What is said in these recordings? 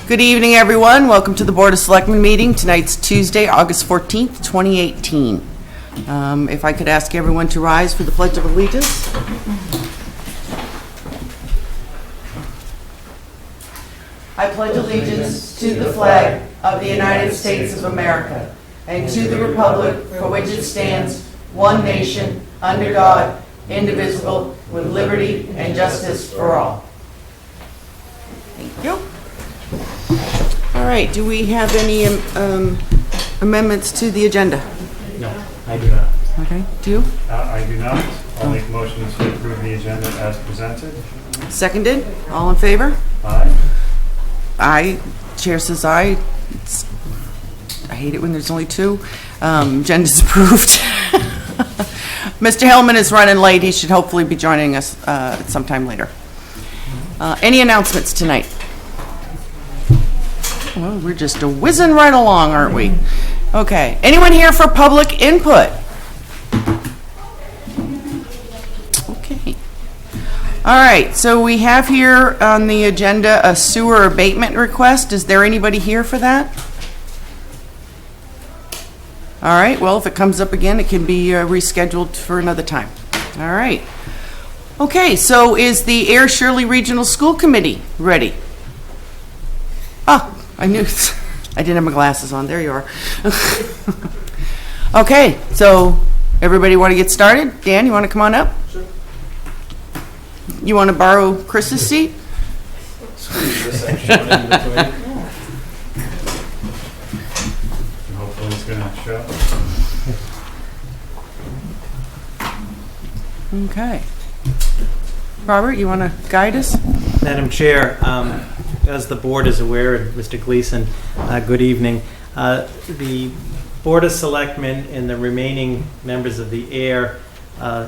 Good evening, everyone. Welcome to the Board of Selectmen meeting. Tonight's Tuesday, August 14th, 2018. If I could ask everyone to rise for the Pledge of Allegiance. I pledge allegiance to the flag of the United States of America and to the republic for which it stands, one nation, under God, indivisible, with liberty and justice for all. Thank you. All right, do we have any amendments to the agenda? No, I do not. Okay, do you? I do not. I'll make motions to approve the agenda as presented. Seconded? All in favor? Aye. Aye. Chair says aye. I hate it when there's only two. Agenda's approved. Mr. Hellman is running late. He should hopefully be joining us sometime later. Any announcements tonight? Well, we're just whizzing right along, aren't we? Okay. Anyone here for public input? Okay. All right. So we have here on the agenda a sewer abatement request. Is there anybody here for that? All right. Well, if it comes up again, it can be rescheduled for another time. All right. Okay. So is the Ayer Shirley Regional School Committee ready? Oh. I knew I didn't have my glasses on. There you are. Okay, so everybody want to get started? Dan, you want to come on up? Sure. You want to borrow Chris's seat? Squeeze this extra one in between. Hopefully it's going to show. Okay. Robert, you want to guide us? Madam Chair, as the board is aware, and Mr. Gleason, good evening. The Board of Selectmen and the remaining members of the Ayer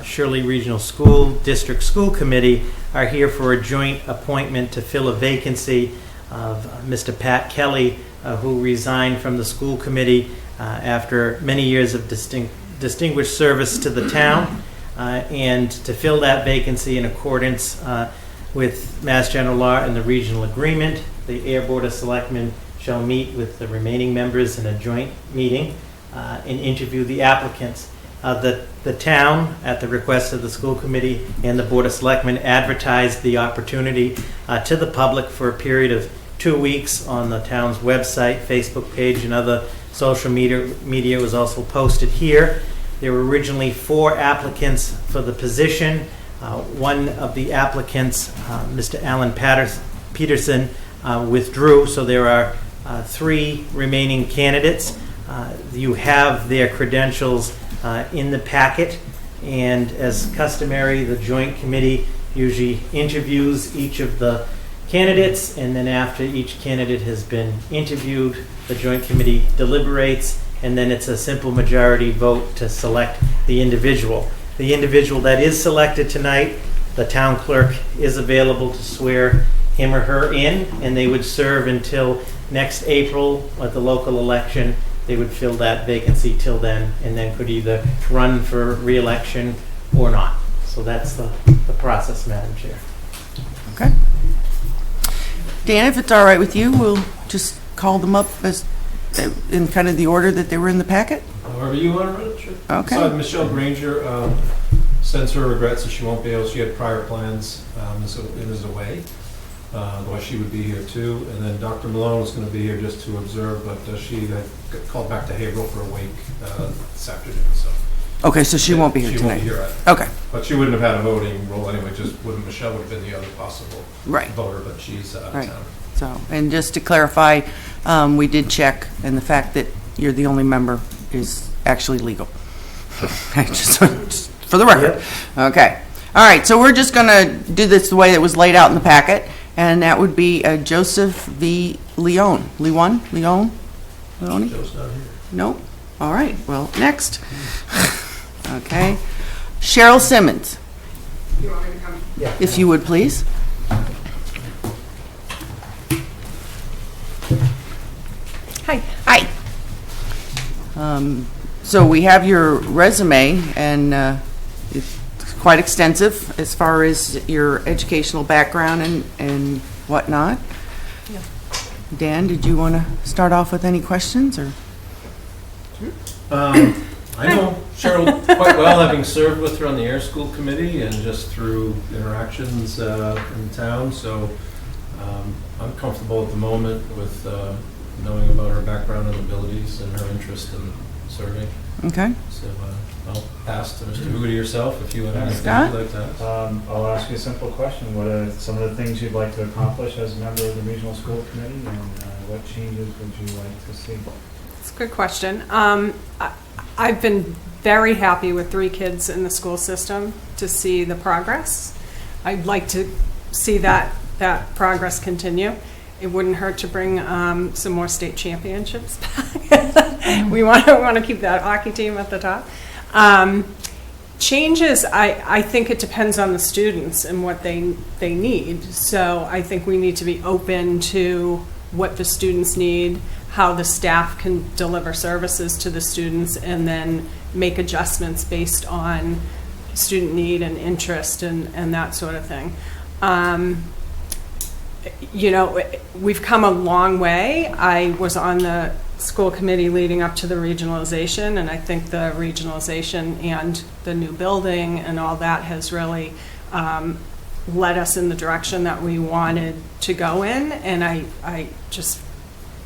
Shirley Regional School District School Committee are here for a joint appointment to fill a vacancy of Mr. Pat Kelly, who resigned from the school committee after many years of distinguished service to the town, and to fill that vacancy in accordance with Mass General Law and the regional agreement, the Ayer Board of Selectmen shall meet with the remaining members in a joint meeting and interview the applicants. The town, at the request of the school committee and the Board of Selectmen, advertised the opportunity to the public for a period of 2 weeks on the town's website, Facebook page, and other social media. Media was also posted here. There were originally 4 applicants for the position. One of the applicants, Mr. Alan Peterson, withdrew, so there are 3 remaining candidates. You have their credentials in the packet, and as customary, the joint committee usually interviews each of the candidates, and then after each candidate has been interviewed, the joint committee deliberates, and then it's a simple majority vote to select the individual. The individual that is selected tonight, the town clerk is available to swear him or her in, and they would serve until next April at the local election. They would fill that vacancy till then, and then could either run for re-election or not. So that's the process, Madam Chair. Okay. Dan, if it's all right with you, we'll just call them up as in kind of the order that they were in the packet. However you want to run it, sure. Okay. So Michelle Granger sends her regrets that she won't be able. She had prior plans and is away. Otherwise, she would be here too. And then Dr. Malone was going to be here just to observe, but she got called back to Haverhill for a week this afternoon. So. Okay, so she won't be here tonight. She won't be here. Okay. But she wouldn't have had a voting role anyway. Michelle would have been the other possible voter, but she's out of town. So, and just to clarify, we did check, and the fact that you're the only member is actually legal. just for the record. Yep. Okay. All right, so we're just going to do this the way it was laid out in the packet, and that would be Joseph V. Leone. Leone? Leone? Joe's not here. Nope. All right, well, next. Okay. Cheryl Simmons. You want me to come? Yeah. If you would, please. Hi. Hi. So we have your resume, and it's quite extensive as far as your educational background and whatnot. Yeah. Dan, did you want to start off with any questions, or? I know Cheryl quite well, having served with her on the Ayer School Committee and just through interactions in town, so I'm comfortable at the moment with knowing about her background and abilities and her interest in serving. Okay. So I'll pass to Mr. Hooty yourself if you have anything Scott? you'd like to ask. I'll ask you a simple question. What are some of the things you'd like to accomplish as a member of the Regional School Committee, and what changes would you like to see? It's a good question. I've been very happy with 3 kids in the school system to see the progress. I'd like to see that progress continue. It wouldn't hurt to bring some more state championships back. We want to keep that hockey team at the top. Changes, I think it depends on the students and what they need. So I think we need to be open to what the students need, how the staff can deliver services to the students, and then make adjustments based on student need and interest and that sort of thing. You know, we've come a long way. I was on the school committee leading up to the regionalization, and I think the regionalization and the new building and all that has really led us in the direction that we wanted to go in, and I just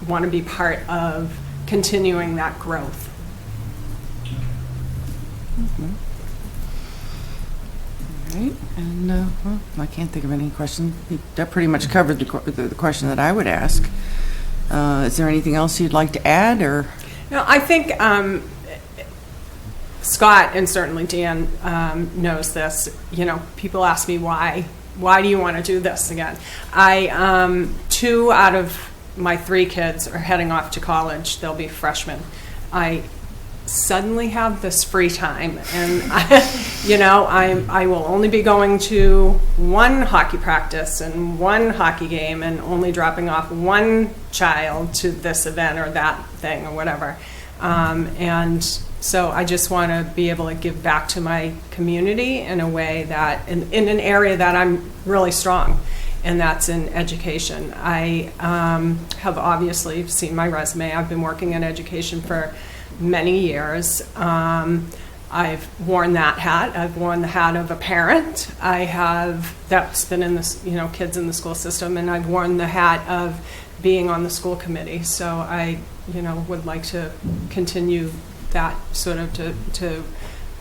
want to be part of continuing that growth. Mm-hmm. All right, and well, I can't think of any questions. That pretty much covered the question that I would ask. Is there anything else you'd like to add, or? No, I think Scott and certainly Dan knows this. You know, people ask me why do you want to do this again? 2 out of my 3 kids are heading off to college. They'll be freshmen. I suddenly have this free time, and I will only be going to 1 hockey practice and 1 hockey game, and only dropping off 1 child to this event or that thing or whatever. And so I just want to be able to give back to my community in a way that, in an area that I'm really strong, and that's in education. I have obviously seen my resume. I've been working in education for many years. I've worn that hat. I've worn the hat of a parent. That's been in this, kids in the school system, and I've worn the hat of being on the school committee. So I, would like to continue that sort of to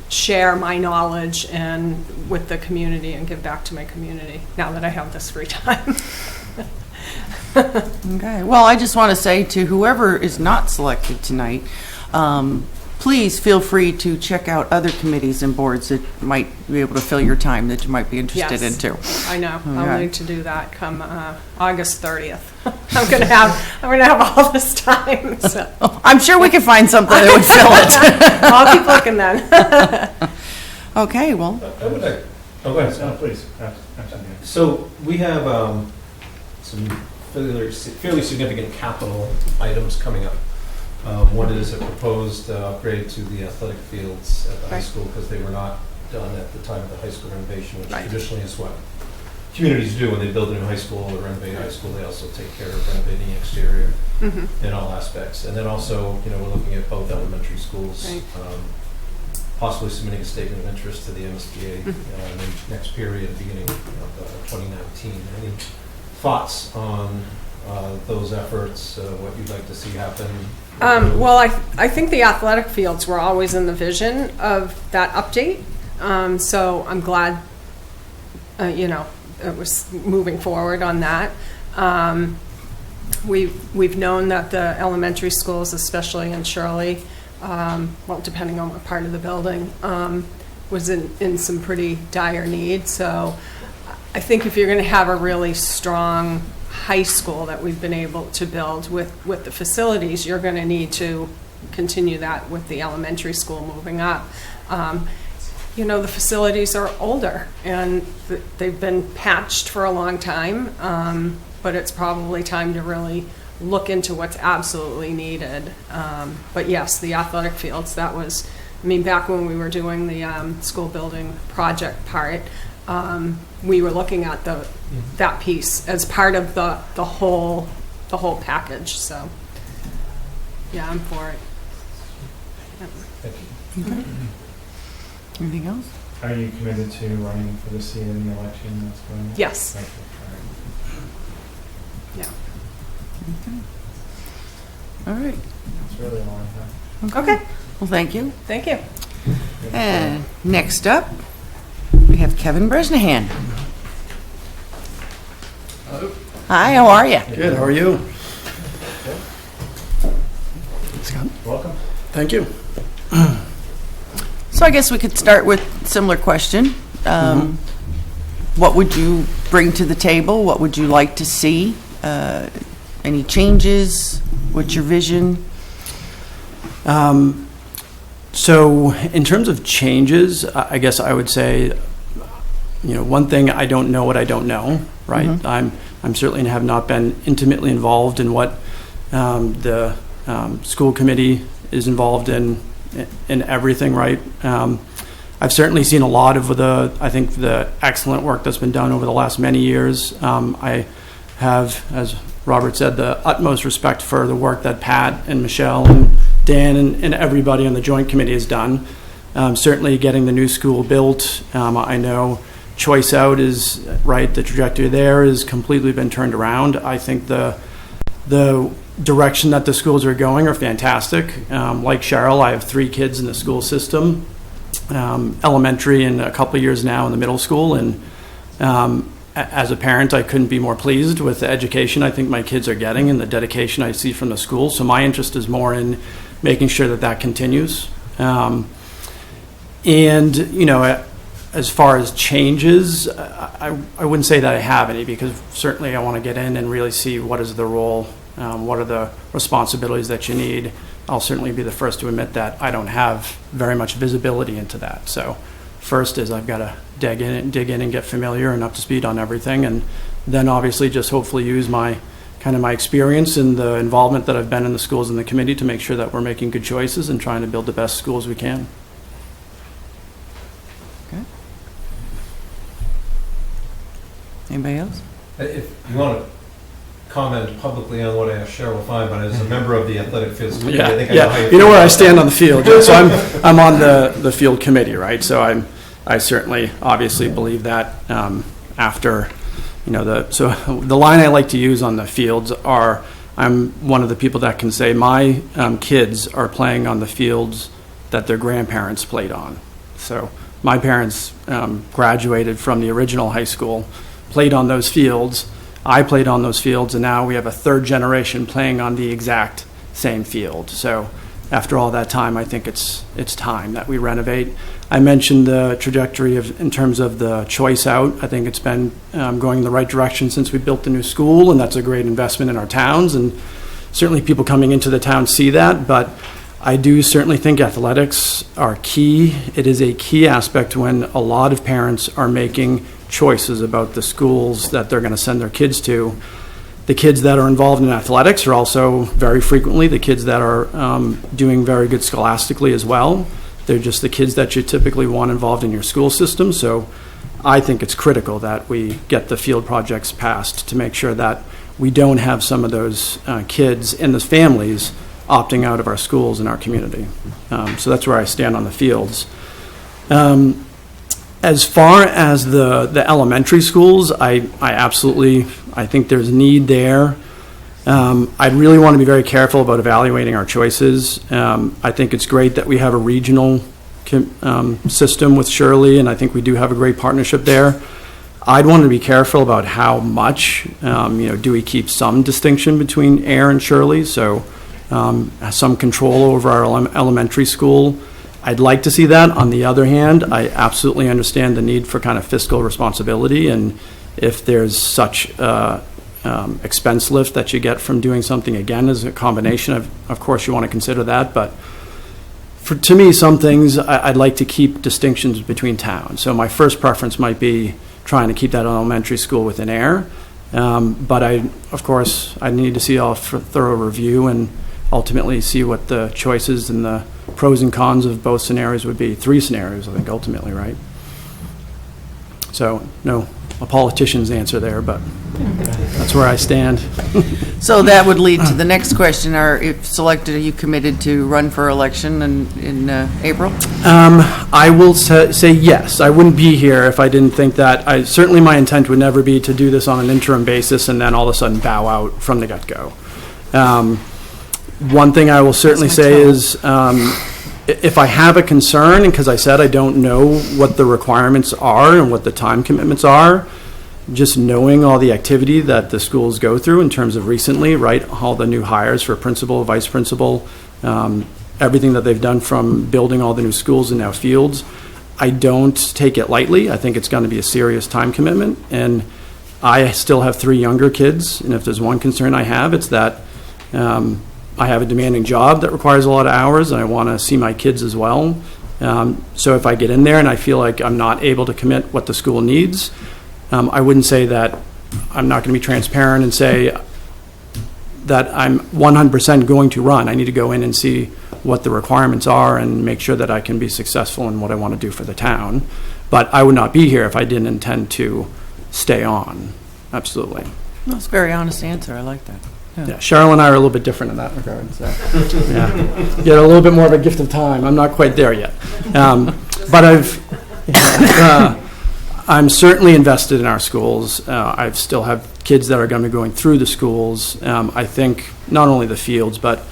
share my knowledge and with the community and give back to my community now that I have this free time. Okay. Well, I just want to say to whoever is not selected tonight, please feel free to check out other committees and boards that might be able to fill your time that you might be interested in too. I know. Okay. I'll need to do that come August 30th. I'm gonna have all this time. So. I'm sure we can find something that would fill it. I'll keep looking then. Okay. Well. I would like, go ahead. Please. Absolutely. So we have some fairly significant capital items coming up. One is a proposed upgrade to the athletic fields at the high school, because they were not done at the time of the high school renovation, which traditionally is what communities do when they build a new high school or renovate high school. They also take care of renovating the exterior in all aspects. And then also, we're looking at both elementary schools, possibly submitting a statement of interest to the MSBA in the next period, beginning of 2019. Any thoughts on those efforts, what you'd like to see happen? Well, I think the athletic fields were always in the vision of that update. So I'm glad, it was moving forward on that. We've known that the elementary schools, especially in Shirley, depending on what part of the building, was in some pretty dire need. So I think if you're going to have a really strong high school that we've been able to build with the facilities, you're going to need to continue that with the elementary school moving up. The facilities are older and they've been patched for a long time, but it's probably time to really look into what's absolutely needed. But yes, the athletic fields, that was, back when we were doing the school building project part, we were looking at that piece as part of the whole the whole package, so, yeah, I'm for it. Thank you. Anything else? Are you committed to running for the seat in the election that's going on? Yes. Thank you. Yeah. All right. That's really all I have. Okay, Well, thank you. thank you. And next up, we have Kevin Bresnahan. Hello. Hi, how are you? Good, how are you? Welcome. Thank you. So I guess we could start with a similar question. What would you bring to the table? What would you like to see? Any changes? What's your vision? So in terms of changes, I guess I would say, one thing, I don't know what I don't know, right? I'm certainly have not been intimately involved in what the school committee is involved in everything, right? I've certainly seen a lot of the excellent work that's been done over the last many years. I have, as Robert said, the utmost respect for the work that Pat and Michelle and Dan and everybody on the joint committee has done. Certainly getting the new school built. I know choice out is right. The trajectory there has completely been turned around. I think the direction that the schools are going are fantastic. Like Cheryl, I have 3 kids in the school system, elementary and a couple of years now in the middle school. And as a parent, I couldn't be more pleased with the education I think my kids are getting and the dedication I see from the school. So my interest is more in making sure that continues. As far as changes, I wouldn't say that I have any, because certainly I want to get in and really see what is the role, what are the responsibilities that you need. I'll certainly be the first to admit that I don't have very much visibility into that. So first is I've got to dig in and get familiar and up to speed on everything, and then obviously just hopefully use my experience and the involvement that I've been in the schools and the committee to make sure that we're making good choices and trying to build the best schools we can. Okay. Anybody else? If you want to comment publicly on what I asked Cheryl, fine, but as a member of the athletic fields committee, I think I know how You know where I stand on the field. So I'm on the field committee, right? So I certainly obviously believe that after, so the line I like to use on the fields are, I'm one of the people that can say my kids are playing on the fields that their grandparents played on. So my parents graduated from the original high school, played on those fields. I played on those fields, and now we have a third generation playing on the exact same field. So after all that time, I think it's time that we renovate. I mentioned the trajectory in terms of the choice out. I think it's been going in the right direction since we built the new school, and that's a great investment in our towns. And certainly people coming into the town see that, but I do certainly think athletics are key. It is a key aspect when a lot of parents are making choices about the schools that they're going to send their kids to. The kids that are involved in athletics are also very frequently the kids that are doing very good scholastically as well. They're just the kids that you typically want involved in your school system. So I think it's critical that we get the field projects passed to make sure that we don't have some of those kids and the families opting out of our schools in our community. So that's where I stand on the fields. As far as the elementary schools, I think there's need there. I really want to be very careful about evaluating our choices. I think it's great that we have a regional system with Shirley, and I think we do have a great partnership there. I'd want to be careful about how much, do we keep some distinction between Ayer and Shirley, so some control over our elementary school. I'd like to see that. On the other hand, I absolutely understand the need for kind of fiscal responsibility, and if there's such expense lift that you get from doing something again as a combination of course you want to consider that, but to me, some things I'd like to keep distinctions between towns. So my first preference might be trying to keep that elementary school within Ayer, but I need to see a thorough review and ultimately see what the choices and the pros and cons of both scenarios would be. 3 scenarios, I think, ultimately, right? So, no a politician's answer there, but that's where I stand. So that would lead to the next question. If selected, are you committed to run for election in April? I will say yes. I wouldn't be here if I didn't think that. Certainly my intent would never be to do this on an interim basis and then all of a sudden bow out from the get-go. One thing I will certainly say is if I have a concern, and because I said I don't know what the requirements are and what the time commitments are, just knowing all the activity that the schools go through in terms of recently, right, all the new hires for principal, vice principal, everything that they've done from building all the new schools and now fields, I don't take it lightly. I think it's going to be a serious time commitment, and I still have 3 younger kids, and if there's one concern I have, it's that I have a demanding job that requires a lot of hours, and I want to see my kids as well. So if I get in there and I feel like I'm not able to commit what the school needs, I wouldn't say that I'm not going to be transparent and say that I'm 100% going to run. I need to go in and see what the requirements are and make sure that I can be successful in what I want to do for the town. But I would not be here if I didn't intend to stay on. Absolutely. That's a very honest answer. I like that. Yeah, Cheryl and I are a little bit different in that regard. So, yeah, get a little bit more of a gift of time. I'm not quite there yet, but I'm certainly invested in our schools. I still have kids that are going to be going through the schools. I think not only the fields, but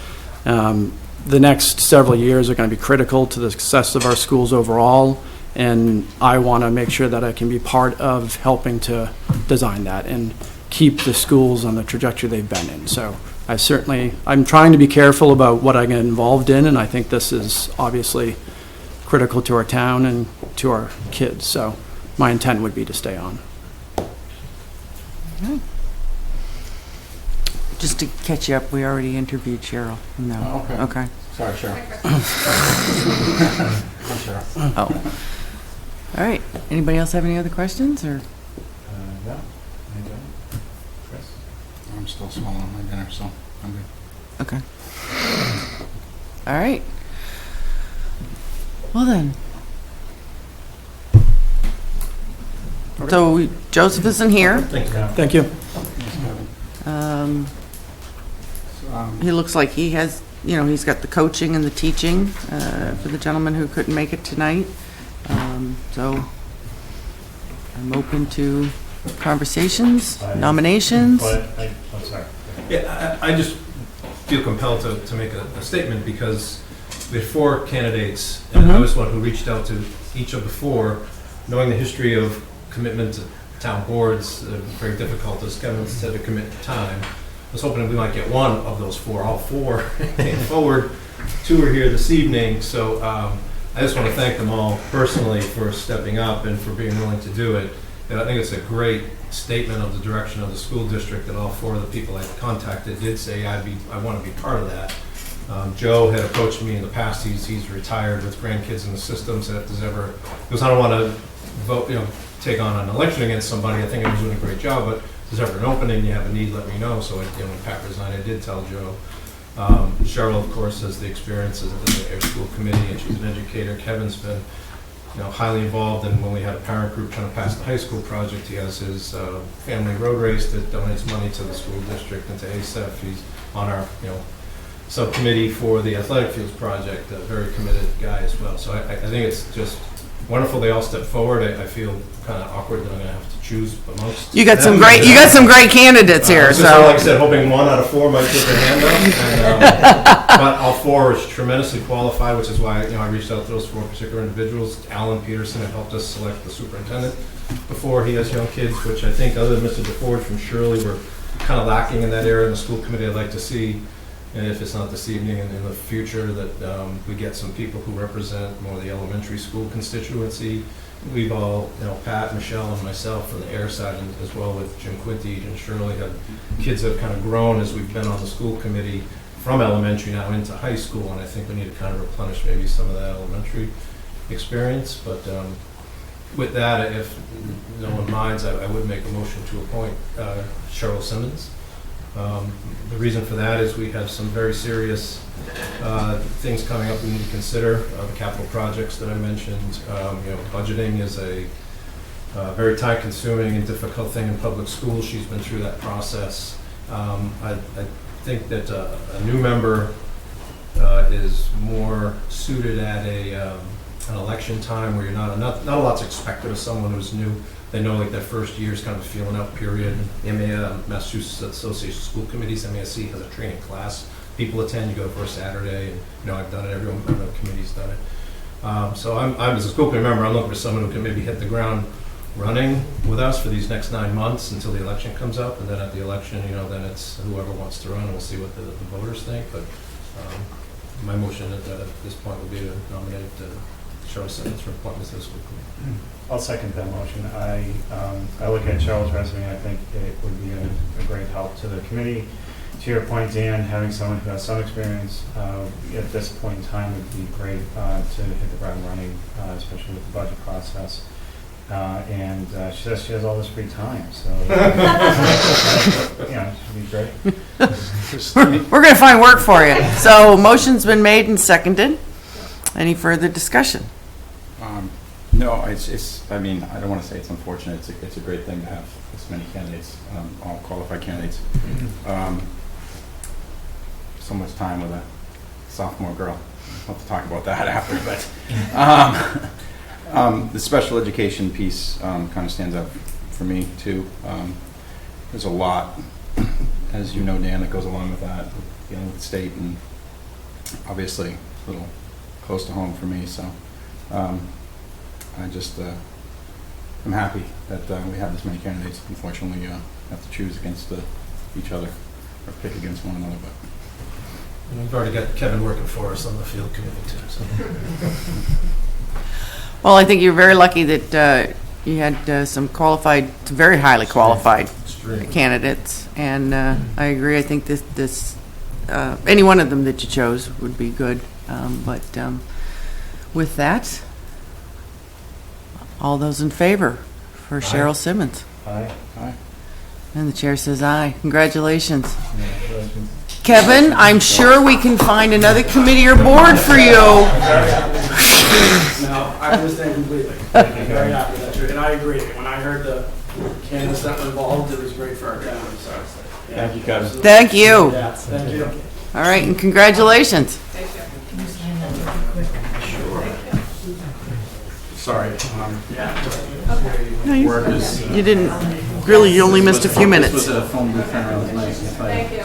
the next several years are going to be critical to the success of our schools overall. And I want to make sure that I can be part of helping to design that and keep the schools on the trajectory they've been in. So I'm trying to be careful about what I get involved in, and I think this is obviously critical to our town and to our kids. So my intent would be to stay on. Okay. Just to catch you up, we already interviewed Cheryl. No. Oh, okay. Okay. Sorry, Cheryl. Oh. All right. Anybody else have any other questions, or? No, I don't. Chris? I'm still swallowing my dinner, so I'm good. Okay. All right. Well then. So Joseph isn't here. Thank you. He looks like he has, he's got the coaching and the teaching for the gentleman who couldn't make it tonight. So I'm open to conversations, nominations. I'm sorry. Yeah, I just feel compelled to make a statement because we had 4 candidates, and I was one who reached out to each of the 4, knowing the history of commitment to town boards, very difficult, as Kevin said, to commit time. I was hoping we might get one of those 4. All 4 came forward. 2 are here this evening, so I just want to thank them all personally for stepping up and for being willing to do it. And I think it's a great statement of the direction of the school district that all 4 of the people I contacted did say, I want to be part of that. Joe had approached me in the past. He's retired with grandkids in the system, so if there's ever, because I don't want to vote, take on an election against somebody. I think I was doing a great job, but if there's ever an opening, you have a need, let me know. So when Pat resigned, I did tell Joe. Cheryl, of course, has the experience as the Ayer School Committee, and she's an educator. Kevin's been, highly involved in when we had a parent group trying to pass the high school project. He has his family road race that donates money to the school district and to ASEF. He's on our, subcommittee for the athletic fields project. A very committed guy as well. So I think it's just wonderful they all stepped forward. I feel kind of awkward that I'm going to have to choose amongst. You got some great candidates here. So like I said, hoping 1 out of 4 might put their hand up. But all 4 are tremendously qualified, which is why I reached out to those 4 particular individuals. Alan Peterson had helped us select the superintendent before. He has young kids, which I think other than Mr. DeFord from Shirley, we're kind of lacking in that area in the school committee. I'd like to see, and if it's not this evening and in the future, that we get some people who represent more the elementary school constituency. We've all, Pat, Michelle, and myself from the Ayer side, and as well with Jim Quinty and Shirley, have kids that have kind of grown as we've been on the school committee from elementary now into high school, and I think we need to kind of replenish maybe some of that elementary experience. But with that, if no one minds, I would make a motion to appoint Cheryl Simmons. The reason for that is we have some very serious things coming up we need to consider. The capital projects that I mentioned, budgeting is a very time-consuming and difficult thing in public schools. She's been through that process. I think that a new member is more suited at an election time where you're not a lot's expected of someone who's new. They know like their first year is kind of a feeling out period. Massachusetts Association of School Committees, MASC, has a training class. People attend, you go for a Saturday, and I've done it, everyone on the committee's done it. So I'm as a school committee member, I'm looking for someone who can maybe hit the ground running with us for these next 9 months until the election comes up, and then at the election, then it's whoever wants to run, and we'll see what the voters think. But my motion at this point would be to nominate Charles Simmons for appointment to the school committee. I'll second that motion. I look at Charles' resume, I think it would be a great help to the committee. To your point, Dan, having someone who has some experience at this point in time would be great to hit the ground running, especially with the budget process. And she says she has all this free time, so it should be great. We're going to find work for you. So motion's been made and seconded. Any further discussion? No, it's. I mean, I don't want to say it's unfortunate. It's a great thing to have this many candidates, all qualified candidates. So much time with a sophomore girl. I'll have to talk about that after, but the special education piece kind of stands out for me too. There's a lot, as you know, Dan, that goes along with that, dealing with the state, and obviously a little close to home for me. So I just I'm happy that we have this many candidates. Unfortunately, have to choose against each other or pick against one another, but. And we've already got Kevin working for us on the field committee too. So. Well, I think you're very lucky that you had some very highly qualified candidates, and I agree. I think this any one of them that you chose would be good. But with that, all those in favor for Cheryl Simmons? Aye. And the chair says aye. Congratulations. Kevin, I'm sure we can find another committee or board for you. No, I understand completely. I'm very happy that you're, and I agree. When I heard the candidates that were involved, it was great for our town. So, yeah. Thank you, Kevin. Thank you. Yeah, thank you. All right, and congratulations. Sorry. No, you didn't. Really, you only missed a few minutes. This was a phone booth turnaround. It was nice. Thank you.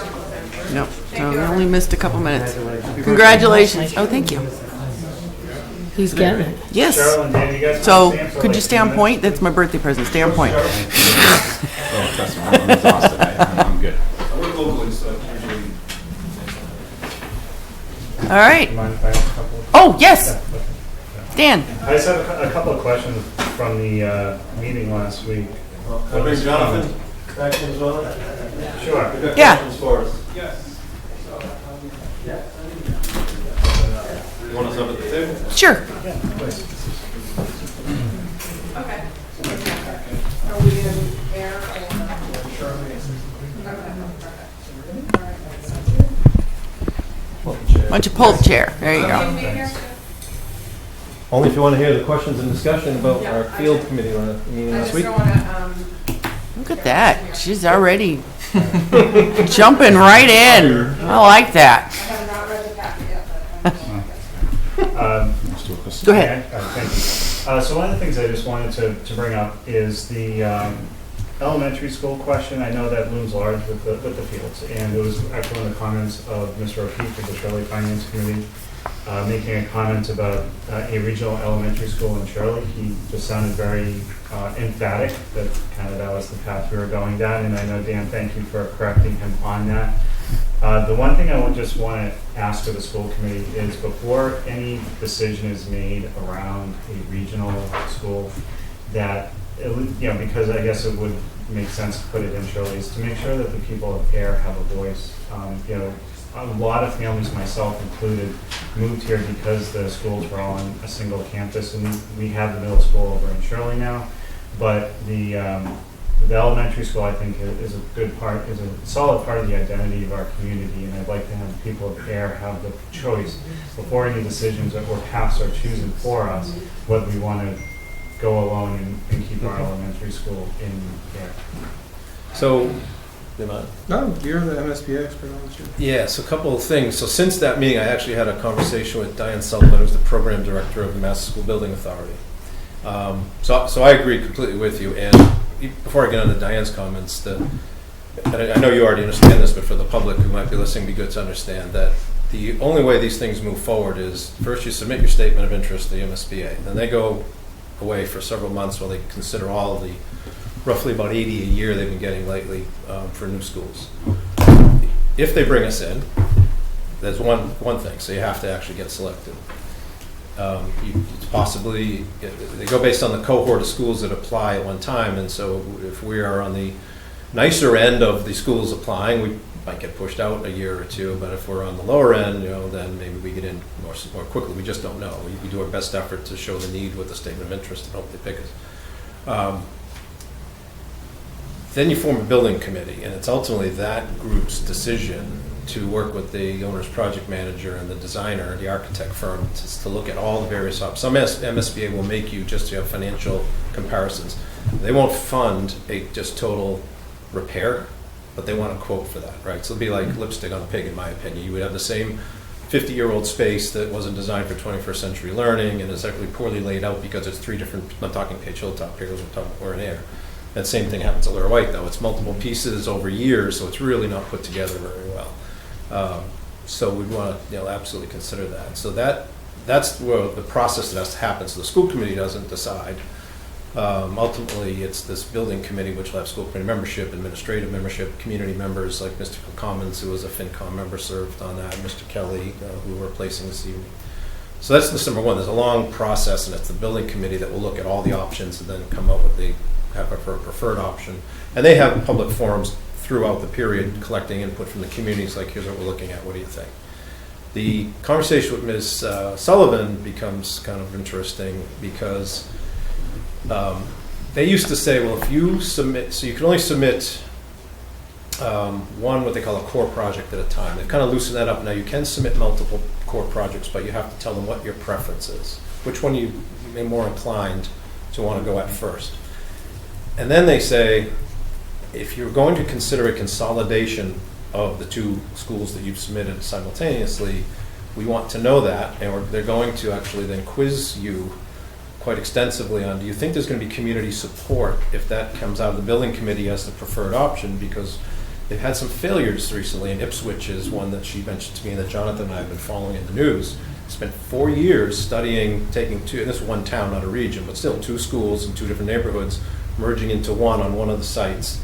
Nope, so we only missed a couple minutes. Congratulations. Oh, thank you. He's getting it. Yes. Cheryl and Dan, you guys So, stand for could you like stay 2 on minutes? point? That's my birthday present. Stay on point. Oh, trust me, I'm exhausted. I'm good. I work locally, so usually. All right. Do you mind if I ask a couple of Oh, yes. Yeah, okay. Dan. I just have a couple of questions from the meeting last week. Can I bring Jonathan back in as well? Sure. We've got Yeah. questions for us. Yes. You want us up at the table? Sure. Yeah, please. Okay. Are we in there? Why don't you pull the chair? There you go. Only if you want to hear the questions and discussion about our field committee meeting I this just week. don't want to, Look at that. She's already jumping right in. I like that. I have not read the packet yet, but Let's do this. Go ahead. Thank you. So one of the things I just wanted to bring up is the elementary school question. I know that looms large with the fields, and it was actually one of the comments of Mr. O'Keefe of the Shirley Finance Committee, making a comment about a regional elementary school in Shirley. He just sounded very emphatic that that was the path we were going down, and I know, Dan, thank you for correcting him on that. The one thing I would just want to ask of the school committee is before any decision is made around a regional school, that, because I guess it would make sense to put it in Shirley, is to make sure that the people of Ayer have a voice. A lot of families, myself included, moved here because the schools were all on a single campus, and we have the middle school over in Shirley now. But the elementary school, I think, is a solid part of the identity of our community, and I'd like to have the people of Ayer have the choice before any decisions or paths are chosen for us, whether we want to go alone and keep our elementary school in there. So, No, you're the MSBA expert on this. yeah, so a couple of things. So since that meeting, I actually had a conversation with Diane Sullivan, who's the program director of the Mass School Building Authority. So I agree completely with you. And before I get into Diane's comments, and I know you already understand this, but for the public who might be listening, it'd be good to understand that the only way these things move forward is first you submit your statement of interest to the MSBA. Then they go away for several months while they consider all of the roughly about 80 a year they've been getting lately for new schools. If they bring us in, there's one thing, so you have to actually get selected. It's possibly, they go based on the cohort of schools that apply at one time, and so if we are on the nicer end of the schools applying, we might get pushed out a year or two, but if we're on the lower end, then maybe we get in more quickly. We just don't know. We do our best effort to show the need with the statement of interest and hope they pick us. Then you form a building committee, and it's ultimately that group's decision to work with the owner's project manager and the designer, the architect firm, to look at all the various options. Some MSBA will make you just to have financial comparisons. They won't fund a just total repair, but they want a quote for that, right? So it'll be like lipstick on a pig, in my opinion. You would have the same 50-year-old space that wasn't designed for 21st century learning and is actually poorly laid out because it's three different, I'm talking Page Hilltop here, we're in Ayer. That same thing happens at Laura White, though. It's multiple pieces over years, so it's really not put together very well. So we'd want to absolutely consider that. So that's where the process that has to happen. So the school committee doesn't decide. Ultimately, it's this building committee, which will have school committee membership, administrative membership, community members like Mr. Commons, who was a FinCom member, served on that, Mr. Kelly, who we're replacing this evening. So that's the number one. There's a long process, and it's the building committee that will look at all the options and then come up with have a preferred option. And they have public forums throughout the period collecting input from the communities, like here's what we're looking at, what do you think? The conversation with Ms. Sullivan becomes kind of interesting because they used to say, well, if you submit, so you can only submit one, what they call a core project at a time. They've kind of loosened that up. Now you can submit multiple core projects, but you have to tell them what your preference is, which one you may be more inclined to want to go at first. And then they say, if you're going to consider a consolidation of the two schools that you've submitted simultaneously, we want to know that, and they're going to actually then quiz you quite extensively on, do you think there's going to be community support if that comes out of the building committee as the preferred option? Because they've had some failures recently, and Ipswich is one that she mentioned to me that Jonathan and I have been following in the news. Spent 4 years studying, taking two, and this is one town, not a region, but still two schools in two different neighborhoods, merging into one on one of the sites.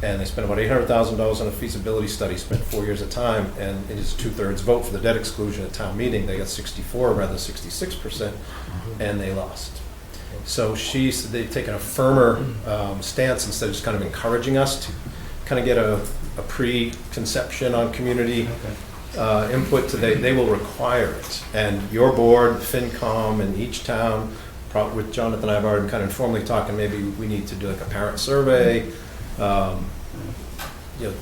And they spent about $800,000 on a feasibility study, spent 4 years of time, and it is 2/3 vote for the debt exclusion at town meeting. They got 64 rather than 66%, and they lost. So they've taken a firmer stance instead of just kind of encouraging us to kind of get a preconception on community input. They will require it. And your board, FinCom, and each town, with Jonathan and I have already kind of informally talking, maybe we need to do like a parent survey,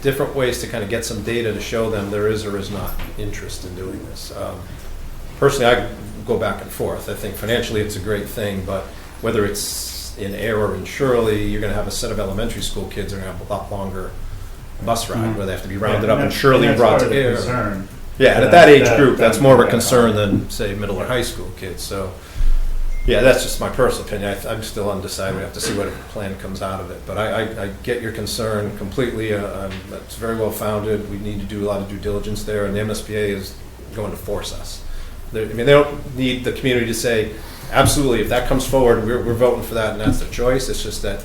different ways to kind of get some data to show them there is or is not interest in doing this. Personally, I go back and forth. I think financially it's a great thing, but whether it's in Ayer or in Shirley, you're going to have a set of elementary school kids that are going to have a lot longer bus ride where they have to be rounded up in Shirley and brought to Ayer. Yeah, and at that age group, that's more of a concern than, say, middle or high school kids. So, yeah, that's just my personal opinion. I'm still undecided. We have to see what plan comes out of it. But I get your concern completely. It's very well founded. We need to do a lot of due diligence there, and the MSBA is going to force us. They don't need the community to say, absolutely, if that comes forward, we're voting for that, and that's their choice. It's just that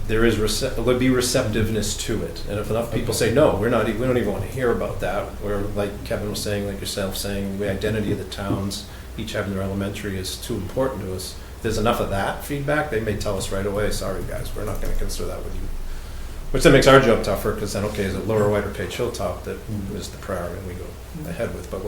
there would be receptiveness to it. And if enough people say, no, we don't even want to hear about that, or like Kevin was saying, like yourself saying, the identity of the towns, each having their elementary is too important to us. If there's enough of that feedback, they may tell us right away, sorry guys, we're not going to consider that with you. Which then makes our job tougher, because then, okay, is it Lower White or Page Hilltop that is the priority and we go ahead with, but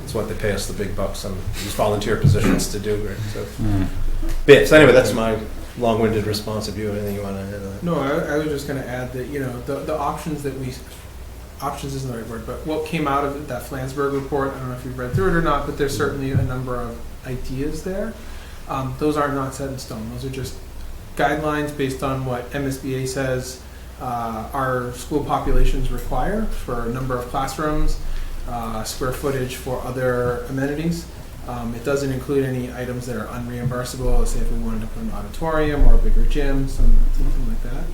it's what they pay us the big bucks on these volunteer positions to do. Right? So anyway, that's my long-winded response. If you have anything you want to add to that. No, I was just going to add that, the options that options isn't the right word, but what came out of that Flansburgh report, I don't know if you've read through it or not, but there's certainly a number of ideas there. Those are not set in stone. Those are just guidelines based on what MSBA says our school populations require for a number of classrooms, square footage for other amenities. It doesn't include any items that are unreimbursable, say if we wanted to put an auditorium or a bigger gym, something like that.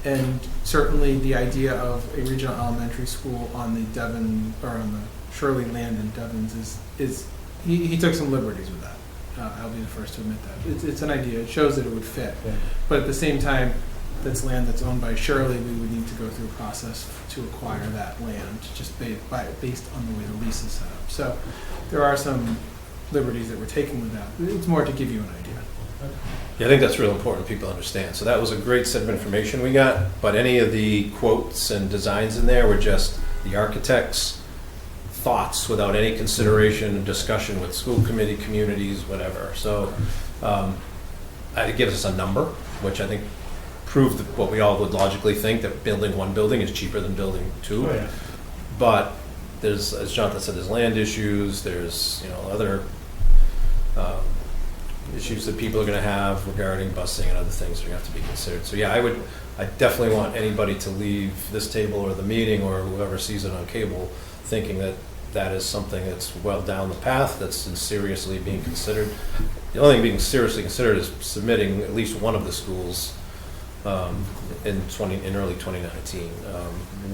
And certainly the idea of a regional elementary school on the Devon, or on the Shirley land in Devon's is he took some liberties with that. I'll be the first to admit that. It's an idea. It shows that it would fit. Yeah. But at the same time, that's land that's owned by Shirley. We would need to go through a process to acquire that land, just based on the way the lease is set up. So there are some liberties that we're taking with that. It's more to give you an idea. Yeah, I think that's real important people understand. So that was a great set of information we got, but any of the quotes and designs in there were just the architect's thoughts without any consideration and discussion with school committee, communities, whatever. So it gives us a number, which I think proved what we all would logically think, that building one building is cheaper than building two. Oh, yeah. But there's, as Jonathan said, there's land issues, there's, other issues that people are going to have regarding busing and other things that are going to have to be considered. So yeah, I definitely want anybody to leave this table or the meeting or whoever sees it on cable thinking that that is something that's well down the path, that's seriously being considered. The only thing being seriously considered is submitting at least one of the schools in early 2019.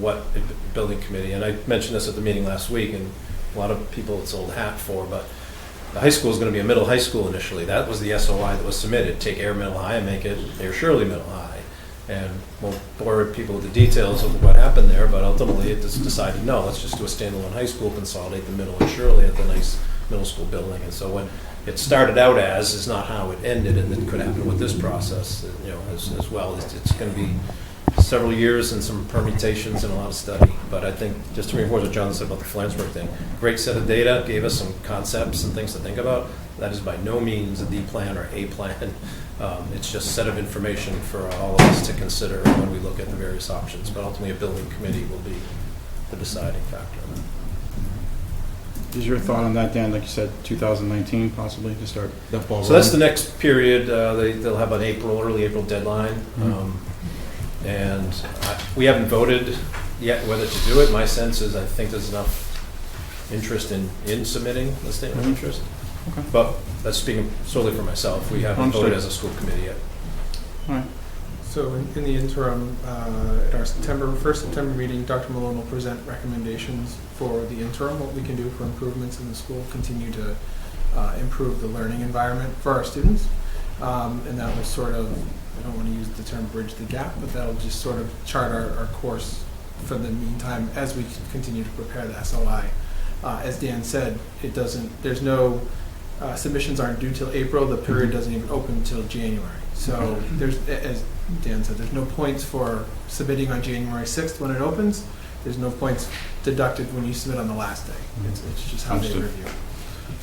What building committee, and I mentioned this at the meeting last week, and a lot of people it's old hat for, but the high school is going to be a middle high school initially. That was the SOI that was submitted. Take Ayer Middle High and make it Ayer Shirley Middle High. And we'll bore people with the details of what happened there, but ultimately it just decided, no, let's just do a standalone high school, consolidate the middle and Shirley at the nice middle school building. And so what it started out as is not how it ended, and it could happen with this process, as well. It's going to be several years and some permutations and a lot of study. But I think, just to reinforce what John said about the Flansburgh thing, great set of data, gave us some concepts and things to think about. That is by no means a D plan or a plan. It's just a set of information for all of us to consider when we look at the various options. But ultimately, a building committee will be the deciding factor on that. Is your thought on that, Dan? Like you said, 2019 possibly to start that ball rolling? So that's the next period. They'll have an early April deadline. And we haven't voted yet whether to do it. My sense is I think there's enough interest in submitting the statement of interest. Okay. But that's speaking solely for myself. We haven't Understood. voted as a school committee yet. All right. So in the interim, at our first September meeting, Dr. Malone will present recommendations for the interim, what we can do for improvements in the school, continue to improve the learning environment for our students. And that will sort of, I don't want to use the term bridge the gap, but that'll just sort of chart our course for the meantime as we continue to prepare the SOI. As Dan said, there's no, submissions aren't due till April, the period doesn't even open until January. So there's, as Dan said, there's no points for submitting on January 6th when it opens. There's no points deducted when you submit on the last day. It's just how they review.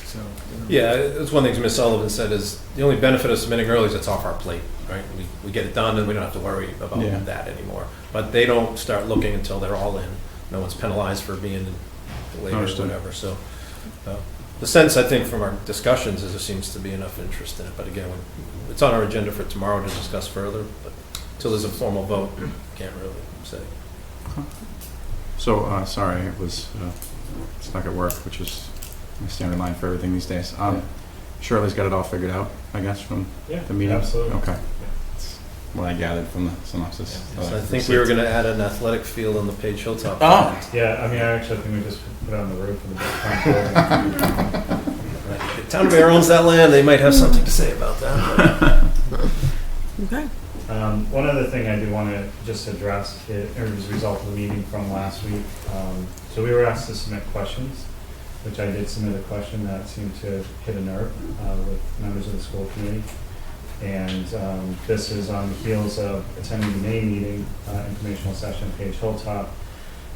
So, Yeah, it's one thing Ms. Sullivan said is the only benefit of submitting early is it's off our plate, right? We get it done and we don't have to worry about that anymore. But they don't start looking until they're all in. No one's penalized for being late or whatever. So the sense, I think, from our discussions is there seems to be enough interest in it. But again, it's on our agenda for tomorrow to discuss further. But until there's a formal vote, can't really say. So, sorry, it was stuck at work, which is my standard line for everything these days. Shirley's got it all figured out, I guess, from the meeting? Absolutely. Okay. That's what I gathered from the synopsis. So I think we were going to add an athletic field on the Page Hilltop. Yeah, I mean, I actually think we just put it on the roof of the The town of Ayer owns that land. They might have something to say about that. Okay. One other thing I do want to just address as a result of the meeting from last week. So we were asked to submit questions, which I did submit a question that seemed to hit a nerve with members of the school committee. And this is on the heels of attending the May meeting, informational session, Page Hilltop.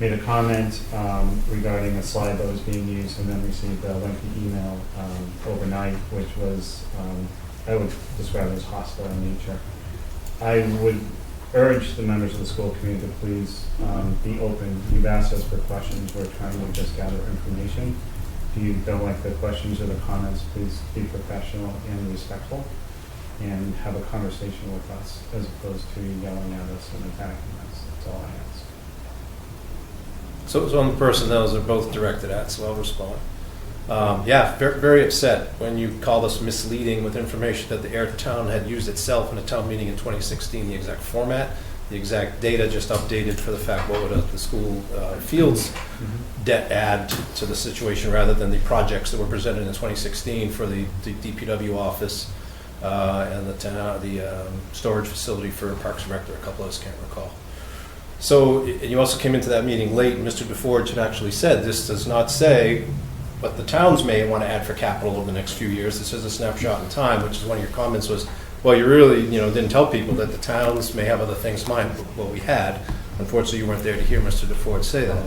Made a comment regarding a slide that was being used and then received a lengthy email overnight, which was, I would describe as hostile in nature. I would urge the members of the school committee to please be open. You've asked us for questions. We're trying to just gather information. if you don't like the questions or the comments, please be professional and respectful and have a conversation with us as opposed to yelling at us and attacking us. That's all I ask. So on the personnel, they're both directed at, so I'll respond. Yeah, very, very upset when you called us misleading with information that the Ayer town had used itself in a town meeting in 2016, the exact format, the exact data just updated for the fact what would the school fields debt add to the situation rather than the projects that were presented in 2016 for the DPW office and the storage facility for Parks and Rec. There are a couple of us can't recall. So, and you also came into that meeting late, and Mr. DeForge had actually said, this does not say what the towns may want to add for capital over the next few years. This is a snapshot in time, which is one of your comments was, well, you really, didn't tell people that the towns may have other things in mind. Well, we had. Unfortunately, you weren't there to hear Mr. DeForge say that.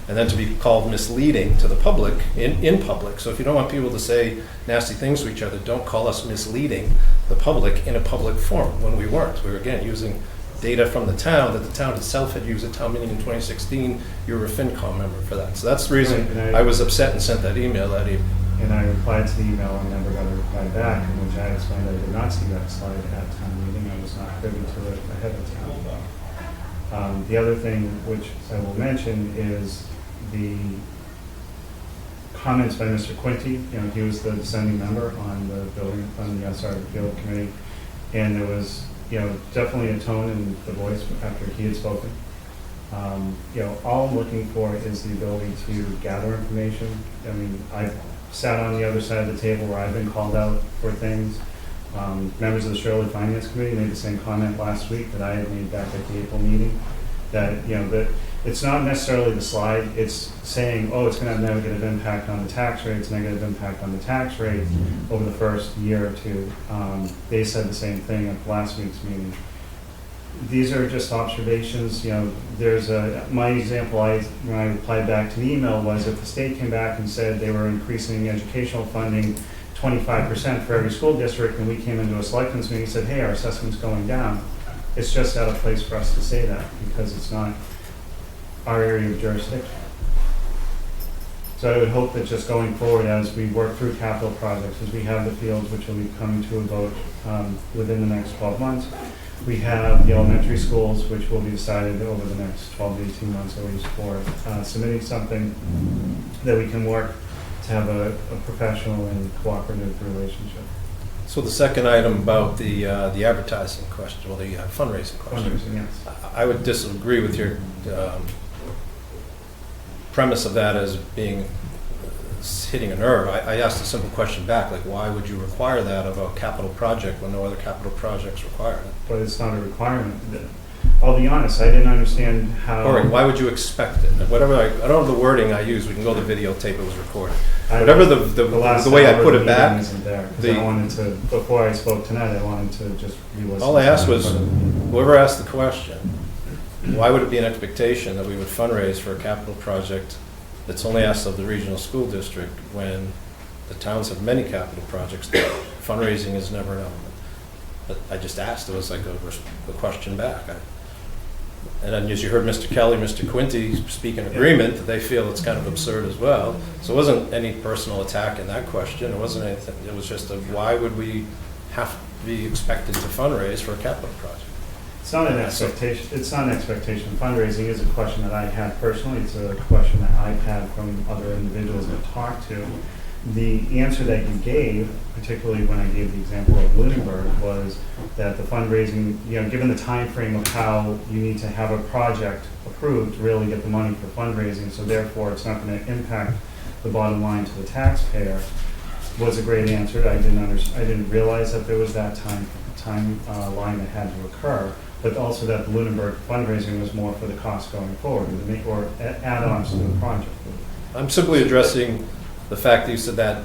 And then to be called misleading to the public, in public. So if you don't want people to say nasty things to each other, don't call us misleading the public in a public forum when we weren't. We were, again, using data from the town that the town itself had used at town meeting in 2016. You were a FinCom member for that. So that's the reason I was upset and sent that email that evening. And I replied to the email and never got a reply back, in which I explained that I did not see that slide at town meeting. I was not privy to it ahead of time. The other thing which I will mention is the comments by Mr. Quinty. He was the dissenting member on the field committee, and there was definitely a tone in the voice after he had spoken. All I'm looking for is the ability to gather information. I mean, I've sat on the other side of the table where I've been called out for things. Members of the Shirley Finance Committee made the same comment last week that I had made back at the April meeting, that, that it's not necessarily the slide, it's saying, oh, it's going to have negative impact on the tax rates, negative impact on the tax rate over the first year or two. They said the same thing at last week's meeting. These are just observations. There's my example, when I replied back to the email, was if the state came back and said they were increasing educational funding 25% for every school district, and we came into a selectmen's meeting and said, hey, our assessment's going down, it's just out of place for us to say that because it's not our area of jurisdiction. So I would hope that just going forward as we work through capital projects, as we have the fields which will be coming to a vote within the next 12 months, we have the elementary schools which will be decided over the next 12 to 18 months at least for submitting something that we can work to have a professional and cooperative relationship. So the second item about the advertising question, or the fundraising question. Fundraising, yes. I would disagree with your premise of that as being hitting a nerve. I asked a simple question back, like why would you require that of a capital project when no other capital projects require it? But it's not a requirement. I'll be honest, I didn't understand how... All right, why would you expect it? Whatever, I don't know the wording I used, we can go to the videotape, it was recorded. Whatever the way I put it back... Isn't there, I wanted to, before I spoke tonight, I wanted to just re-listen. All I asked was, whoever asked the question, why would it be an expectation that we would fundraise for a capital project that's only asked of the regional school district when the towns have many capital projects that fundraising is never an element? But I just asked, it was like a question back. And then as you heard Mr. Kelly, Mr. Quinty speak in agreement that they feel it's kind of absurd as well. So it wasn't any personal attack in that question. It wasn't anything. It was just why would we have to be expected to fundraise for a capital project? It's not an expectation. It's not an expectation. Fundraising is a question that I had personally. It's a question that I've had from other individuals I've talked to. The answer that you gave, particularly when I gave the example of Lunenburg, was that the fundraising, given the time frame of how you need to have a project approved to really get the money for fundraising, so therefore it's not going to impact the bottom line to the taxpayer, was a great answer. I didn't realize that there was that time line that had to occur, but also that the Lunenburg fundraising was more for the cost going forward, or add-ons to the project. I'm simply addressing the fact that you said that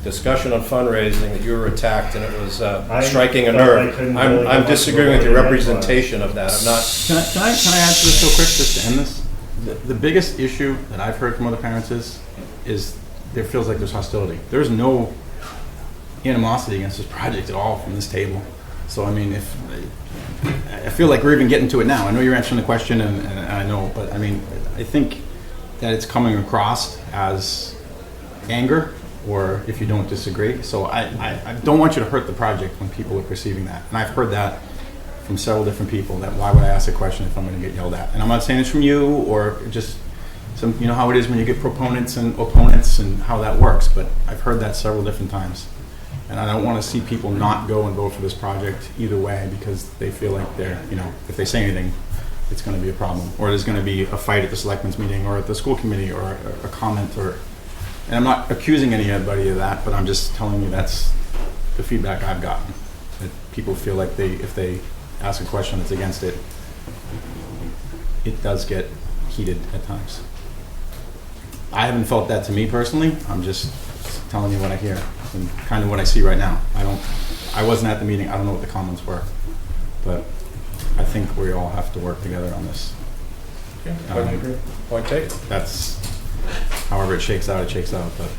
discussion on fundraising, that you were attacked and it was striking a nerve. I'm disagreeing with your representation of that. I'm not. Can I add to this real quick just to end this? The biggest issue that I've heard from other parents is there feels like there's hostility. There's no animosity against this project at all from this table. So I mean, I feel like we're even getting to it now. I know you're answering the question, and I know, but I mean, I think that it's coming across as anger or if you don't disagree. So I don't want you to hurt the project when people are perceiving that. And I've heard that from several different people, that why would I ask a question if I'm going to get yelled at? And I'm not saying it's from you or just some, you know how it is when you get proponents and opponents and how that works, but I've heard that several different times. And I don't want to see people not go and vote for this project either way because they feel like they're, you know, if they say anything, it's going to be a problem. Or there's going to be a fight at the selectmen's meeting or at the school committee or a comment or, and I'm not accusing anybody of that, but I'm just telling you that's the feedback I've gotten. That people feel like if they ask a question that's against it, it does get heated at times. I haven't felt that to me personally. I'm just telling you what I hear and kind of what I see right now. I wasn't at the meeting. I don't know what the comments were, but I think we all have to work together on this. Point taken. That's however it shakes out, but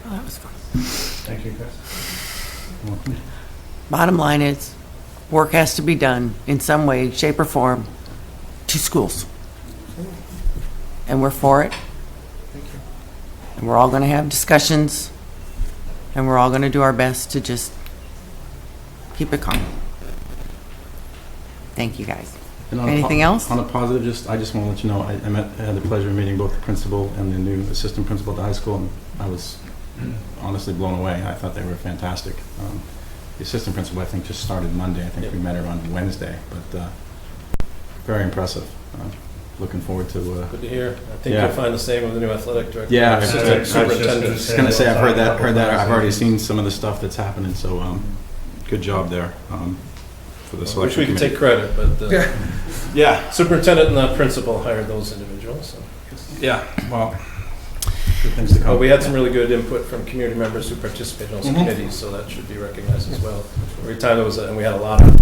Oh, that was fun. Thank you, Chris. Bottom line is, work has to be done in some way, shape, or form to schools. And we're for it. And we're all going to have discussions. And we're all going to do our best to just keep it calm. Thank you, guys. And on Anything else? On a positive, I just want to let you know, I had the pleasure of meeting both the principal and the new assistant principal at the high school, and I was honestly blown away. I thought they were fantastic. The assistant principal, I think, just started Monday. I think we met her on Wednesday, but very impressive. Looking forward to... Good to hear. I think Yeah. you'll find the same with the new athletic director. Yeah, Assistant I superintendent. was just going to say, I've heard that. I've already seen some of the stuff that's happening, so good job there for the I wish selection we could committee. take credit, but Yeah, superintendent and the principal hired those individuals. So. yeah, well, good things to come. But we had some really good input from community members who participated on some Mhm. committees, so that should be recognized as well. Every time there was, and we had a lot of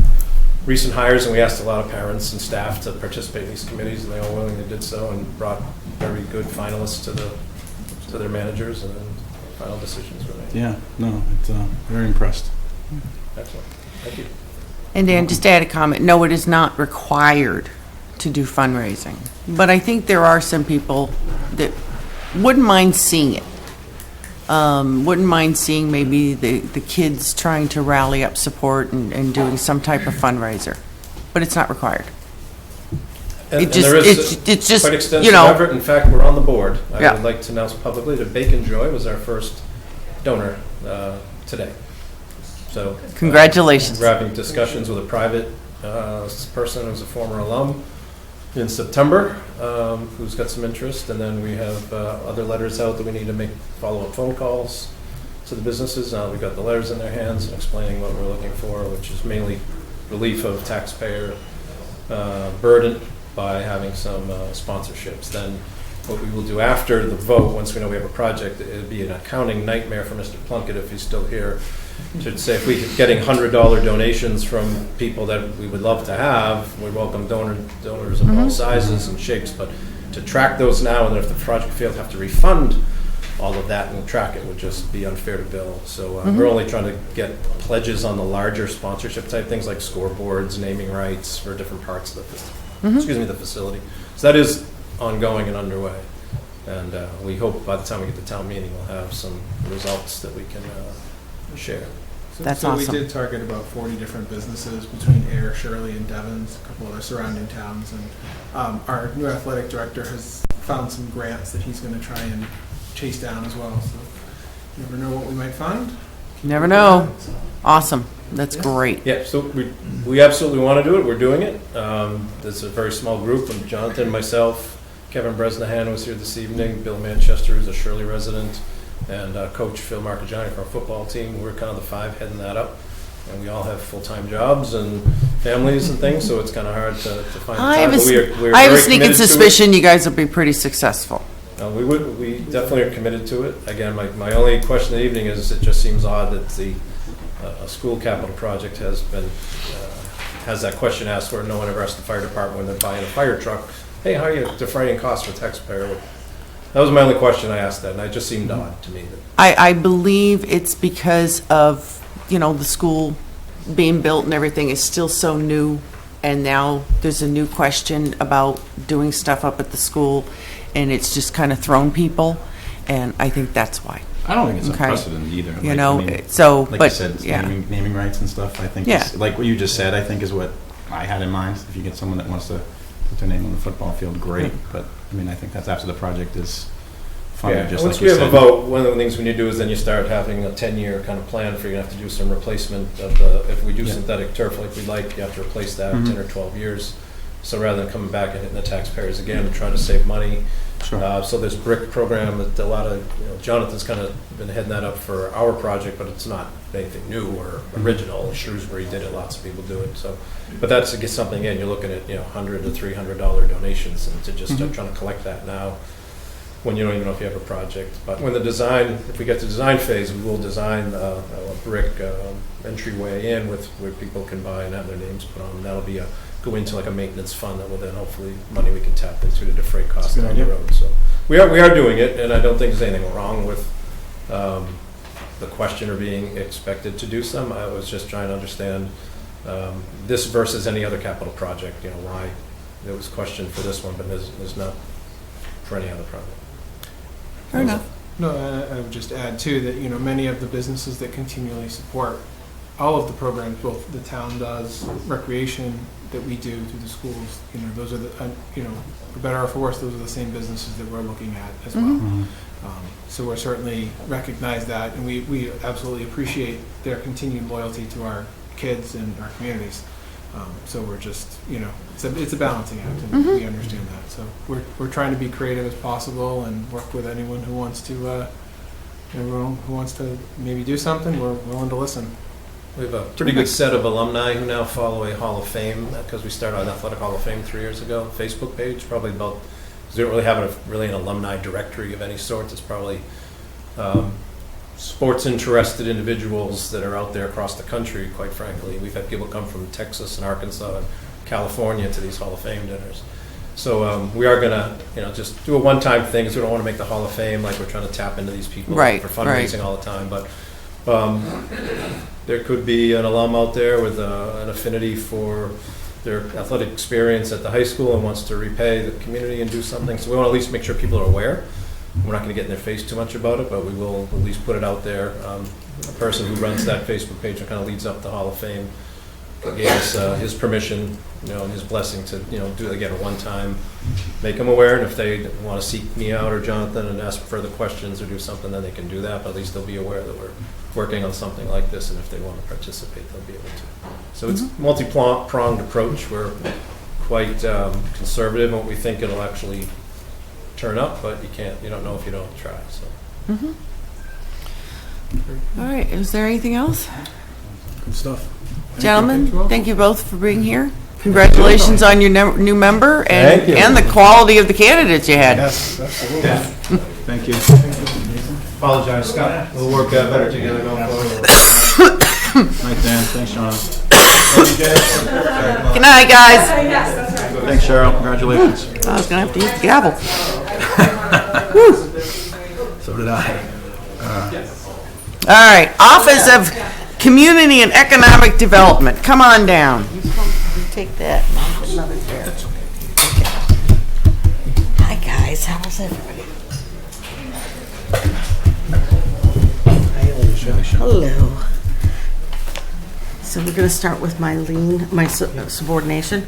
recent hires, and we asked a lot of parents and staff to participate in these committees, and they all willingly did so, and brought very good finalists to their managers, and then final decisions were made. Yeah, no, it's very impressed. Excellent. Thank you. And Dan, just to add a comment, no, it is not required to do fundraising. But I think there are some people that wouldn't mind seeing it. Wouldn't mind seeing maybe the kids trying to rally up support and doing some type of fundraiser. But it's not required. And It just, there is it's just, quite extensive you know, effort. In fact, we're on the board. I Yeah. would like to announce publicly that Bacon Joy was our first donor today. So congratulations. we're having discussions with a private person who's a former alum in September, who's got some interest, and then we have other letters out that we need to make follow-up phone calls to the businesses. Now we've got the letters in their hands and explaining what we're looking for, which is mainly relief of taxpayer burden by having some sponsorships. Then what we will do after the vote, once we know we have a project, it'd be an accounting nightmare for Mr. Plunkett if he's still here, to say if we could getting $100 donations from people that we would love to have, we welcome donors of all sizes and shapes, but to track those now, and then if the project fails, have to refund all of that and track it would just be unfair to Bill. So we're only trying to get pledges on the larger sponsorship type things like scoreboards, naming rights for different parts of the facility. So that is ongoing and underway. And we hope by the time we get to town meeting, we'll have some results that we can share. That's so awesome. We did target about 40 different businesses between Ayer, Shirley, and Devon's, a couple other surrounding towns. And our new athletic director has found some grants that he's going to try and chase down as well. So you never know what we might find. You never know. Awesome. That's great. Yeah, so we absolutely want to do it. We're doing it. There's a very small group of Jonathan, myself, Kevin Bresnahan was here this evening, Bill Manchester, who's a Shirley resident, and Coach Phil Marcagiani from our football team. We're kind of the five heading that up. And we all have full-time jobs and families and things, so it's kind of hard to find the I time. have But we're I have a very sneaking committed to it. suspicion you guys will be pretty successful. We definitely are committed to it. Again, my only question of the evening is it just seems odd that the a school capital project has been has that question asked where no one ever asked the fire department when they're buying a fire truck, hey, how are you defraying costs for taxpayer? That was my only question I asked that, and it just seemed odd to me. I believe it's because of, the school being built and everything is still so new and now there's a new question about doing stuff up at the school, and it's just kind of thrown people, and I think that's why. I don't think it's Okay. unprecedented either. You Like, know, I mean, so, like but, you said, it's yeah. naming rights and stuff, I think, Yeah. is, like what you just said, I think is what I had in mind. If you get someone that wants to put their name on the football field, great. But, I mean, I think that's after the project is funded, just Once like we you have a said. vote, one of the things we need to do is then you start having a 10-year kind of plan for, you're gonna have to do some replacement of the, if we do Yeah. synthetic turf like we like, you have to replace that Mhm. 10 or 12 years. So rather than coming back and hitting the taxpayers again and trying to save money. Sure. So this brick program that a lot of, Jonathan's kind of been heading that up for our project, but it's not anything new or original. Shrewsbury did it, lots of people do it, so. But that's, to get something in, you're looking at, $100 to $300 donations, and to just start trying to collect that now, when you don't even know if you have a project. But when the design, if we get to design phase, we will design a brick entryway in where people can buy and have their names put on. That'll be go into like a maintenance fund that will then hopefully money we can tap into to defray costs That's a down good the road. So we are doing it, and I don't think there's anything wrong with the questioner being expected to do some. I was just trying to understand this versus any other capital project. Why there was question for this one, but there's not for any other project. Fair enough. No, I would just add too that, many of the businesses that continually support all of the programs, both the town does, recreation that we do through the schools, those are the, for better or for worse, those are the same businesses that we're looking at as well. Mhm. So we're certainly recognize that, and we absolutely appreciate their continued loyalty to our kids and our communities. So we're just, it's a balancing act, and we understand that. So we're trying to be creative as possible and work with anyone who wants to, everyone who wants to maybe do something. We're willing to listen. We have a pretty good set of alumni who now follow a Hall of Fame, because we started an Athletic Hall of Fame 3 years ago, Facebook page, probably about, because we don't really have really an alumni directory of any sort. It's probably sports interested individuals that are out there across the country, quite frankly. We've had people come from Texas and Arkansas and California to these Hall of Fame dinners. So we are going to, just do a one-time thing, because we don't want to make the Hall of Fame like we're trying to tap into these people Right, for fundraising all the time. But there could be an alum out there with an affinity for their athletic experience at the high school and wants to repay the community and do something. So we want to at least make sure people are aware. We're not going to get in their face too much about it, but we will at least put it out there. A person who runs that Facebook page and kind of leads up the Hall of Fame gave us his permission, and his blessing to, do it again a one-time, make them aware. And if they want to seek me out or Jonathan and ask further questions or do something, then they can do that. But at least they'll be aware that we're working on something like this, and if they want to participate, they'll be able to. So it's a multi-pronged approach. We're quite conservative in what we think it'll actually turn up, but you don't know if you don't try. So. All right, is there anything else? Good stuff. Gentlemen, thank you both for being here. Congratulations on your new member Thank you. and the quality of the candidates you had. Yes, absolutely. Thank you. Apologize, Scott. We'll work better together going forward. Night, Dan. Thanks, Sean. Good night, guys. Thanks, Cheryl. Congratulations. I was going to have to use the gavel. So did I. All right, Office of Community and Economic Development. Come on down. Take that. and I'll put another chair. Hi, guys. How was everybody? Hello. So we're going to start with my subordination.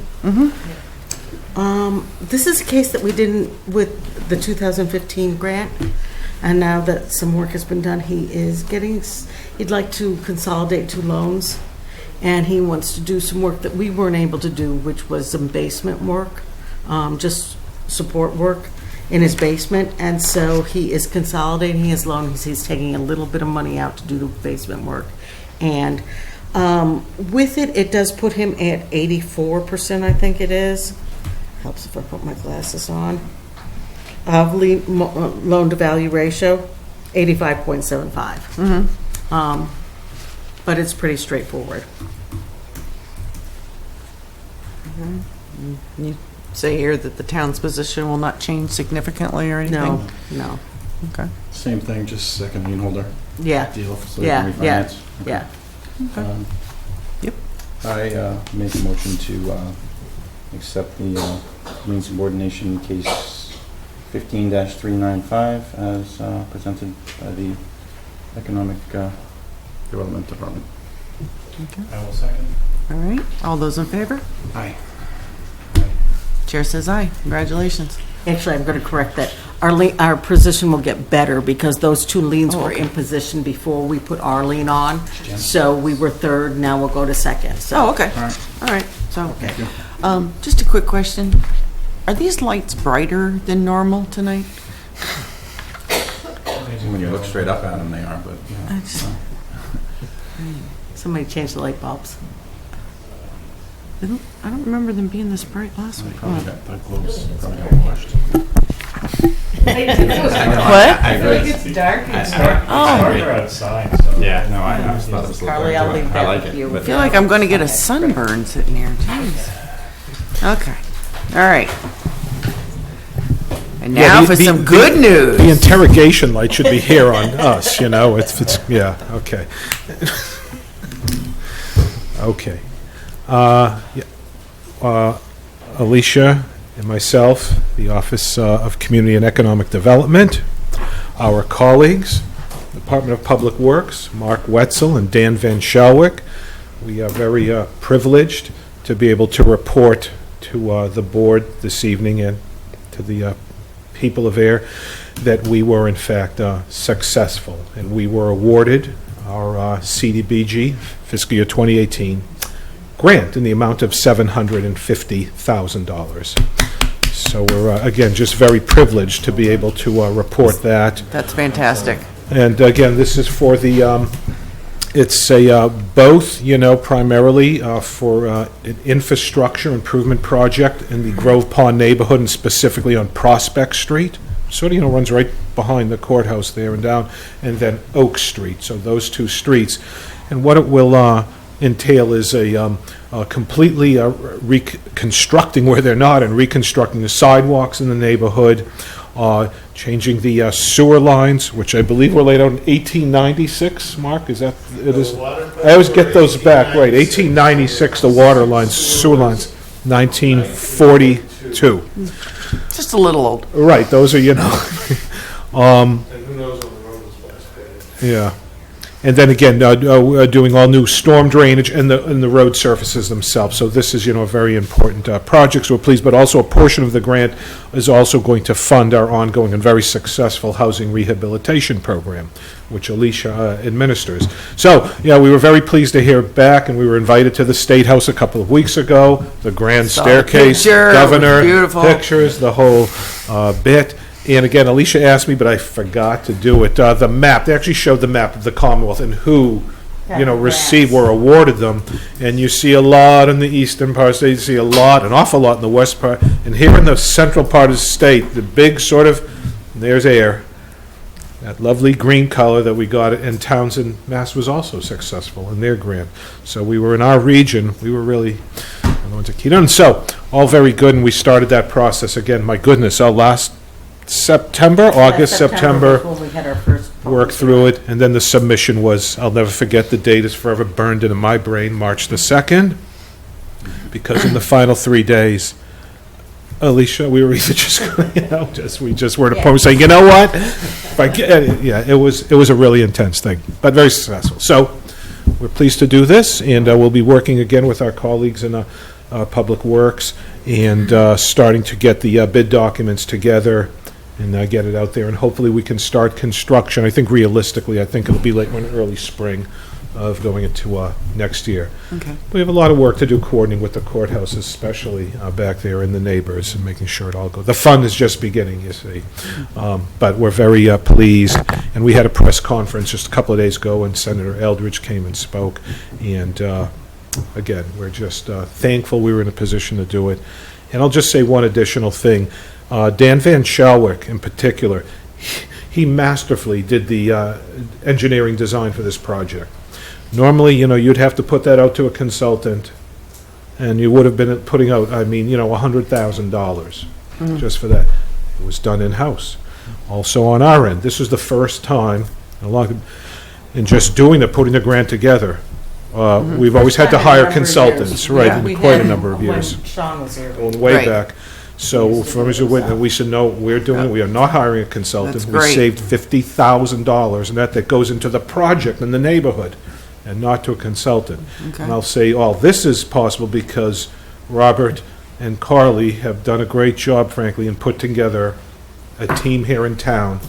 This is a case that we did with the 2015 grant, and now that some work has been done, he'd like to consolidate 2 loans, and he wants to do some work that we weren't able to do, which was some basement work, just support work in his basement, and so he is consolidating his loan. He's taking a little bit of money out to do the basement work, and with it, it does put him at 84%, I think it is. Helps if I put my glasses on. Loan to value ratio, 85.75. But it's pretty straightforward. You say here that the town's position will not change significantally or anything? No. Okay. Same thing, just second lien holder Yeah. deal, so they can refinance. Yeah. Okay. Yep. I make a motion to accept the lien subordination case 15-395 as presented by the Economic Development Department. I will second. All right, all those in favor? Aye. Chair says aye. Congratulations. Actually, I'm going to correct that. Our position will get better because those two liens were in position before we put our lien on. So we were third, now we'll go to second. So Oh, okay. All right, so, just a quick question. Are these lights brighter than normal tonight? When you look straight up at them, they are, but, I just- somebody changed the light bulbs. I don't remember them being this bright last week. probably got the globes probably got washed. What? I agree. It's dark. It's Oh. darker outside, so. Yeah, no, I just thought it was a little Carly, I'll dark. leave I that like with it, you. but I feel like I'm going to get a sunburn sitting here. Jeez. Okay. All right. And now for some good news. The interrogation light should be here on us, you know, it's, yeah, okay. Okay. Alicia and myself, the Office of Community and Economic Development, our colleagues, Department of Public Works, Mark Wetzel and Dan Van Shelwick, we are very privileged to be able to report to the board this evening and to the people of Ayer that we were in fact successful, and we were awarded our CDBG fiscal year 2018 grant in the amount of $750,000. So we're again just very privileged to be able to report that. That's fantastic. And again, this is for the it's a both, you know, primarily for an infrastructure improvement project in the Grove Pond neighborhood, and specifically on Prospect Street. Sort of, you know, runs right behind the courthouse there and down, and then Oak Street. So those two streets. And what it will entail is a completely reconstructing where they're not, and reconstructing the sidewalks in the neighborhood, changing the sewer lines, which I believe were laid out in 1896. Mark, is that it is? I always get those back right. 1896, the water lines, sewer lines. 1942. Just a little old. Right, those are, you know. And who knows when the road was last paved? Yeah. And then again, doing all new storm drainage and the road surfaces themselves. So this is, you know, a very important project, so we're pleased, but also a portion of the grant is also going to fund our ongoing and very successful housing rehabilitation program, which Alicia administers. So, yeah, we were very pleased to hear back, and we were invited to the State House a couple of weeks ago, the grand Saw the staircase, picture, it was governor, beautiful. pictures, the whole bit. And again, Alicia asked me, but I forgot to do it. The map, they actually showed the map of the Commonwealth and who, you know, received, were awarded them. And you see a lot in the eastern part, you see an awful lot in the west part. And here in the central part of the state, the big sort of, there's Ayer, that lovely green color that we got, and Townsend, Mass was also successful in their grant. So we were in our region, we were really the ones that keyed on. So, all very good, and we started that process again, my goodness, our last August, September, When we had our first worked through it, and then the submission was, I'll never forget, the date is forever burned into my brain, March the 2nd, because in the final 3 days, Alicia, we were either just, you know, we just were at a point saying, you know what? If I get, yeah, it was a really intense thing, but very successful. So we're pleased to do this, and we'll be working again with our colleagues in Public Works, and starting to get the bid documents together and get it out there, and hopefully we can start construction. I think realistically, I think it'll be late in early spring of going into next year. Okay. We have a lot of work to do coordinating with the courthouse, especially back there, and the neighbors, and making sure it all goes. The fun is just beginning, you see. But we're very pleased, and we had a press conference just a couple of days ago, and Senator Eldridge came and spoke, and again, we're just thankful we were in a position to do it. And I'll just say one additional thing. Dan Van Shelwick, in particular, he masterfully did the engineering design for this project. Normally, you know, you'd have to put that out to a consultant, and you would have been putting out, I mean, you know, $100,000 just for that. It was done in-house. Also on our end, this was the first time, in just doing putting the grant together, We've always had to First time in a hire number of consultants, years. right, Yeah. in We quite a had number of when years, Sean was here. going way Right. back. So from as a witness, we said, no, we're doing it, we are not hiring a consultant. That's We great. saved $50,000, and that goes into the project in the neighborhood, and not to a consultant. Okay. And I'll say, all this is possible because Robert and Carly have done a great job, frankly, in putting together a team here in town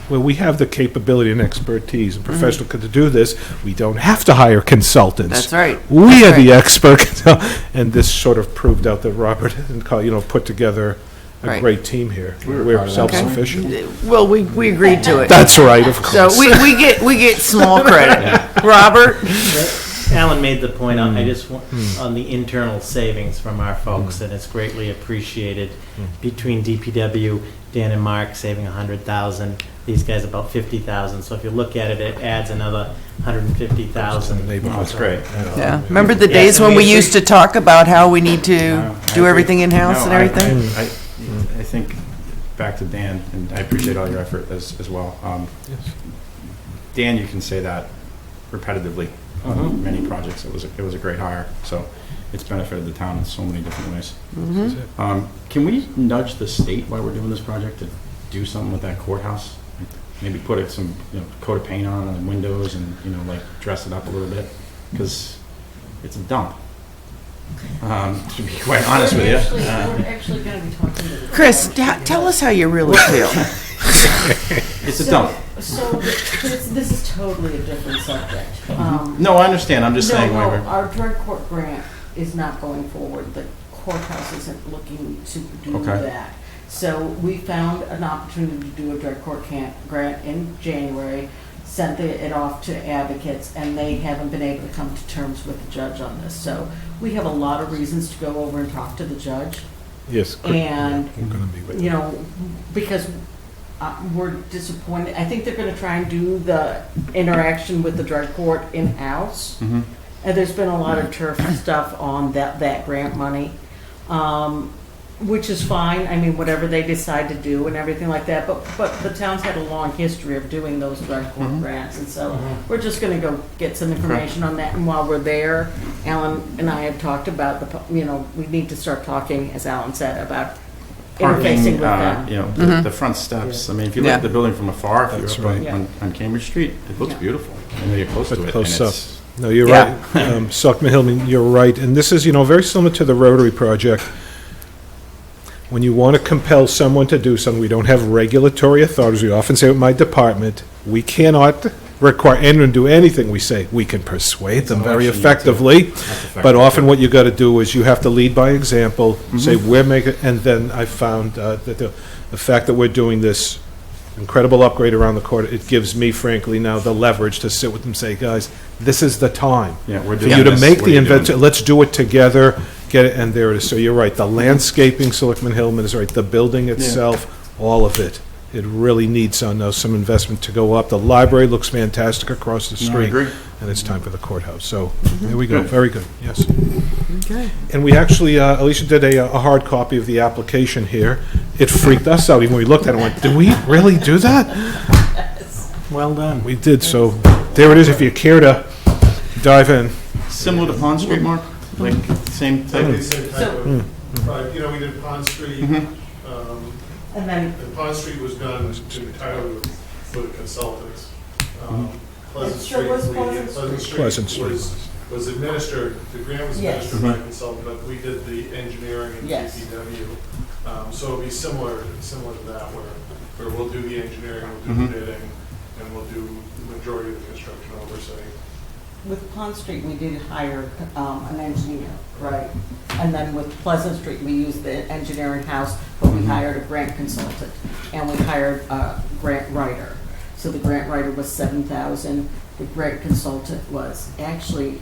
where we have the capability and expertise and professional to do this. We don't have to hire consultants. That's right. We are That's the right. expert, and this sort of proved out that Robert and Carly, put together a Right. great team here. We're self-sufficient. Well, we agreed to it. That's right, of So course. we get small credit. Robert? Alan made the point, I just want, on the internal savings from our folks, and it's greatly appreciated. Between DPW, Dan and Mark saving 100,000, these guys about 50,000. So if you look at it, it adds another 150,000. Neighborhood. That's great. Yeah. Remember the Yeah, days so when we we used to talk about how we need to No, I do agree. everything in-house and No, everything? I think, back to Dan, and I appreciate all your effort as well. Dan, you can say that repetitively on many projects. It was a great hire, so it's benefited the town in so many different ways. Can we nudge the state while we're doing this project to do something with that courthouse? Maybe put some coat of paint on the windows and dress it up a little bit, because it's a dump. To be quite honest with you. We're actually going to be talking to the. Chris, tell us how you really feel. It's a dump. So this is totally a different subject. No, I understand. I'm just saying. No, why we're- our drug court grant is not going forward. The courthouse isn't looking to do Okay. that. So we found an opportunity to do a drug court grant in January, sent it off to advocates, and they haven't been able to come to terms with the judge on this. So we have a lot of reasons to go over and talk to the judge. Yes. And, We're going to be with you. because we're disappointed. I think they're going to try and do the interaction with the drug court in-house. Mhm. And there's been a lot of turf stuff on that grant money, which is fine. I mean, whatever they decide to do and everything like that. But the town's had a long history of doing those drug court grants. And so we're just going to go get some information on that. And while we're there, Alan and I have talked about we need to start talking, as Alan said, about interfacing Parking, with them. the front steps. I mean, if you look Yeah. at the building from afar, if That's you're up right. on Cambridge Street, it looks Yeah. beautiful. I know you're close to But it. close and up. it's- No, you're Yeah. right. Selectman Hillman, you're right. And this is, very similar to the Rotary project. When you want to compel someone to do something, we don't have regulatory authorities. We often say with my department, we cannot require anyone to do anything we say. We can persuade It's them an very election, effectively, That's effective. but often what you got to do is you have to lead by example, say, we're making, and then I found that the fact that we're doing this incredible upgrade around the court, it gives me frankly now the leverage to sit with them and say, guys, this is the time Yeah, we're for doing you to this. make What the are you doing? invention, let's do it together, get it, and there it is. So you're right, the landscaping, Selectman Hillman is right, the building itself, all of it. It really needs some investment to go up. The library looks fantastic across the No, I street. agree. And it's time for the courthouse. So, there we go, very good, yes. Okay. And we actually, Alicia did a hard copy of the application here. It freaked us out, even when we looked at it and went, did we really do that? Well done. We did, so there it is, if you care to dive in. Similar to Pond Street, Mark? Like, same Like thing? the same type of, project. We did Pond Street, And then and Pond Street was done entirely with consultants. Pleasant It Street, sure was we- Pleasant Pleasant Street Street. was administered, the grant was Yes. administered by a consultant, but we did the engineering and Yes. DPW. So it'll be similar to that, where we'll do the engineering, we'll do the bidding, and we'll do the majority of the construction oversight. with Pond Street, we did hire an engineer, right? And then with Pleasant Street, we used the engineering house, but we hired a grant consultant, and we hired a grant writer. So the grant writer was $7,000, the grant consultant was actually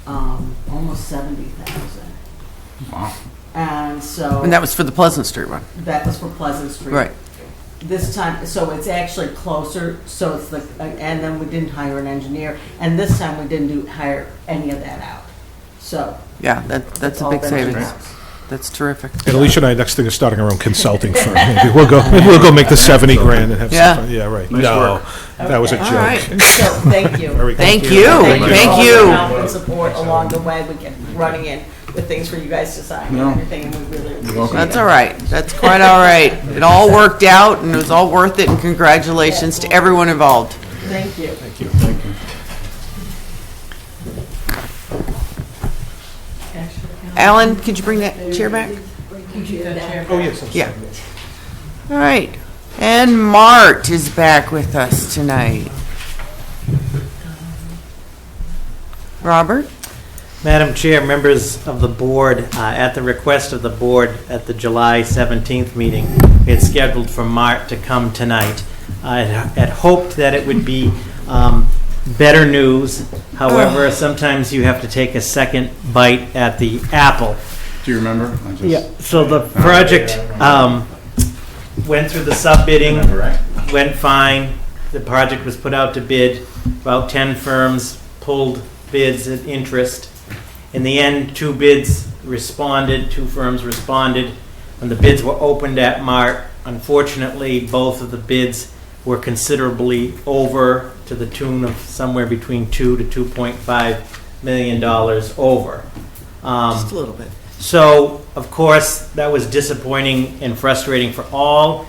almost $70,000. Wow. And so. And that was for the Pleasant Street one. That was for Pleasant Street. Right. This time, so it's actually closer, so it's and then we didn't hire an engineer, and this time we didn't hire any of that out. So. Yeah, that's it's a all big been savings. in-house. That's terrific. And Alicia and I, next thing is starting our own consulting firm. Maybe we'll go make the 70 grand and have Yeah. some fun. Yeah, right. Nice No, work. that was a All joke. right. So, thank you. Very good. Thank you. Thank you Thank for all your you. help and support along the way. We kept running in with things for you guys to sign No. and everything, and we really appreciate it. That's all right. That's quite all right. It all worked out and it was all worth it, and congratulations to everyone involved. Thank you. Thank you. Alan, could you bring that chair back? Oh, yes. I'm Yeah. sorry. All right. And Mart is back with us tonight. Robert? Madam Chair, members of the board, at the request of the board at the July 17th meeting, we had scheduled for Mart to come tonight. I had hoped that it would be better news. However, sometimes you have to take a second bite at the apple. Do you remember? I just- Yeah, so the project went through the sub-bidding, Remember, right? went fine. The project was put out to bid. About 10 firms pulled bids at interest. In the end, 2 firms responded. When the bids were opened at Mart, unfortunately, both of the bids were considerably over, to the tune of somewhere between $2 to $2.5 million over. Just a little bit. So, of course, that was disappointing and frustrating for all.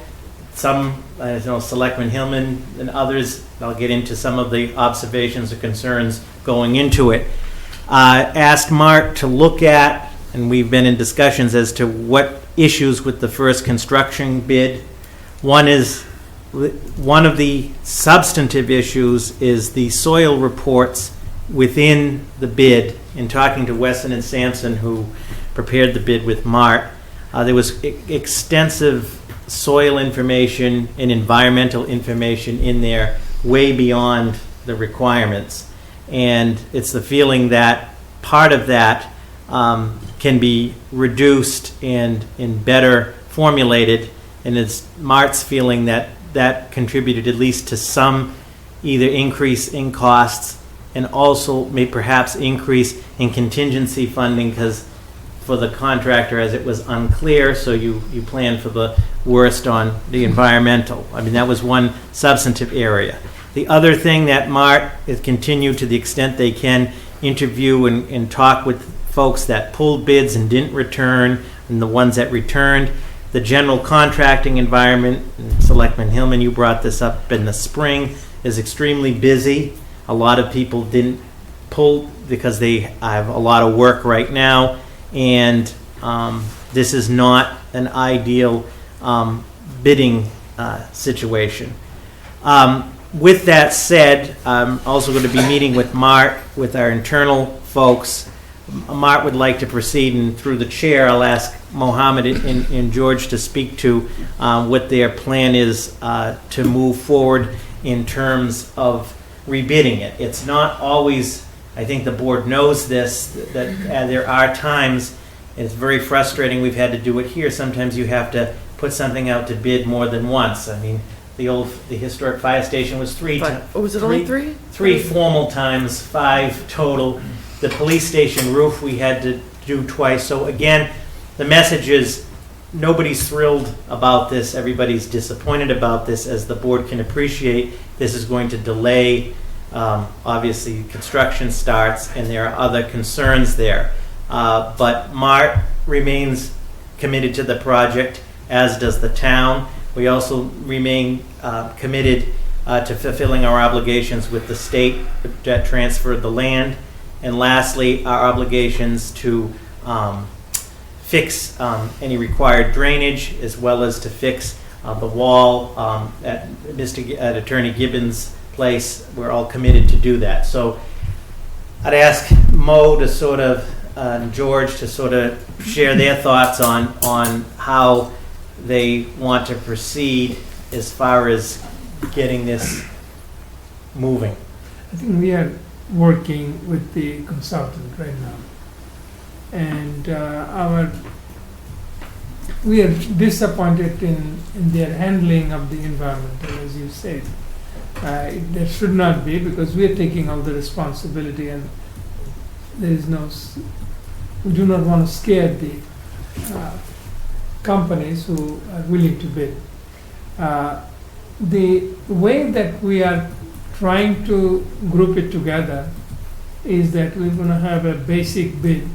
Some, Selectman Hillman and others, I'll get into some of the observations or concerns going into it. Asked Mark to look at, and we've been in discussions as to what issues with the first construction bid. One of the substantive issues is the soil reports within the bid. In talking to Wesson and Sampson, who prepared the bid with Mart, there was extensive soil information and environmental information in there way beyond the requirements. And it's the feeling that part of that can be reduced and better formulated, and it's Mart's feeling that that contributed at least to some either increase in costs and also may perhaps increase in contingency funding, because for the contractor, as it was unclear, so you plan for the worst on the environmental. I mean, that was one substantive area. The other thing that Mart has continued, to the extent they can, interview and talk with folks that pulled bids and didn't return, and the ones that returned. The general contracting environment, and Selectman Hillman, you brought this up in the spring, is extremely busy. A lot of people didn't pull because they have a lot of work right now, and this is not an ideal bidding situation. With that said, I'm also going to be meeting with Mart, with our internal folks. Mart would like to proceed, and through the chair, I'll ask Mohammed and George to speak to what their plan is to move forward in terms of rebidding it. It's not always, I think the board knows this, that there are times, it's very frustrating, we've had to do it here, sometimes you have to put something out to bid more than once. I mean, the historic fire station was Was it only 3? 3 formal times, 5 total. The police station roof we had to do twice. So again, the message is nobody's thrilled about this. Everybody's disappointed about this. As the board can appreciate, this is going to delay, obviously, construction starts, and there are other concerns there. But Mart remains committed to the project, as does the town. We also remain committed to fulfilling our obligations with the state that transferred the land. And lastly, our obligations to fix any required drainage, as well as to fix the wall at Attorney Gibbons' place. We're all committed to do that. So I'd ask Mo to sort of, George to sort of share their thoughts on how they want to proceed as far as getting this moving. I think we are working with the consultant right now, and we are disappointed in their handling of the environmental, as you said. There should not be, because we are taking all the responsibility, and there is we do not want to scare the companies who are willing to bid. The way that we are trying to group it together is that we're going to have a basic bid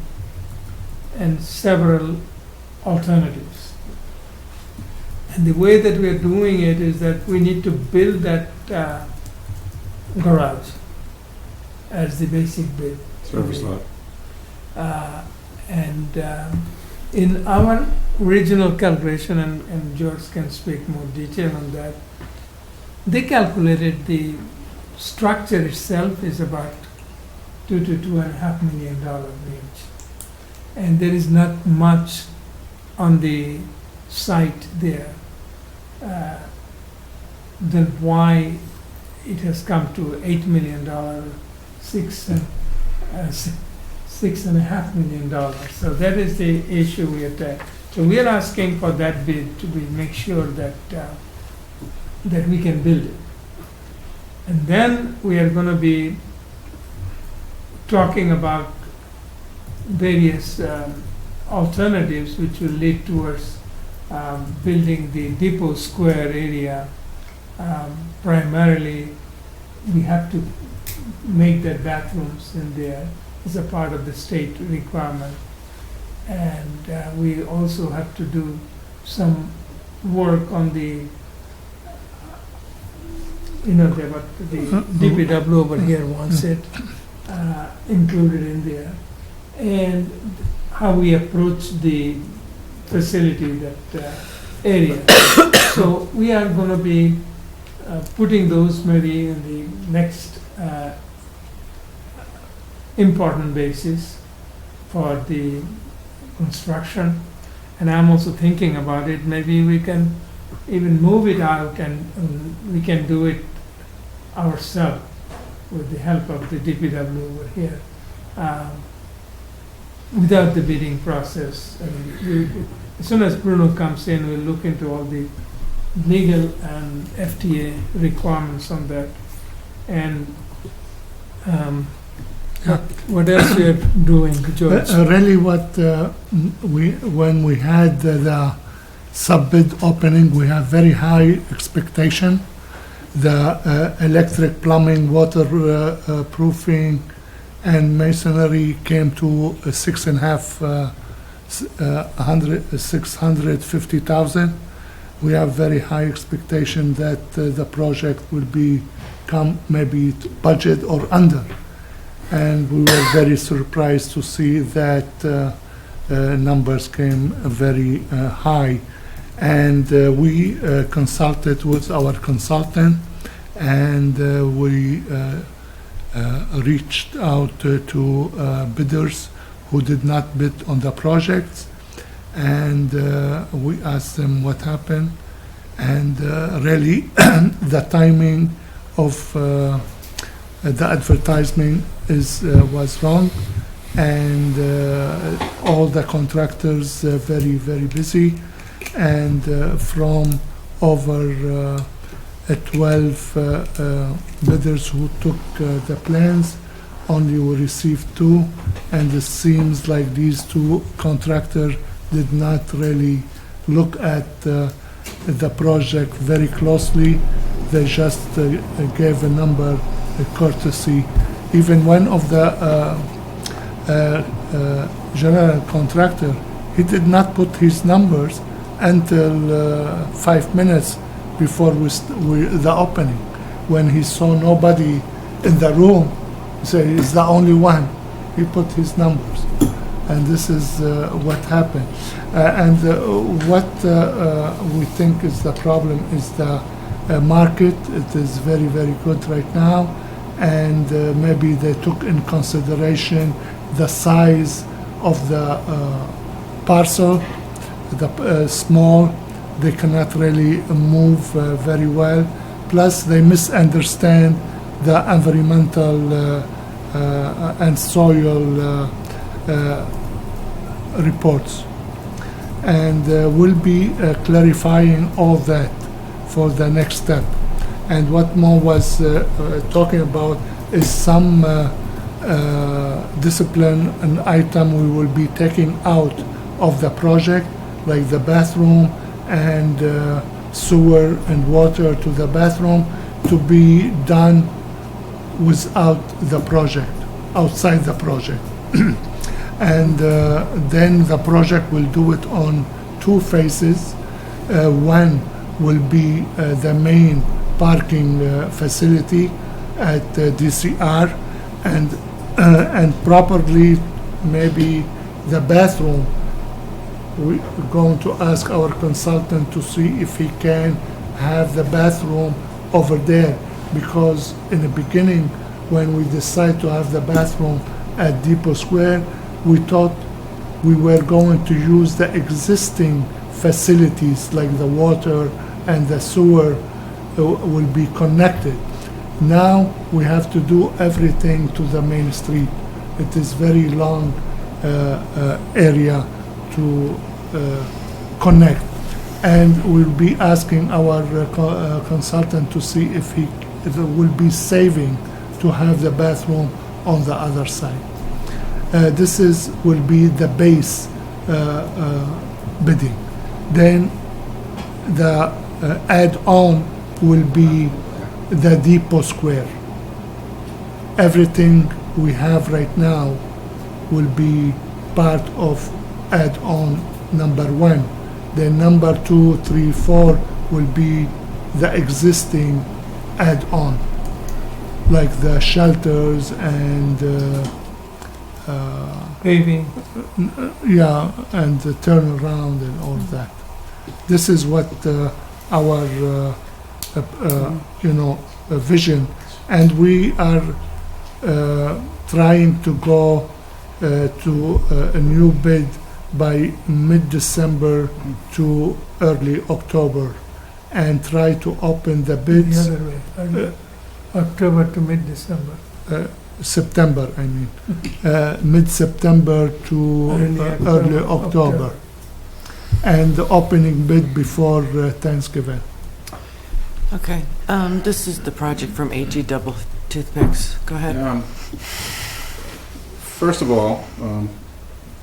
and several alternatives. And the way that we are doing it is that we need to build that garage as the basic bid. Service lot. In our original calculation, and George can speak more detail on that, they calculated the structure itself is about $2 to $2.5 million range. And there is not much on the site there. Then why it has come to $8 million, $6.5 million. So that is the issue we attack. So we are asking for that bid to be make sure that that we can build it. And then we are going to be talking about various alternatives which will lead towards building the depot square area. Primarily, we have to make the bathrooms in there as a part of the state requirement. And we also have to do some work on the, the DPW over here wants it included in there. And how we approach the facility, that area. So we are going to be putting those maybe in the next important basis for the construction. And I'm also thinking about it, maybe we can even move it out and we can do it ourselves with the help of the DPW over here, without the bidding process. As soon as Bruno comes in, we'll look into all the legal and FTA requirements on that. And what else we are doing, George? Really, when we had the sub-bid opening, we had very high expectation. The electric, plumbing, water proofing, and masonry came to 650,000. We have very high expectation that the project will come maybe to budget or under. And we were very surprised to see that numbers came very high. And we consulted with our consultant, and we reached out to bidders who did not bid on the projects, and we asked them what happened. And really, the timing of the advertisement was wrong, and all the contractors very, very busy. And from over 12 bidders who took the plans, only we received 2, and it seems like these 2 contractors did not really look at the project very closely. They just gave a number, a courtesy. Even one of the general contractor, he did not put his numbers until 5 minutes before the opening. When he saw nobody in the room, he said he's the only one. He put his numbers, and this is what happened. And what we think is the problem is the market. It is very, very good right now, and maybe they took in consideration the size of the parcel. The small, they cannot really move very well. Plus, they misunderstand the environmental and soil reports. And we'll be clarifying all that for the next step. And what Mo was talking about is some discipline, an item we will be taking out of the project, like the bathroom and sewer and water to the bathroom, to be done without the project, outside the project. And then the project will do it on two phases. One will be the main parking facility at DCR, and properly maybe the bathroom. We're going to ask our consultant to see if he can have the bathroom over there, because in the beginning, when we decided to have the bathroom at Depot Square, we thought we were going to use the existing facilities like the water and the sewer will be connected. Now we have to do everything to the main street. It is very long area to connect, and we'll be asking our consultant to see if it will be saving to have the bathroom on the other side. This will be the base bidding. Then the add-on will be the Depot Square. Everything we have right now will be part of add-on number 1. Then number 2, 3, 4 will be the existing add-on, like the shelters and Paving. yeah, and the turnaround and all that. This is what our vision, and we are trying to go to a new bid by mid-December to early October, and try to open the The bids other way, October to mid-December. September, I mean, mid-September to early October, and the opening bid before Thanksgiving. Okay, this is the project from AG Double Toothpicks. Go ahead. First of all,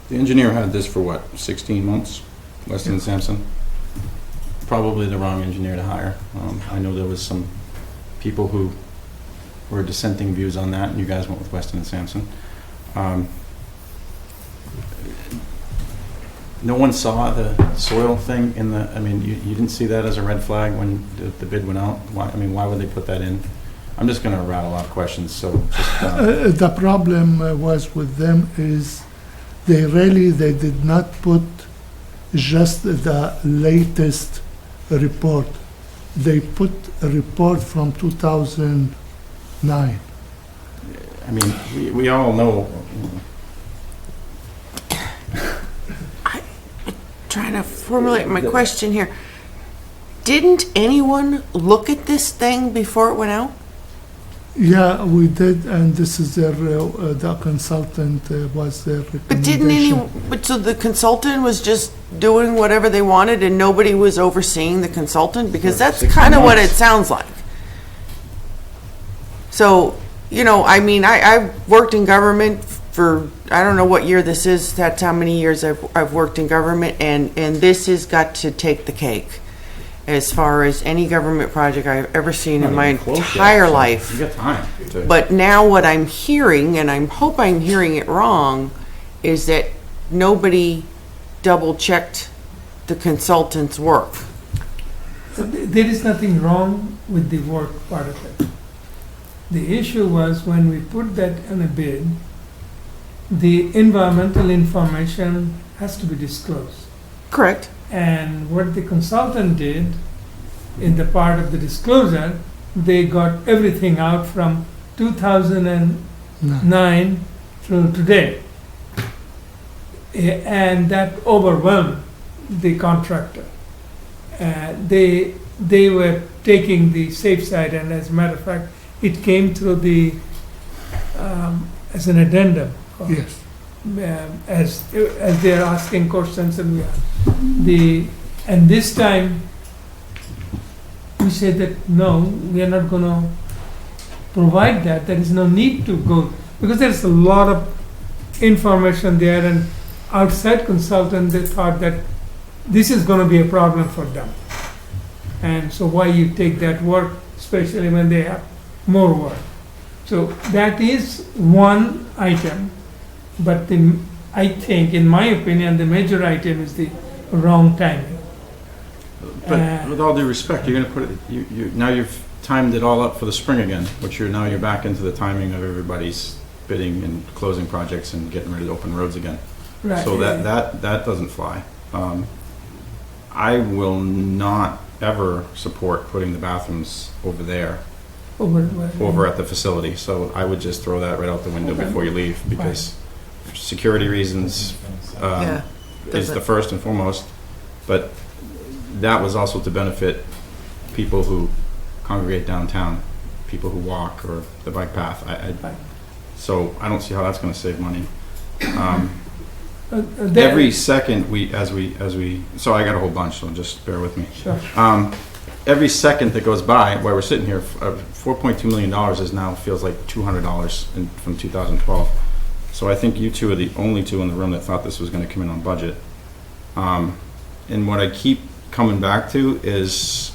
the engineer had this for what, 16 months, Weston and Sampson? Probably the wrong engineer to hire. I know there was some people who were dissenting views on that, and you guys went with Weston and Sampson. No one saw the soil thing in the, I mean, you didn't see that as a red flag when the bid went out? Why would they put that in? I'm just going to rattle off questions, so just... The problem was with them is they did not put just the latest report. They put a report from 2009. I mean, we all know... Trying to formulate my question here. Didn't anyone look at this thing before it went out? Yeah, we did, and this is their, the consultant was their recommendation. But so the consultant was just doing whatever they wanted and nobody was overseeing the consultant? Because that's kind of what it sounds like. So, I mean, I've worked in government for, I don't know what year this is, that's how many years I've worked in government, and this has got to take the cake as far as any government project I've ever seen in my entire life. You got time. But now what I'm hearing, and I hope I'm hearing it wrong, is that nobody double-checked the consultant's work. So there is nothing wrong with the work part of it. The issue was when we put that in a bid, the environmental information has to be disclosed. Correct. And what the consultant did in the part of the disclosure, they got everything out from 2009 through today. And that overwhelmed the contractor. They were taking the safe side, and as a matter of fact, it came through the as an addendum. Yes. As they are asking questions, and and this time we said that no, we are not going to provide that. There is no need to go, because there is a lot of information there, and outside consultant, they thought that this is going to be a problem for them. And so why you take that work, especially when they have more work. So that is one item, but I think, in my opinion, the major item is the wrong timing. But with all due respect, you're gonna put it, now you've timed it all up for the spring again, which now you're back into the timing of everybody's bidding and closing projects and getting ready to open roads again. Right. So that doesn't fly. I will not ever support putting the bathrooms over there, over at the facility. So I would just throw that right out the window before you leave, because for security reasons is the first and foremost. But that was also to benefit people who congregate downtown, people who walk or the bike path. So I don't see how that's going to save money. Every second so I got a whole bunch, so just bear with me. Sure. Every second that goes by while we're sitting here, $4.2 million is now feels like $200 from 2012. So I think you two are the only two in the room that thought this was going to come in on budget. And what I keep coming back to is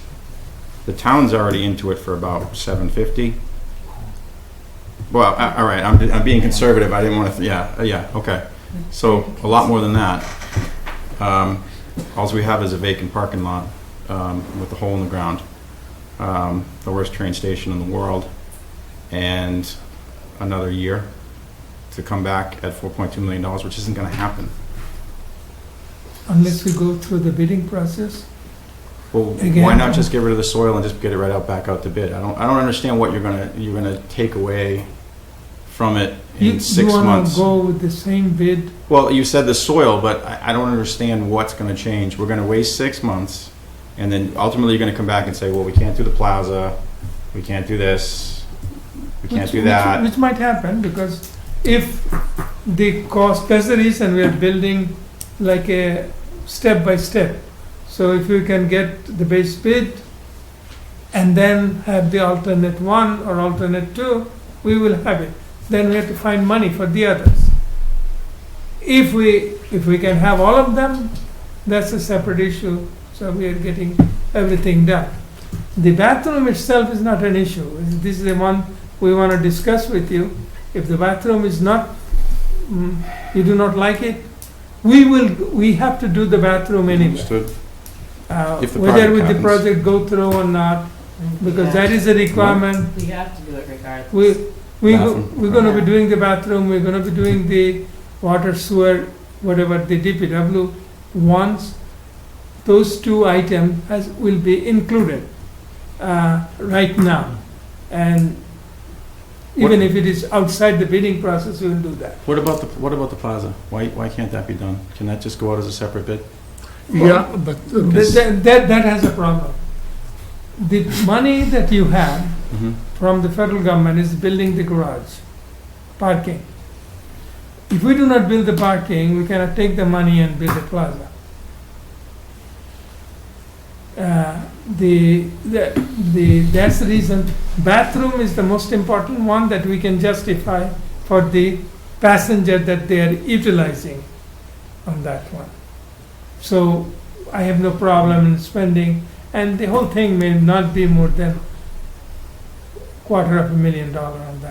the town's already into it for about $750. Well, all right, I'm being conservative. I didn't want to. Yeah, okay. So a lot more than that. All we have is a vacant parking lot with a hole in the ground, the worst train station in the world, and another year to come back at $4.2 million, which isn't going to happen. Unless we go through the bidding process. Well, Again, why not just get rid of the soil and just get it right out back out to bid? I don't understand what you're gonna take away from it in 6 months. You want to go with the same bid? Well, you said the soil, but I don't understand what's going to change. We're going to waste 6 months, and then ultimately you're going to come back and say, well, we can't do the plaza, we can't do this, we can't do that. Which might happen, because if the cost, that's the reason we are building like a step by step. So if we can get the base bid and then have the alternate 1 or alternate 2, we will have it. Then we have to find money for the others. If we can have all of them, that's a separate issue. So we are getting everything done. The bathroom itself is not an issue. This is the one we want to discuss with you. If the bathroom is not, you do not like it, we have to do the bathroom anyway. Understood. Whether with the project go through or not, because that is a requirement. We have to do it regardless. We're going to be doing the bathroom, we're going to be doing the water, sewer, whatever the DPW wants. Those 2 items will be included right now. And even if it is outside the bidding process, we will do that. What about the plaza? Why can't that be done? Can that just go out as a separate bid? Yeah, but That has a problem. The money that you have from the federal government is building the garage, parking. If we do not build the parking, we cannot take the money and build the plaza. That's the reason bathroom is the most important one that we can justify for the passenger that they are utilizing on that one. So I have no problem in spending, and the whole thing may not be more than $250,000 on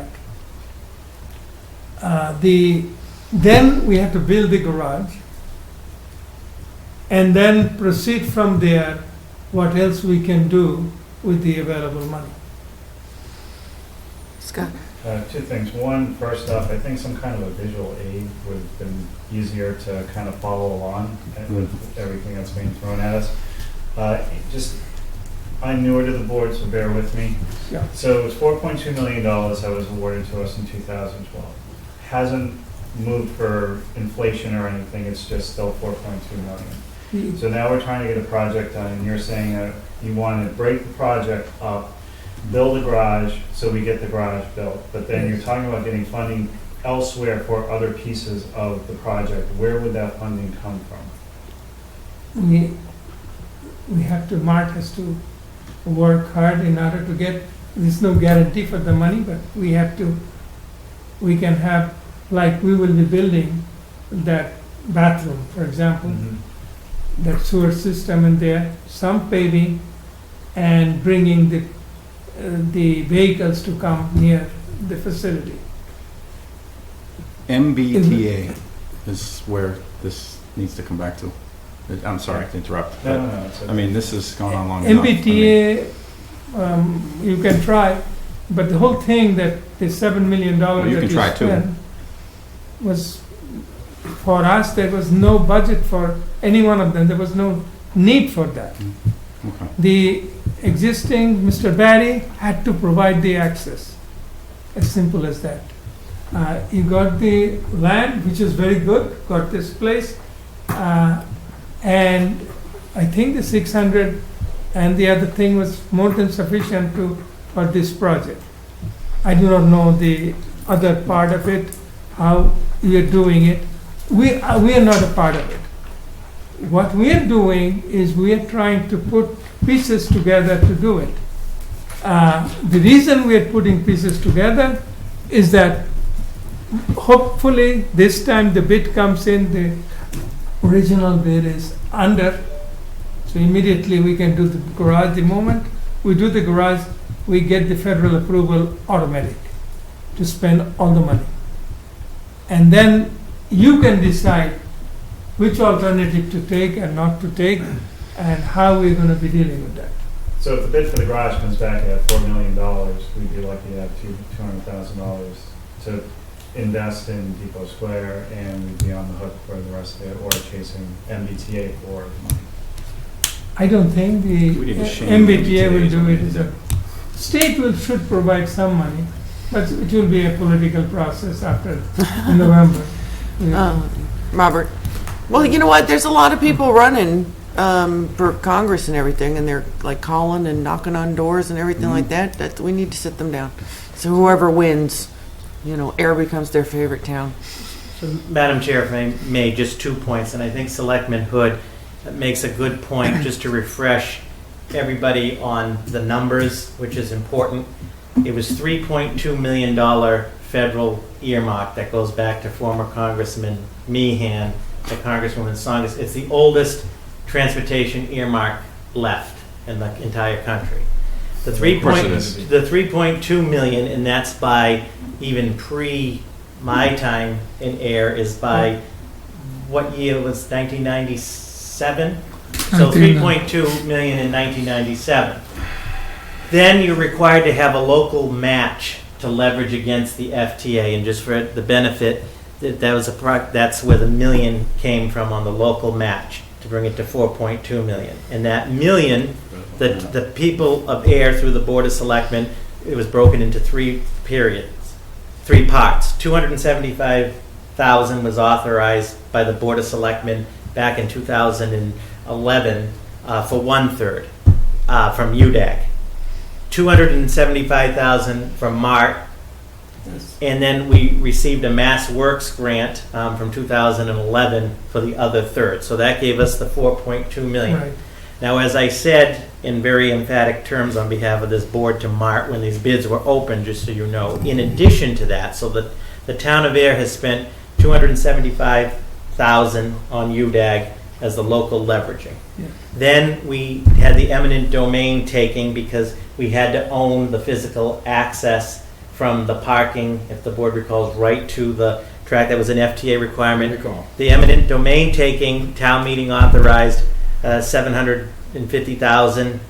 that. Then we have to build the garage, and then proceed from there. What else we can do with the available money? Scott? 2 things. One, first off, I think some kind of a visual aid would have been easier to kind of follow along with everything that's being thrown at us. I'm newer to the board, so bear with me. Yeah. So it's $4.2 million that was awarded to us in 2012. Hasn't moved for inflation or anything, it's just still $4.2 million. So now we're trying to get a project done, and you're saying that you want to break the project up, build a garage so we get the garage built, but then you're talking about getting funding elsewhere for other pieces of the project. Where would that funding come from? We have to, Mart has to work hard in order to get, there's no guarantee for the money, but we can have, like we will be building that bathroom, for example, Mhm. that sewer system in there, some paving, and bringing the vehicles to come near the facility. MBTA is where this needs to come back to. I'm sorry to interrupt. No, but, no, no, it's I mean, this has gone on long enough. I mean, MBTA, you can try, but the whole thing that the $7 million Well, you that can you try too. spent was, for us, there was no budget for any one of them. There was no need for that. Okay. The existing, Mr. Barry had to provide the access, as simple as that. You got the land, which is very good, got this place, and I think the 600 and the other thing was more than sufficient for this project. I do not know the other part of it, how we are doing it. We are not a part of it. What we are doing is we are trying to put pieces together to do it. The reason we are putting pieces together is that hopefully this time the bid comes in, the original bid is under, so immediately we can do the garage. The moment we do the garage, we get the federal approval automatic to spend all the money. And then you can decide which alternative to take and not to take, and how we're going to be dealing with that. So if the bid for the garage comes back at $4 million, we'd be lucky to have $200,000 to invest in Depot Square, and we'd be on the hook for the rest of it, or chasing MBTA for money. I don't think the We need to shame MBTA will MBTAs do on it. these. State should provide some money, but it will be a political process after November. Robert, well, you know what, there's a lot of people running for Congress and everything, and they're like calling and knocking on doors and everything like that we need to sit them down. So whoever wins, Ayer becomes their favorite town. So, Madam Chair, if I may, just 2 points, and I think Selectman Hood makes a good point, just to refresh everybody on the numbers, which is important. It was $3.2 million federal earmark that goes back to former Congressman Meehan, to Congresswoman Songus. It's the oldest transportation earmark left in the entire country. The Of course it is. the 3.2 million, and that's by even pre my time in Ayer, is by what year was 1997? So 3.2 million in 1997. Then you're required to have a local match to leverage against the FTA, and just for the benefit, that's where the million came from on the local match, to bring it to 4.2 million. And that million, the people of Ayer through the Board of Selectmen, it was broken into three parts. 275,000 was authorized by the Board of Selectmen back in 2011 for 1/3 from UDAG. 275,000 from MART, and then we received a Mass Works grant from 2011 for the other third. So that gave us the 4.2 million. Right. Now, as I said in very emphatic terms on behalf of this board to MART when these bids were open, just so you know, in addition to that, so that the town of Ayer has spent 275,000 on UDAG as the local leveraging. Yeah. Then we had the eminent domain taking, because we had to own the physical access from the parking, if the board recalls, right to the track. That was an FTA requirement. The eminent domain taking, town meeting authorized 750,000.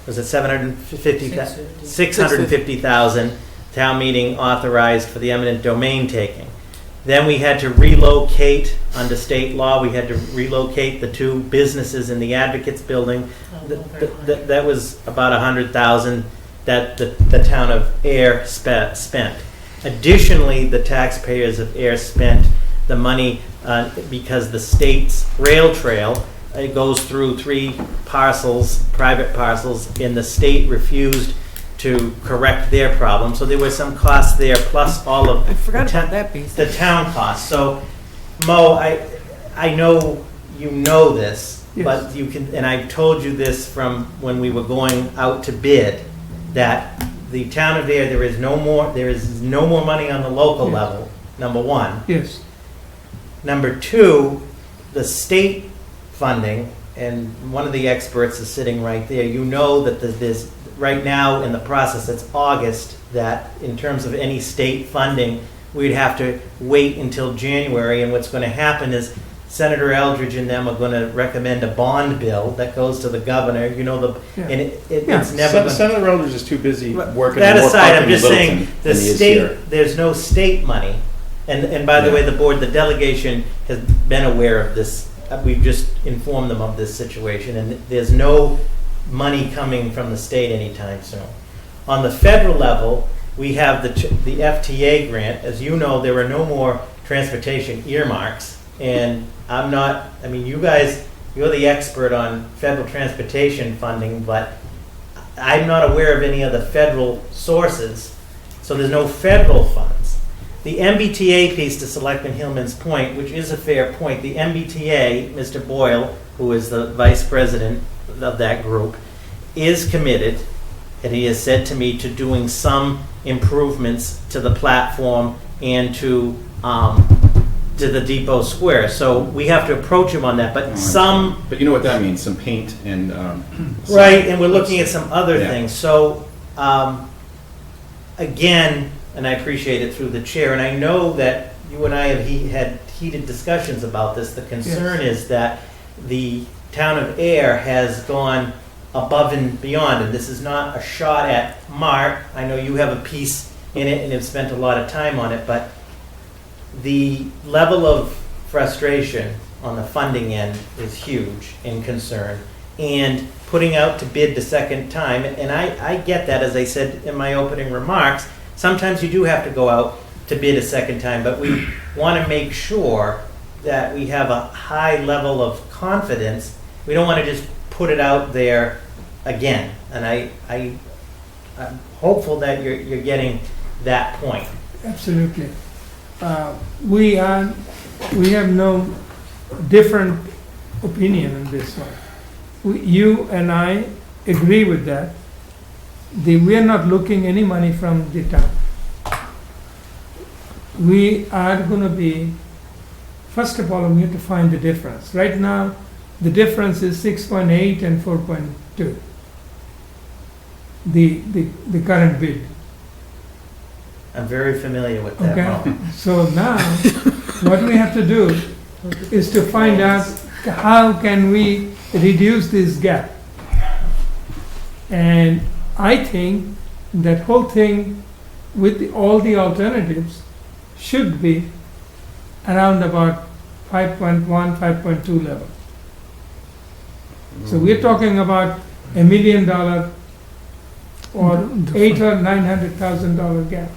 Was it 750,000? 650,000. Town meeting authorized for the eminent domain taking. Then we had to relocate, under state law, we had to relocate the two businesses in the Advocates Building. That was about 100,000 that the town of Ayer spent. Additionally, the taxpayers of Ayer spent the money because the state's rail trail, it goes through 3 parcels, private parcels, and the state refused to correct their problem. So there was some costs there, plus all of I forgot about that piece. the town costs. So, Mo, I know you know this, Yes. but you can, and I've told you this from when we were going out to bid, that the town of Ayer, there is no more money on the local Yes. level, number one. Yes. Number two, the state funding, and one of the experts is sitting right there, you know that there's, right now in the process, it's August, that in terms of any state funding, we'd have to wait until January, and what's going to happen is Senator Eldridge and them are going to recommend a bond bill that goes to the governor, you know, and it's never going to... Senator Eldridge is too busy working. That more aside, I'm parking just in saying, Littleton the than he is state, here. there's no state money. And by the way, the board, the delegation has been aware of this. We've just informed them of this situation, and there's no money coming from the state anytime soon. On the federal level, we have the FTA grant. As you know, there are no more transportation earmarks, and I'm not, I mean, you guys, you're the expert on federal transportation funding, but I'm not aware of any other federal sources, so there's no federal funds. The MBTA piece, to Selectman Hillman's point, which is a fair point, the MBTA, Mr. Boyle, who is the vice president of that group, is committed, and he has said to me, to doing some improvements to the platform and to the depot square. So we have to approach him on that, but some... But you know what that means, some paint and... Right, and we're looking at some other Yeah. things. So, again, and I appreciate it through the chair, and I know that you and I have had heated discussions about this. The concern is that the town of Ayer has gone above and beyond, and this is not a shot at Mark. I know you have a piece in it and have spent a lot of time on it, but the level of frustration on the funding end is huge in concern. And putting out to bid the second time, and I get that, as I said in my opening remarks, sometimes you do have to go out to bid a second time, but we want to make sure that we have a high level of confidence. We don't want to just put it out there again. And I'm hopeful that you're getting that point. Absolutely. We have no different opinion on this one. You and I agree with that. We are not looking any money from the town. We are going to be, first of all, we have to find the difference. Right now, the difference is 6.8 and 4.2. The current bid. I'm very familiar with that. Okay, so now what we have to do is to find out how can we reduce this gap. And I think that whole thing with all the alternatives should be around about 5.1, 5.2 level. So we're talking about $1 million or $800,000 or $900,000 gap.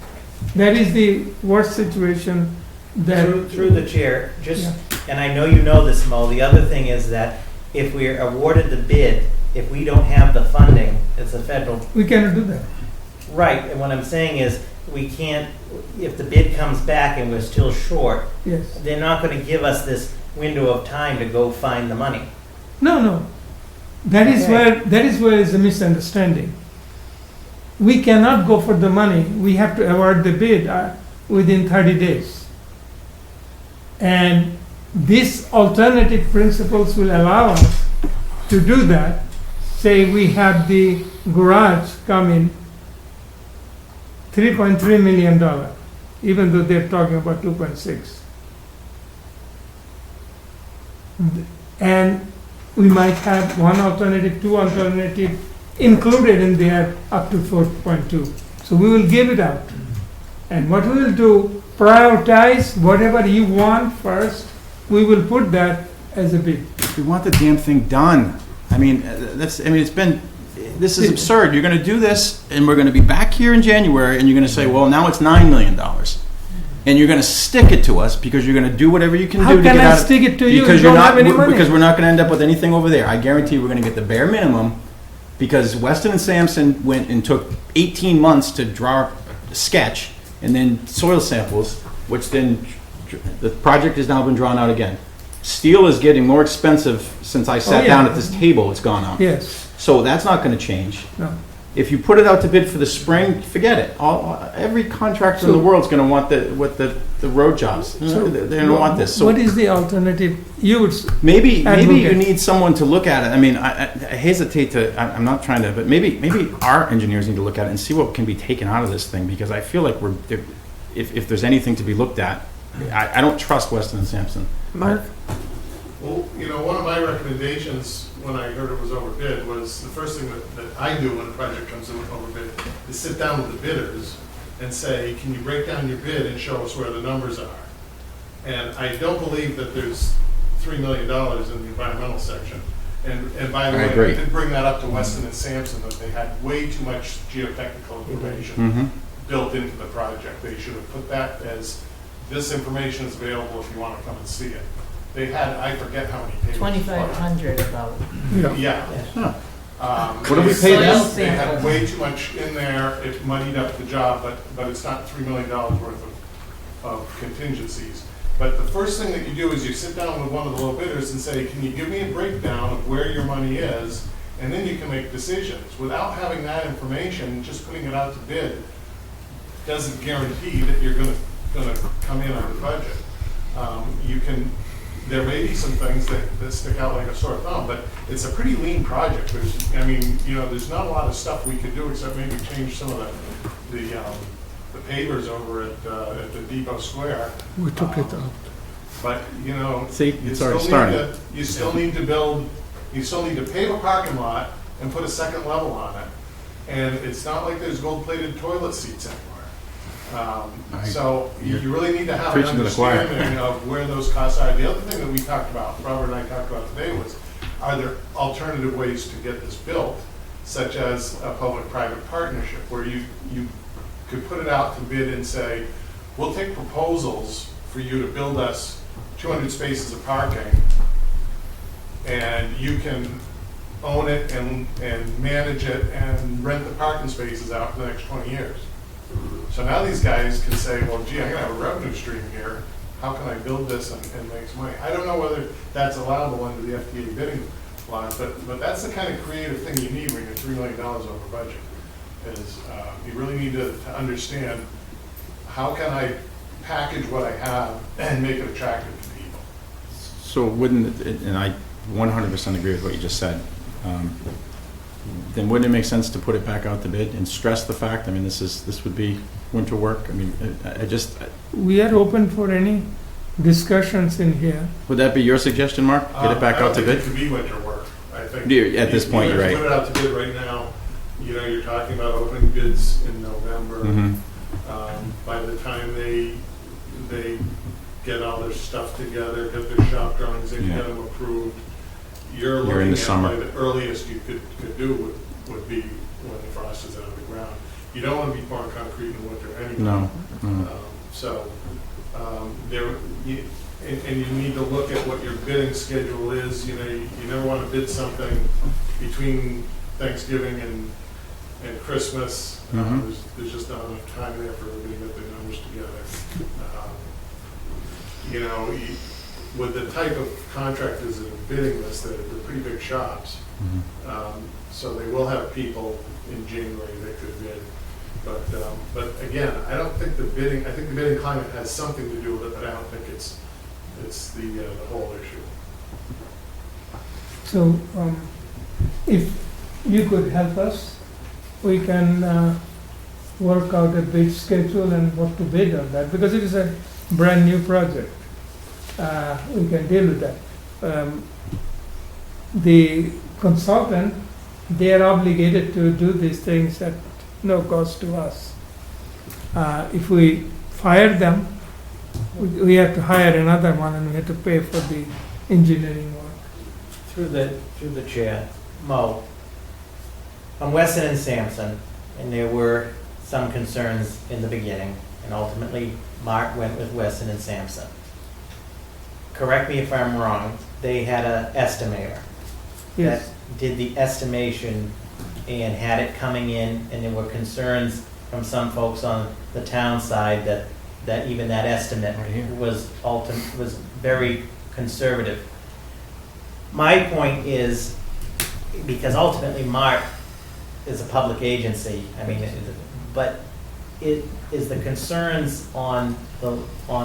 That is the worst situation that... Through the chair, and I know you know this, Mo, the other thing is that if we're awarded the bid, if we don't have the funding, it's a federal... We cannot do that. Right, and what I'm saying is, we can't, if the bid comes back and we're still short, Yes. they're not going to give us this window of time to go find the money. No. That is where is a misunderstanding. We cannot go for the money. We have to award the bid within 30 days. And these alternative principles will allow us to do that. Say we have the garage come in $3.3 million, even though they're talking about 2.6. And we might have one alternative, two alternative included in there up to 4.2. So we will give it out. And what we will do, prioritize whatever you want first, we will put that as a bid. We want the damn thing done. I mean, this is absurd. You're going to do this, and we're going to be back here in January, and you're going to say, well, now it's $9 million. And you're going to stick it to us because you're going to do whatever you can do to get out of it. How can I stick it to you because if you don't have any money? Because we're not going to end up with anything over there. I guarantee we're going to get the bare minimum because Weston and Sampson went and took 18 months to draw a sketch and then soil samples, which then the project has now been drawn out again. Steel is getting more expensive since I sat down at this table. It's gone up. Yes. So that's not going to change. No. If you put it out to bid for the spring, forget it. Every contractor in the world's going to want the road jobs. They don't want this. So what is the alternative? You would maybe you advocate. need someone to look at it. I mean, I hesitate to. I'm not trying to, but maybe our engineers need to look at it and see what can be taken out of this thing, because I feel like if there's anything to be looked at, I don't trust Weston and Sampson. Mark? Well, one of my recommendations when I heard it was overbid was the first thing that I do when a project comes in overbid is sit down with the bidders and say, can you break down your bid and show us where the numbers are? And I don't believe that there's $3 million in the environmental section. And by the way, I did bring that up to Weston and Sampson, that they had way too much geotechnical information built into the project. They should have put that as, this information is available if you want to come and see it. They had, I forget how many pages. 2,500 about. Yeah. What do we pay them? They had way too much in there. It muddied up the job, but it's not $3 million worth of contingencies. But the first thing that you do is you sit down with one of the low bidders and say, can you give me a breakdown of where your money is? And then you can make decisions. Without having that information, just putting it out to bid doesn't guarantee that you're going to come in on the budget. There may be some things that stick out like a sore thumb, but it's a pretty lean project. There's not a lot of stuff we could do except maybe change some of the pavers over at the Depot Square. We took it out. But See, it's already started. You still need to pave a parking lot and put a second level on it. And it's not like there's gold-plated toilet seats anymore. So you really need to have an understanding of where those costs are. The other thing that we talked about, Robert and I talked about today, was, are there alternative ways to get this built, such as a public-private partnership, where you could put it out to bid and say, we'll take proposals for you to build us 200 spaces of parking, and you can own it and manage it and rent the parking spaces out for the next 20 years. So now these guys can say, well, gee, I'm going to have a revenue stream here. How can I build this and make some money? I don't know whether that's allowable under the FDA bidding laws, but that's the kind of creative thing you need when you're $3 million over budget. Is you really need to understand, how can I package what I have and make it attractive to people? So wouldn't it, and I 100% agree with what you just said, then wouldn't it make sense to put it back out to bid and stress the fact, I mean, this would be winter work? I mean, We are open for any discussions in here. Would that be your suggestion, Mark? Get it back out to bid? It could be winter work, I think. At this point, you're right. Put it out to bid right now, you're talking about opening bids in November. By the time they get all their stuff together, get their shop drawings in, get them approved, you're looking in the at summer. the earliest you could do would be when the frost is out of the ground. You don't want to be pouring concrete in the winter anyway. And you need to look at what your bidding schedule is. You never want to bid something between Thanksgiving and Christmas. There's just not enough time there for everybody to get their numbers together. With the type of contractors that are bidding this, they're pretty big shops. So they will have people in January that could bid. But again, I don't think I think the bidding climate has something to do with it, but I don't think it's the whole issue. So if you could help us, we can work out a bid schedule and what to bid on that, because it is a brand new project. We can deal with that. The consultant, they are obligated to do these things at no cost to us. If we fire them, we have to hire another one, and we have to pay for the engineering work. Through the chair, Mo, on Weston and Sampson, and there were some concerns in the beginning, and ultimately Mark went with Weston and Sampson. Correct me if I'm wrong, they had an estimator that did the estimation and had it coming in, and there were concerns from some folks on the town side that even that estimate was very conservative. My point is, because ultimately Mark is a public agency. I mean, but it is the concerns on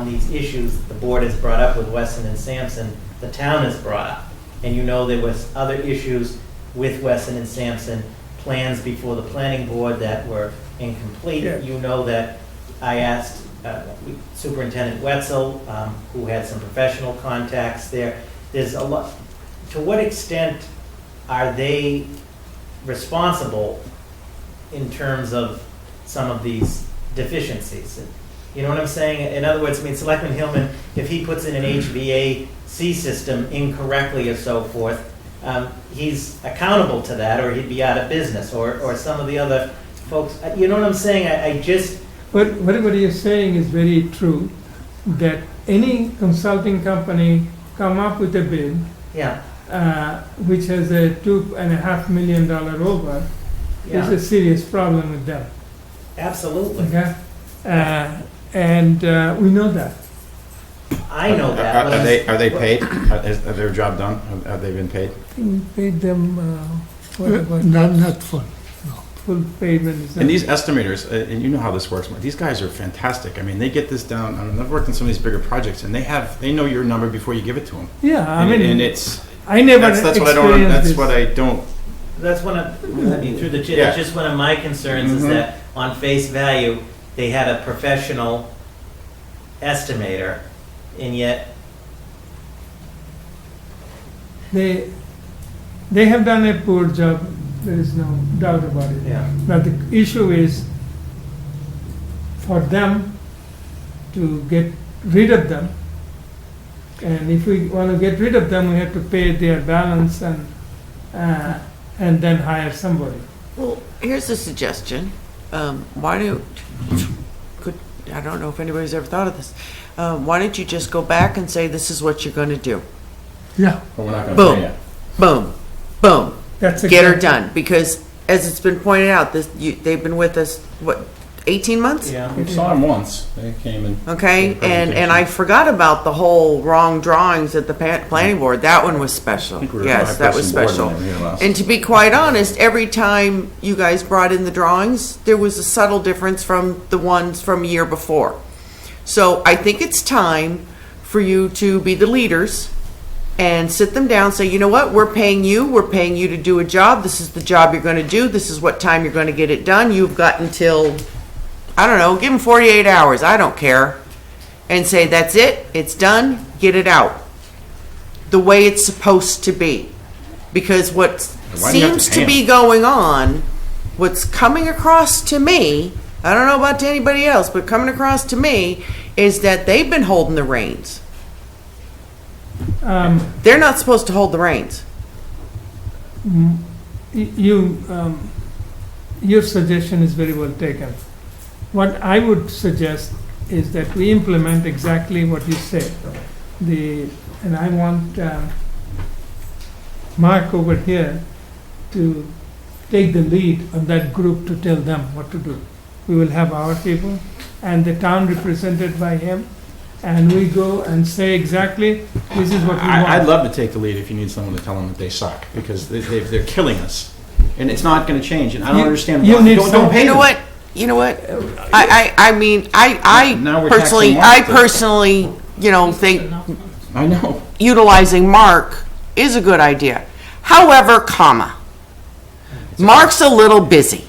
these issues that the board has brought up with Weston and Sampson, the town has brought up. And you know there was other issues with Weston and Sampson, plans before the planning board that were incomplete. Yeah. You know that I asked Superintendent Wetzel, who had some professional contacts there. There's a lot. To what extent are they responsible in terms of some of these deficiencies? You know what I'm saying? In other words, I mean, Selectman Hillman, if he puts in an HVAC system incorrectly or so forth, he's accountable to that, or he'd be out of business, or some of the other folks. You know what I'm saying? I just... But what you're saying is very true, that any consulting company come up with a bid, Yeah. which has a $2.5 million over, Yeah. there's a serious problem with them. Absolutely. Okay? And we know that. I know that. but I'm- Are they paid? Is their job done? Have they been paid? We paid them, what about Not full. full payment? is And that- these estimators, and you know how this works, these guys are fantastic. I mean, they get this down. I mean, I've worked on some of these bigger projects, and they know your number before you give it to them. Yeah, I And, mean, and it's I never that's what I don't. experienced That's this. what I don't. That's one of, I mean, through the chair, Yeah. that's just one of my concerns is Mhm. that on face value, they had a professional estimator, and yet, They have done a poor job, there is no doubt about it. yeah. But the issue is for them to get rid of them. And if we want to get rid of them, we have to pay their balance and then hire somebody. Well, here's a suggestion. Why don't, I don't know if anybody's ever thought of this. Why don't you just go back and say, this is what you're going to do? Yeah. But we're not going to Boom. pay you. Boom, boom. That's Get her exactly- done. Because as it's been pointed out, they've been with us, what, 18 months? Yeah. We saw them once. They came and. Okay, gave a and I forgot about the whole wrong drawings at the planning board. That one was special. I think we were Yes, that was five-person board special. when they were here last. And to be quite honest, every time you guys brought in the drawings, there was a subtle difference from the ones from a year before. So I think it's time for you to be the leaders and sit them down, say, you know what, we're paying you to do a job. This is the job you're gonna do. This is what time you're gonna get it done. You've got until, I don't know, give them 48 hours. I don't care. And say, that's it. It's done. Get it out. The way it's supposed to be. Because what Why do you have to seems pay to be going on, what's coming across to me, I don't know about to anybody else, but coming across to me is that they've been holding the reins. They're not supposed to hold the reins. Your suggestion is very well taken. What I would suggest is that we implement exactly what you said. And I want Mark over here to take the lead on that group to tell them what to do. We will have our people and the town represented by him, and we go and say exactly, this is what we want. I'd love to take the lead if you need someone to tell them that they suck, because they're killing us. And it's not going to change, and I don't You- understand you why. need Don't some- pay You know them. what? You know what? I mean, I Now we're personally, taxing Mark. think I know. utilizing Mark is a good idea. However, Mark's a little busy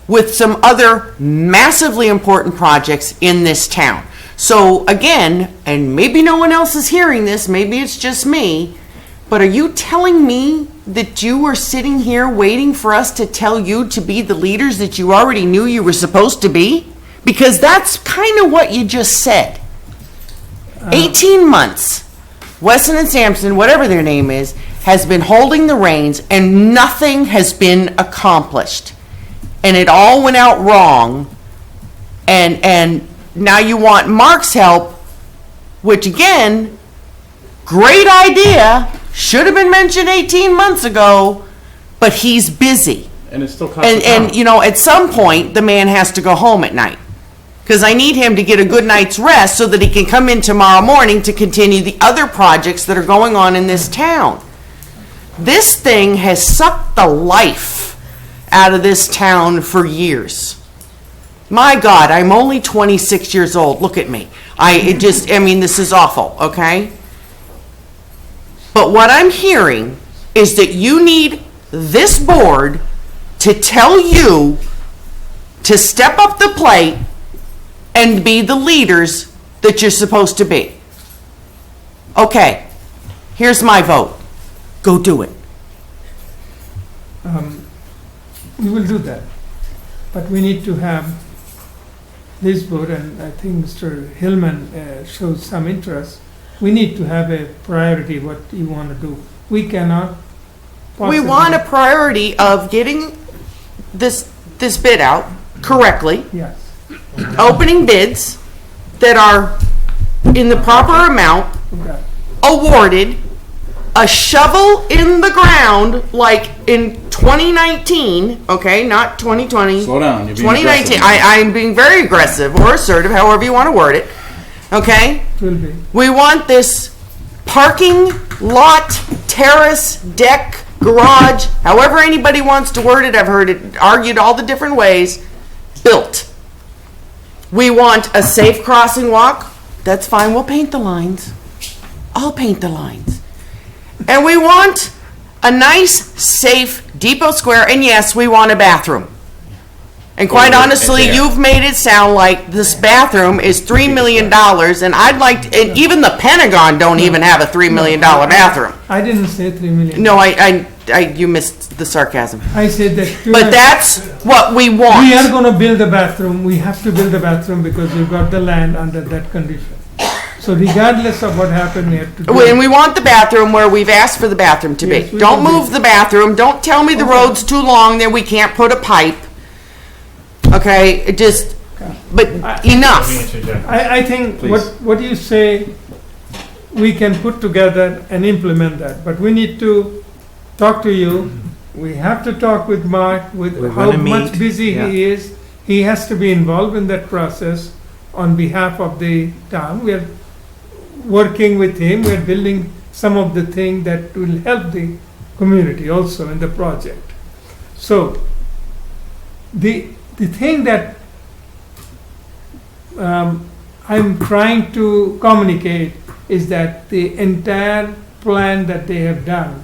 with some other massively important projects in this town. So again, and maybe no one else is hearing this, maybe it's just me, but are you telling me that you were sitting here waiting for us to tell you to be the leaders that you already knew you were supposed to be? Because that's kind of what you just said. 18 months, Weston and Sampson, whatever their name is, has been holding the reins and nothing has been accomplished. And it all went out wrong. And now you want Mark's help, which again, great idea, should have been mentioned 18 months ago, but he's busy. And it still costs us And at some point, the man has to go home at night. Because I need him to get a good night's rest so that he can come in tomorrow morning to continue the other projects that are going on in this town. This thing has sucked the life out of this town for years. My God, I'm only 26 years old. Look at me. I mean, this is awful, okay? But what I'm hearing is that you need this board to tell you to step up the plate and be the leaders that you're supposed to be. Okay, here's my vote. Go do it. We will do that. But we need to have this board, and I think Mr. Hillman shows some interest. We need to have a priority what you want to do. We cannot We possibly. want a priority of getting this bid out correctly, Yes. opening bids that are in the proper amount, Okay. awarded, a shovel in the ground like in 2019, okay, not 2020. Slow down, you're being 2019, aggressive. I'm being very aggressive or assertive, however you want to word it, okay? It will be. We want this parking lot, terrace, deck, garage, however anybody wants to word it, I've heard it argued all the different ways, built. We want a safe crossing walk, that's fine, we'll paint the lines. I'll paint the lines. And we want a nice, safe Depot Square, and yes, we want a bathroom. And quite honestly, you've made it sound like this bathroom is $3 million, and I'd like, and even the Pentagon don't even have a $3 million bathroom. I didn't say 3 million. No, you missed the sarcasm. I said that. But that's what we want. We are going to build a bathroom. We have to build a bathroom because we've got the land under that condition. So regardless of what happened, we have to do And it. we want the bathroom where we've asked for the bathroom to Yes, be. we Don't will move do. the bathroom, don't tell me the Okay. road's too long, then we can't put a pipe. Okay, it just, but enough. Let me interject. I think what you say, we can put together and implement that, but we need to talk to you. We have to talk with Mark, with We're how gonna much meet, busy yeah. he is. He has to be involved in that process on behalf of the town. We are working with him, we are building some of the things that will help the community also in the project. So, the thing that I'm trying to communicate is that the entire plan that they have done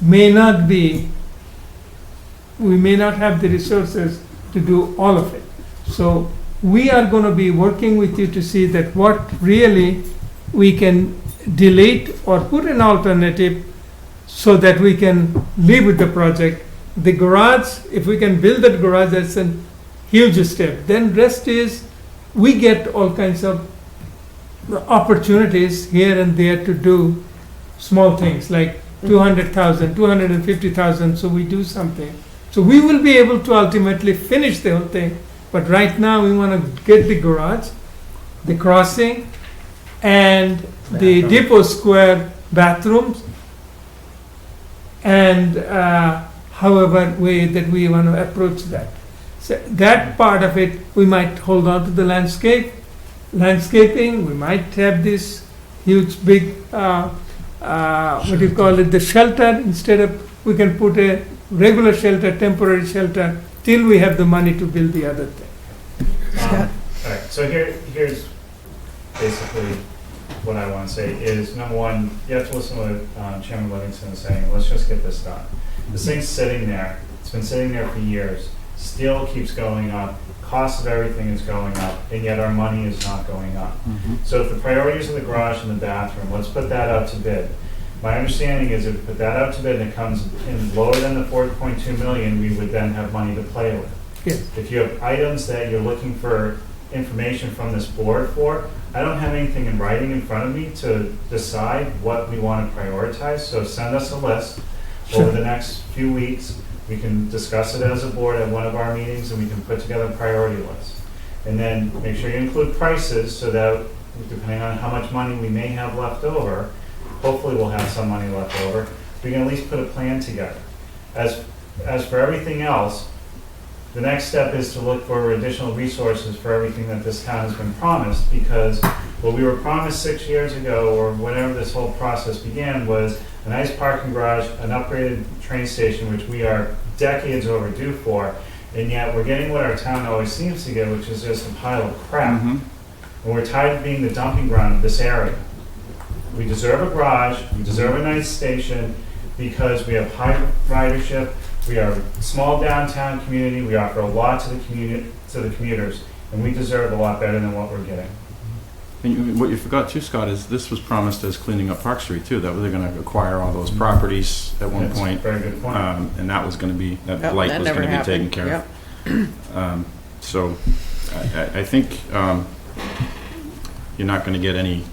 may not be, we may not have the resources to do all of it. So we are going to be working with you to see that what really we can delete or put an alternative so that we can live with the project. The garage, if we can build that garage, that's a huge step. Then rest is, we get all kinds of opportunities here and there to do small things like 200,000, 250,000, so we do something. So we will be able to ultimately finish the whole thing. But right now we want to get the garage, the crossing, and the Bathroom. Depot Square bathrooms, and however way that we want to approach that. So that part of it, we might hold on to the landscaping, we might have this huge big, what do you call it, the shelter, instead of, we can put a regular shelter, temporary shelter, till we have the money to build the other thing. All right, so here's basically what I want to say is, number one, you have to listen to what Chairman Livingston is saying. Let's just get this done. This thing's sitting there. It's been sitting there for years. Steel keeps going up. Cost of everything is going up, and yet our money is not going up. So if the priorities are the garage and the bathroom, let's put that out to bid. My understanding is if we put that out to bid and it comes in lower than the 4.2 million, we would then have money to play with. Yes. If you have items that you're looking for information from this board for, I don't have anything in writing in front of me to decide what we want to prioritize, so send us a list over the next few weeks. We can discuss it as a board at one of our meetings, and we can put together a priority list. And then make sure you include prices so that, depending on how much money we may have left over, hopefully we'll have some money left over, we can at least put a plan together. As for everything else, the next step is to look for additional resources for everything that this town has been promised, because what we were promised 6 years ago, or whenever this whole process began, was a nice parking garage, an upgraded train station, which we are decades overdue for, and yet we're getting what our town always seems to get, which is just a pile of crap. Mhm. And we're tired of being the dumping ground of this area. We deserve a garage, we deserve a nice station, because we have high ridership, we are a small downtown community, we offer a lot to the commuters, and we deserve a lot better than what we're getting. And what you forgot too, Scott, is this was promised as cleaning up Park Street too, that they're gonna acquire all those properties at one That's a point. very good point. And that was gonna be, that Yep, light that was never gonna be taken happened. care Yep. of. So, I think, you're not gonna get any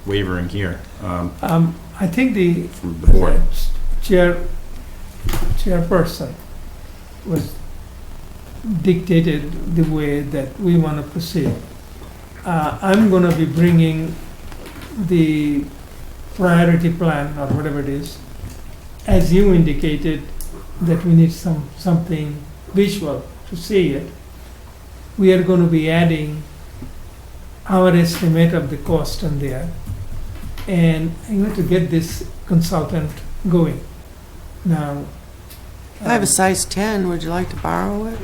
wavering here, I think the from the board. chairperson was dictated the way that we want to proceed. I'm going to be bringing the priority plan or whatever it is, as you indicated, that we need something visual to see it. We are going to be adding our estimate of the cost on there, and I'm going to get this consultant going. Now, I have a size 10. Would you like to borrow it?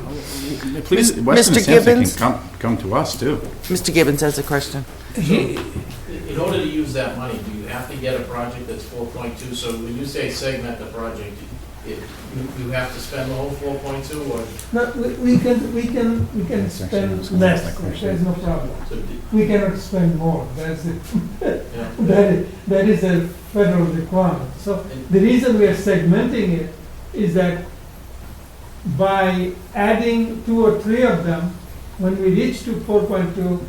Please, Mr. Weston and Sampson Gibbons? can come to us too. Mr. Gibbons has a question. In order to use that money, do you have to get a project that's 4.2? So when you say segment the project, you have to spend the whole 4.2, or no, we can spend less. There's no problem. We cannot spend more. That's it. yeah. That is a federal requirement. So the reason we are segmenting it is that by adding 2 or 3 of them, when we reach to 4.2,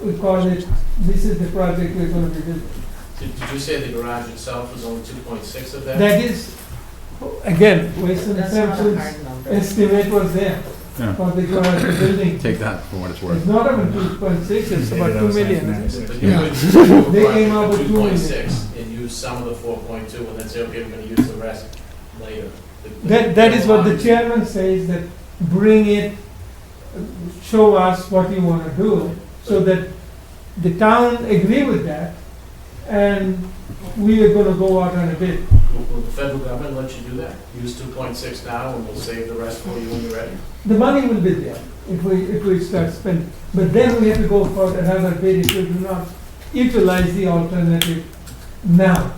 we call it, this is the project we're going to be doing. Did you say the garage itself is only 2.6 of that? That is, again, Weston That's not a Sampson's hard number. estimate was there Yeah. for the garage building. Take that for what it's It's worth. not even 2.6, it's Maybe about that 2 was million. 1996. But you Yeah. would They do a came project out for with 2 million. 2.6 and use some of the 4.2 and then say, okay, we're going to use the rest later. That is what the chairman says, that bring it, show us what you want to do, so that the town agree with that, and we are going to go out on a bid. Will the federal government let you do that? Use 2.6 now and we'll save the rest for you when you're ready? The money will be there if we start spending, but then we have to go for another bid if we do not utilize the alternative now.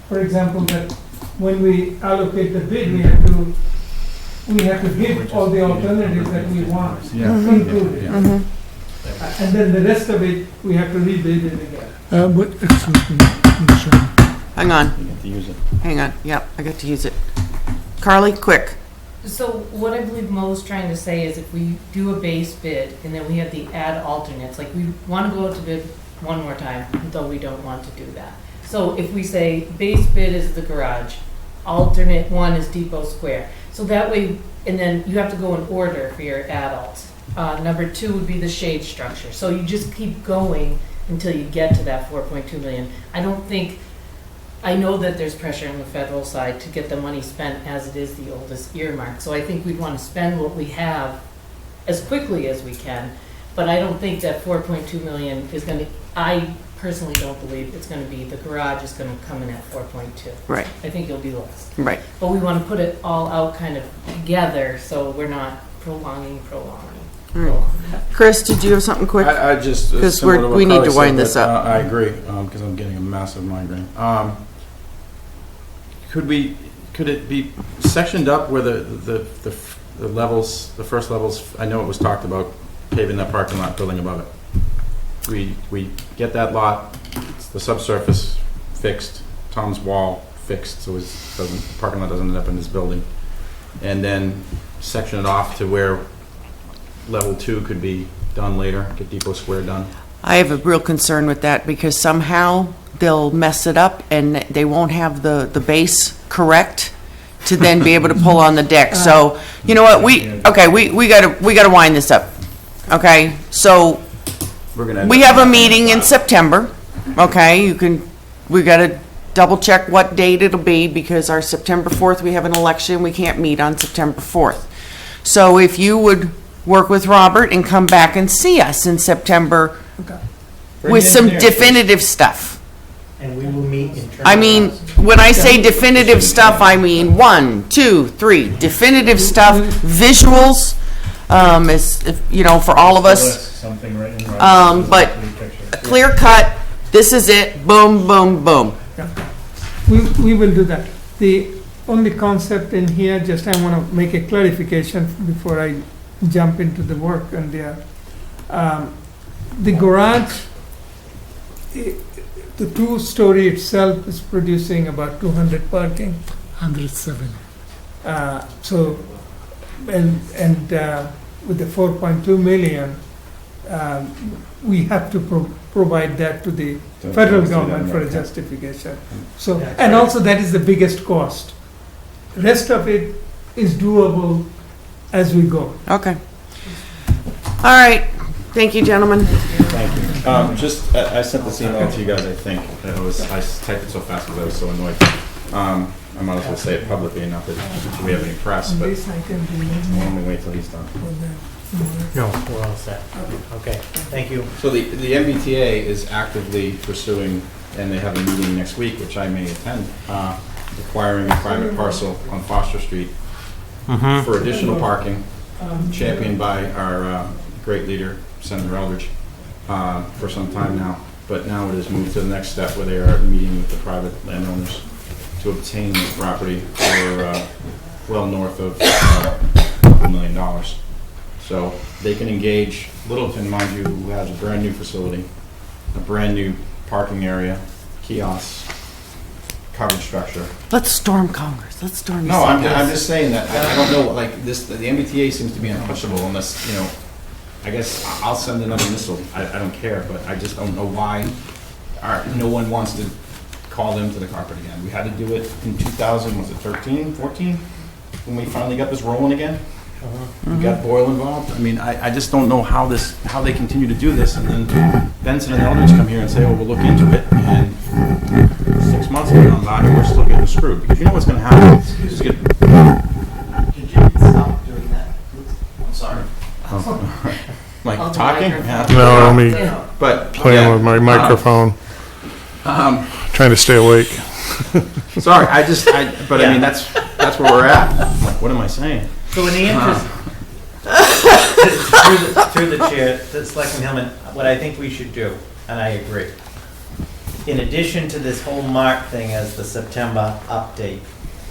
For example, that when we allocate the bid, we have to give all the alternatives that we want included. Yeah. And then the rest of it, we have to rebid it again. But, excuse me, Mr. Chairman. Hang on, You get to use it. hang on. Yep, I got to use it. Carly, quick. So what I believe Mo's trying to say is if we do a base bid and then we have the add alternates, like we want to go out to bid one more time, though we don't want to do that. So if we say base bid is the garage, alternate 1 is Depot Square. So that way, and then you have to go in order for your adults. Number 2 would be the shade structure. So you just keep going until you get to that 4.2 million. I know that there's pressure on the federal side to get the money spent as it is the oldest earmark. So I think we'd want to spend what we have as quickly as we can. But I don't think that 4.2 million is going to, I personally don't believe it's going to be, the garage is going to come in at 4.2. Right, I think it'll be less. right. But we want to put it all out kind of together so we're not prolonging. Chris, did you have something quick? I just, 'Cause similar to what we need Carly to said, wind this but, up. I agree, because I'm getting a massive migraine. Could it be sectioned up where the levels, the first levels, I know it was talked about paving that parking lot, building above it. We get that lot, the subsurface fixed, Tom's wall fixed, so the parking lot doesn't end up in this building. And then section it off to where level 2 could be done later, get Depot Square done. I have a real concern with that because somehow they'll mess it up and they won't have the base correct to then be able to pull on the deck. So, you know what, we gotta wind this up. Okay, so We're gonna end we up- have a meeting in September, okay? We gotta double check what date it'll be because our September 4th, we have an election, we can't meet on September 4th. So if you would work with Robert and come back and see us in September with some definitive stuff. And we will meet in terms I mean, when I say definitive stuff, I mean 1, 2, 3, definitive stuff, visuals, for all of us. Something written, right? But clear cut, this is it, boom, boom, boom. We will do that. The only concept in here, just I want to make a clarification before I jump into the work and the garage, the two-story itself is producing about 200 parking. 170. So, and with the 4.2 million, we have to provide that to the federal government for a justification. So, and also that is the biggest cost. Rest of it is doable as we go. Okay. All right. Thank you, gentlemen. Thank you. I sent this email to you guys, I think. I typed it so fast because I was so annoyed. I might as well say it publicly, not that we have any press, but This I can do. why don't we wait till he's done? No, we're all set. Okay, thank you. So the MBTA is actively pursuing, and they have a meeting next week, which I may attend, acquiring a private parcel on Foster Street for additional parking, championed by our great leader, Senator Eldridge, for some time now. But now it has moved to the next step where they are meeting with the private landowners to obtain this property for well north of $2 million. So they can engage Littleton, mind you, who has a brand new facility, a brand new parking area, kiosks, covered structure. Let's storm Congress. Let's storm. No, I'm just saying that I don't know, like this, the MBTA seems to be untouchable unless, I guess I'll send another missile. I don't care, but I just don't know why no one wants to call them to the carpet again. We had to do it in 2000, was it 13, 14? When we finally got this rolling again? We got Boyle involved. I mean, I just don't know how they continue to do this, and then Benson and Eldridge come here and say, oh, we'll look into it, and 6 months have gone by, and we're still getting screwed. Because you know what's going to happen? Could you stop doing that? I'm sorry. Like talking? Yeah. No, let me But playing with my microphone, trying to stay awake. Sorry, but I mean, that's where we're at. I'm like, what am I saying? So in the interest, through the chair, Selectman Hillman, what I think we should do, and I agree, in addition to this whole MARC thing as the September update,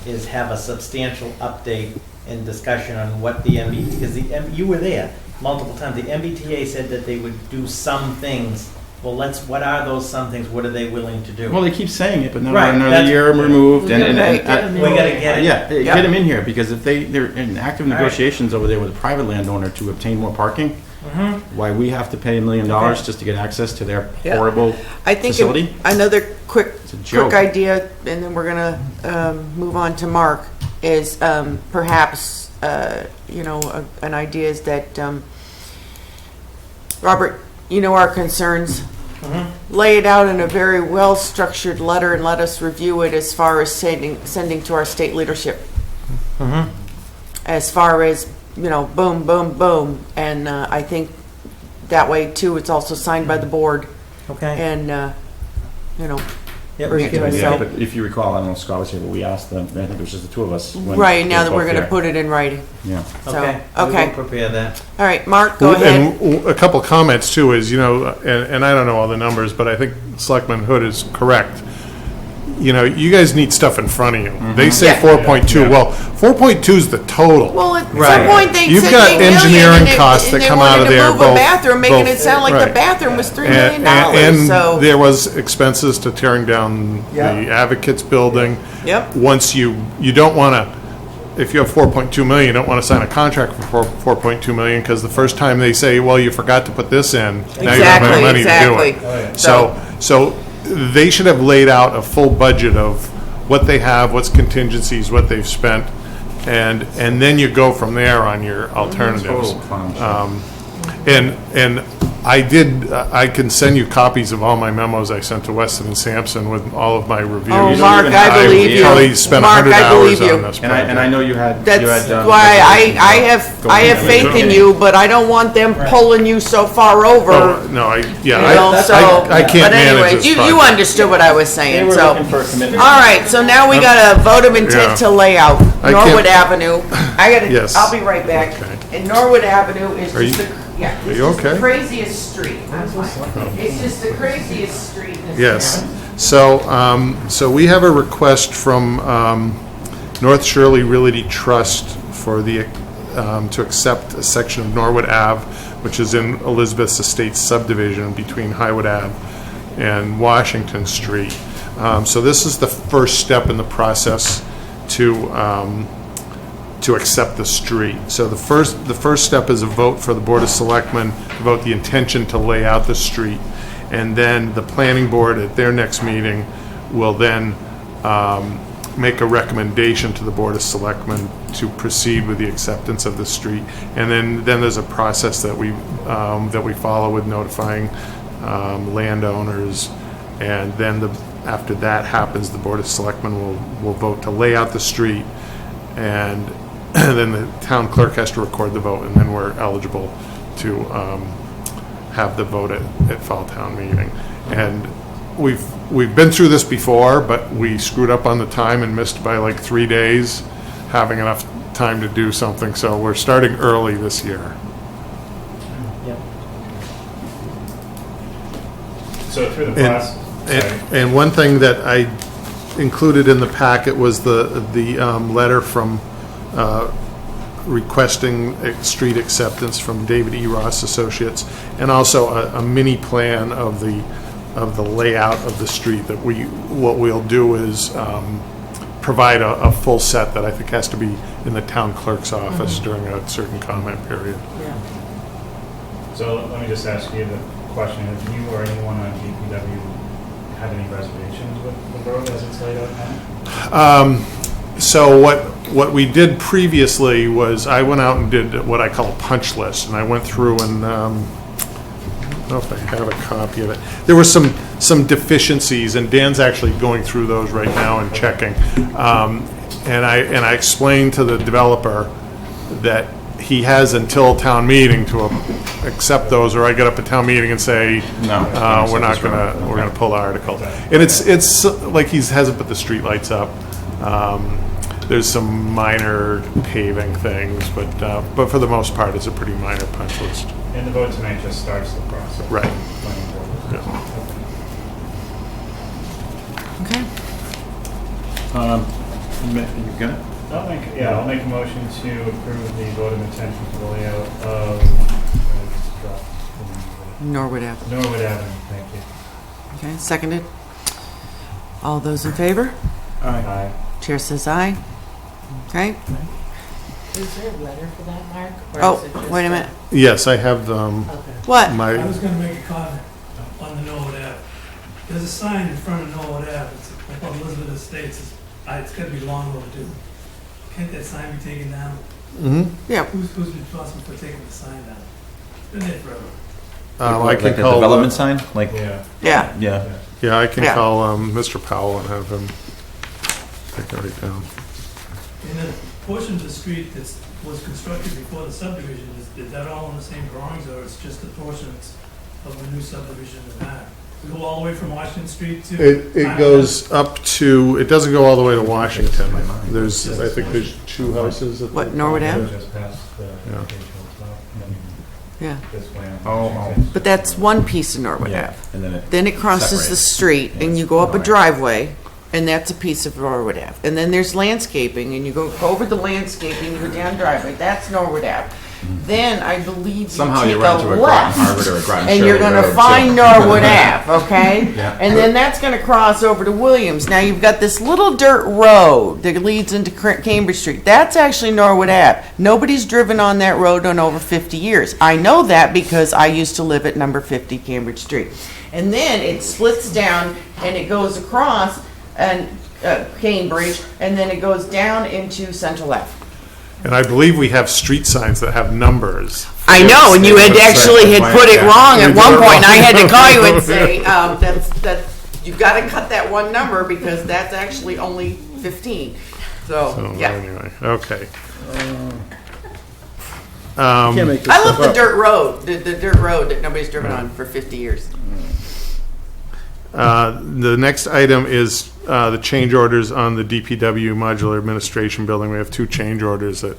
is have a substantial update and discussion on what the MBTA, because you were there multiple times, the MBTA said that they would do some things. Well, what are those some things? What are they willing to do? Well, they keep saying it, but now Right, we're another that's- year removed, and we gotta get it. yeah, get them in here, because if they're in active negotiations over there with a private landowner to obtain more parking, why we have to pay $1 million just to get access to their horrible I think facility? another quick joke. idea, and then we're gonna move on to Mark, is perhaps an idea is that Robert, our concerns. Lay it out in a very well-structured letter and let us review it as far as sending to our state leadership. As far as, boom, boom, boom. And I think that way, too, it's also signed by the board. Okay. And, Yeah, bring it to us. Yeah, So- but if you recall, I don't know if Scott was here, but we asked them, I think it was just the two of us. when Right, they now were that we're both going to there. put it in writing. Yeah. So, Okay. okay. We'll prepare that. All right, Mark, go ahead. And a couple comments too is, and I don't know all the numbers, but I think Selectman Hood is correct. You guys need stuff in front of you. They say Yeah. 4.2. Well, 4.2 is the total. Well, at Right. some point, they You've said got 8 million, engineering and costs and that they come out of wanted to there, move a both- bathroom, making it sound like the right. bathroom was $3 million. And So, there was expenses to tearing down the Advocates building. Yep. Once you don't want to, if you have 4.2 million, you don't want to sign a contract for 4.2 million, because the first time they say, well, you forgot to put this in, now you don't have any money to do exactly. it. So they should have laid out a full budget of what they have, what's contingencies, what they've spent, and then you go from there on your alternatives. Total clown show. And I can send you copies of all my memos I sent to Weston and Sampson with all of my reviews. Oh, Mark, I believe you. Probably spent Mark, 100 I hours believe you. on this And I project. know you had. That's why I have faith in you, but I don't want them pulling you so far over. Oh, no, I can't But manage anyway, this you project. understood what I was They saying, were so. looking for a commitment. All right, so now we got a vote of intent to lay out I can't- Norwood Avenue. Yes. I'll be right back. Okay. And Norwood Avenue is Are just you- the, Are it's you just the okay? craziest street. It's just the craziest street in this Yes. town. So we have a request from North Shirley Realty Trust for to accept a section of Norwood Ave, which is in Elizabeth's Estates subdivision between Highwood Ave and Washington Street. So this is the first step in the process to accept the street. So the first step is a vote for the Board of Selectmen to vote the intention to lay out the street. And then the planning board at their next meeting will then make a recommendation to the Board of Selectmen to proceed with the acceptance of the street. And then there's a process that we follow with notifying landowners. And then after that happens, the Board of Selectmen will vote to lay out the street. And then the town clerk has to record the vote, and then we're eligible to have the vote at fall town meeting. And we've been through this before, but we screwed up on the time and missed by like 3 days having enough time to do something, so we're starting early this year. Yep. So through the process, And one thing that I included in the packet was the letter from requesting street acceptance from David E. Ross Associates, and also a mini plan of the layout of the street. That what we'll do is provide a full set that I think has to be in the town clerk's office during a certain comment period. so let me just ask you the question: have you or anyone on DPW had any reservations with the road as it's laid out now? So what we did previously was I went out and did what I call a punch list, and I went through and I don't know if I have a copy of it. There were some deficiencies, and Dan's actually going through those right now and checking. And I explained to the developer that he has until town meeting to accept those, or I get up at town meeting and say, No. we're gonna pull the article. And it's like he hasn't put the streetlights up. There's some minor paving things, but for the most part, it's a pretty minor punch list. And the vote tonight just starts the process. Right. Planning board. Yeah. Okay. You got it? I'll make a motion to approve the vote of intention for the layout of Norwood Avenue. Norwood Avenue. Thank you. Okay, seconded. All those in favor? Aye. Chair says aye. Okay. Is there a letter for that, Mark? Oh, wait a minute. Yes, I have What? I my, was gonna make a comment on the Norwood Ave. There's a sign in front of Norwood Ave, it's up on Elizabeth Estates, it's gotta be long overdue. Can't that sign be taken down? Yeah. Who's responsible for taking the sign down? It's been there forever. I can Like the call, development sign? Like, Yeah. Yeah. yeah. I can Yeah. call Mr. Powell and have him take it right down. And the portion of the street that was constructed before the subdivision, is that all on the same drawings, or it's just the portions of the new subdivision in the back? We go all the way from Washington Street to? It goes up to, it doesn't go all the way to Washington. I think there's 2 houses. at What, the- Norwood Ave? Just past the occasional stop, and then Yeah. this way on. Oh. But that's one piece of Norwood Yeah. Ave. And Then it crosses the street and you go up a driveway, and that's a piece of Norwood Ave. And then there's landscaping, and you go over the landscaping, you go down driveway, that's Norwood Ave. Then I believe you Somehow take you run a into a Groton Harvard left, or a Groton and you're Shirley gonna Road, find too. Norwood Ave, okay? Yeah. And then that's gonna cross over to Williams. Now you've got this little dirt road that leads into Cambridge Street. That's actually Norwood Ave. Nobody's driven on that road in over 50 years. I know that because I used to live at number 50 Cambridge Street. And then it splits down and it goes across and Cambridge, and then it goes down into Central Ave. And I believe we have street signs that have numbers. I know, and you had actually had put it wrong at one point, and I had to call you and say, you've got to cut that one number because that's actually only 15. So, yeah. Anyway, okay. I love the dirt road, the dirt road that nobody's driven on for 50 years. The next item is the change orders on the DPW modular administration building. We have two change orders that,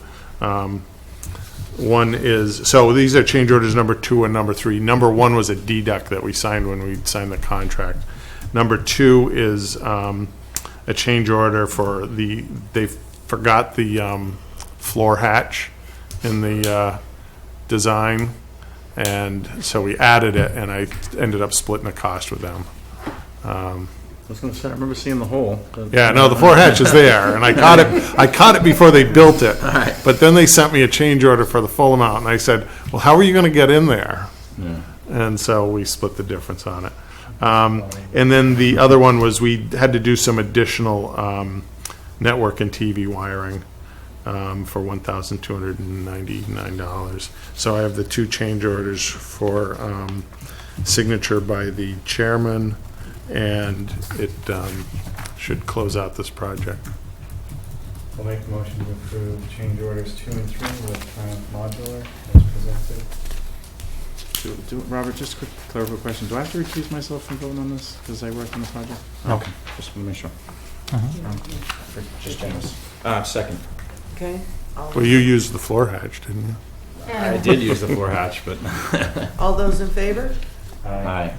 one is, so these are change orders number 2 and number 3. Number 1 was a deduct that we signed when we signed the contract. Number 2 is a change order for they forgot the floor hatch in the design, and so we added it, and I ended up splitting the cost with them. I was going to say, I remember seeing the hole. Yeah, no, the floor hatch is there, and I caught it before they built it. Right. But then they sent me a change order for the full amount, and I said, well, how are you going to get in there? Yeah. And so we split the difference on it. And then the other one was we had to do some additional network and TV wiring for $1,299. So I have the two change orders for signature by the chairman, and it should close out this project. I'll make a motion to approve change orders 2 and 3 with modular as presented. Robert, just a quick clerical question. Do I have to recuse myself from voting on this because I worked on the project? Okay, just want to make sure. Just James. Second. Okay. Well, you used the floor hatch, didn't you? I did use the floor hatch, but. All those in favor? Aye.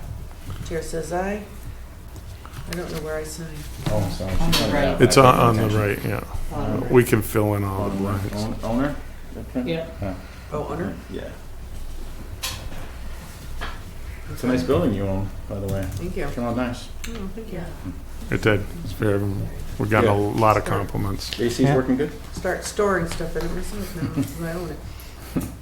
Chair says aye. I don't know where I sign. Oh, I'm sorry. On the right. It's on the right, yeah. We can fill in all the blanks. Owner? Yeah. Oh, owner? Yeah. It's a nice building you own, by the way. Thank you. Came out nice. Oh, thank you. It did. It's very, we got a lot of compliments. AC's working good? Start storing stuff in it myself now, because I own it.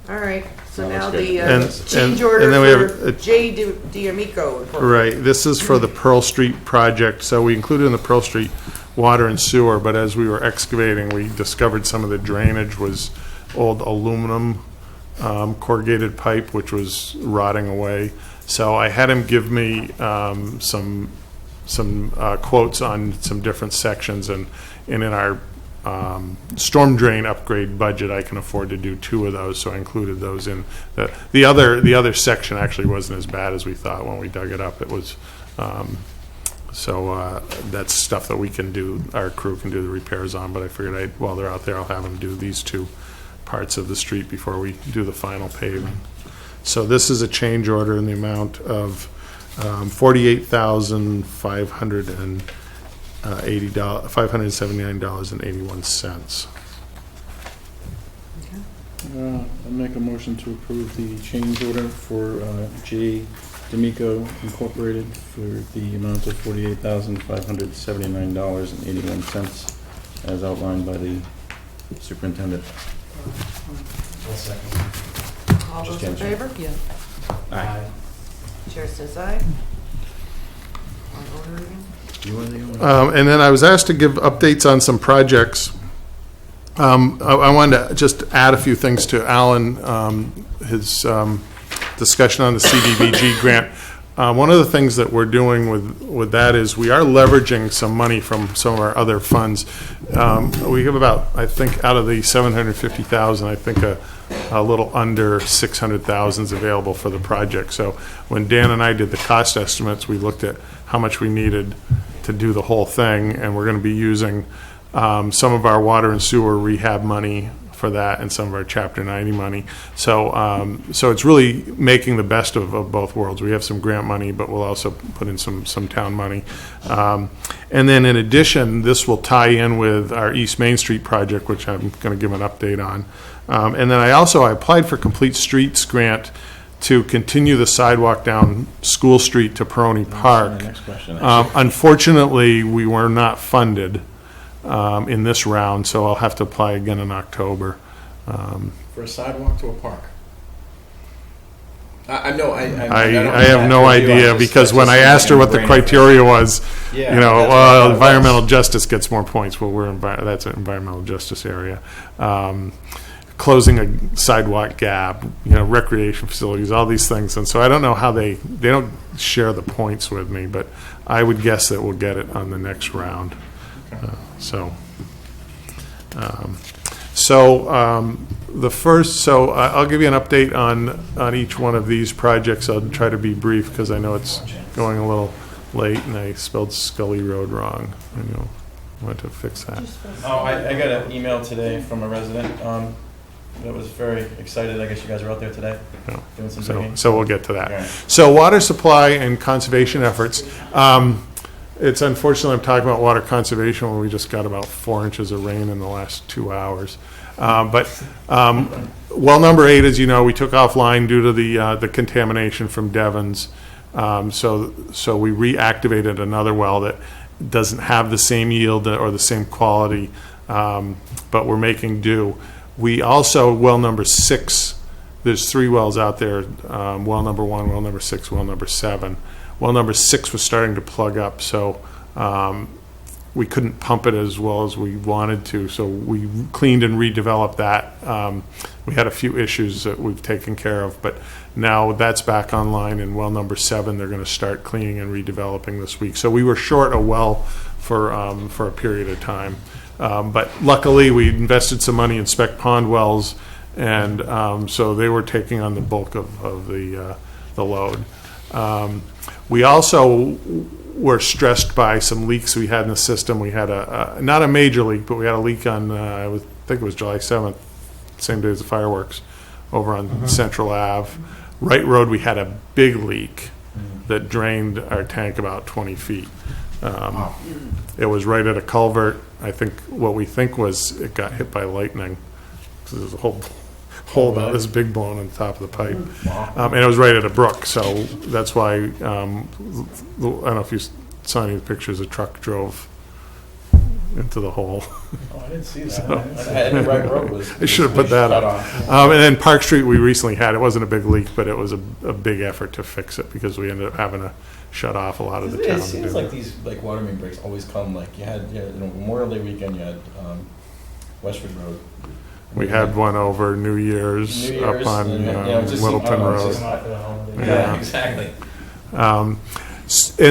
All right, so Well, now that's the good. change And order then we have for J. D'Amico. Right, this is for the Pearl Street project, so we included in the Pearl Street water and sewer, but as we were excavating, we discovered some of the drainage was old aluminum corrugated pipe, which was rotting away. So I had him give me some quotes on some different sections, and in our storm drain upgrade budget, I can afford to do 2 of those, so I included those in. The other section actually wasn't as bad as we thought when we dug it up. It was, that's stuff that we can do, our crew can do the repairs on, but I figured while they're out there, I'll have them do these 2 parts of the street before we do the final paving. So this is a change order in the amount of $579.81. I make a motion to approve the change order for J. D'Amico Incorporated for the amount of $48,579.81 as outlined by the superintendent. All those in favor? Yeah. Aye. Chair says aye. On owner again? You are the owner. And then I was asked to give updates on some projects. I wanted to just add a few things to Alan, his discussion on the CDBG grant. One of the things that we're doing with that is we are leveraging some money from some of our other funds. We have about, I think, out of the $750,000, I think a little under $600,000 is available for the project. So when Dan and I did the cost estimates, we looked at how much we needed to do the whole thing, and we're going to be using some of our water and sewer rehab money for that and some of our Chapter 90 money. So so it's really making the best of both worlds. We have some grant money, but we'll also put in some town money. And then in addition, this will tie in with our East Main Street project, which I'm going to give an update on. And then I applied for Complete Streets grant to continue the sidewalk down School Street to Peroni Park. Next question. Unfortunately, we were not funded in this round, so I'll have to apply again in October. For a sidewalk to a park. I know, I have no idea, because when I asked her what the criteria was, you know, environmental justice gets more points. Well, that's an environmental justice area. Closing a sidewalk gap, you know, recreation facilities, all these things. And so I don't know how they don't share the points with me, but I would guess that we'll get it on the next round. I'll give you an update on each one of these projects. I'll try to be brief because I know it's going a little late and I spelled Scully Road wrong. I know, I want to fix that. I got an email today from a resident that was very excited. I guess you guys are out there today doing some digging. So we'll get to that. Okay. So water supply and conservation efforts. It's unfortunate I'm talking about water conservation when we just got about 4 inches of rain in the last 2 hours. Well number 8, as you know, we took offline due to the contamination from Devon's. So we reactivated another well that doesn't have the same yield or the same quality, but we're making do. We also, well number 6, there's 3 wells out there, well number 1, well number 6, well number 7. Well number 6 was starting to plug up, so we couldn't pump it as well as we wanted to, so we cleaned and redeveloped that. We had a few issues that we've taken care of, but now that's back online, and well number 7, they're going to start cleaning and redeveloping this week. So we were short a well for a period of time. But luckily, we invested some money in spec pond wells, and so they were taking on the bulk of the load. We also were stressed by some leaks we had in the system. We had not a major leak, but we had a leak on, I think it was July 7th, same day as the fireworks, over on Central Ave. Wright Road, we had a big leak that drained our tank about 20 feet. It was right at a culvert. I think what we think was it got hit by lightning. So there's a whole hole about this big blown on the top of the pipe. And it was right at a brook, so that's why, I don't know if you saw any of the pictures, a truck drove into the hole. Oh, I didn't see that. Right Road was. I should have put that up. And then Park Street, we recently had, it wasn't a big leak, but it was a big effort to fix it because we ended up having to shut off a lot of the town. It seems like these water main breaks always come, like you had Memorial Day weekend, you had Westford Road. We had one over New Year's up on Littleton Road. Yeah, exactly. And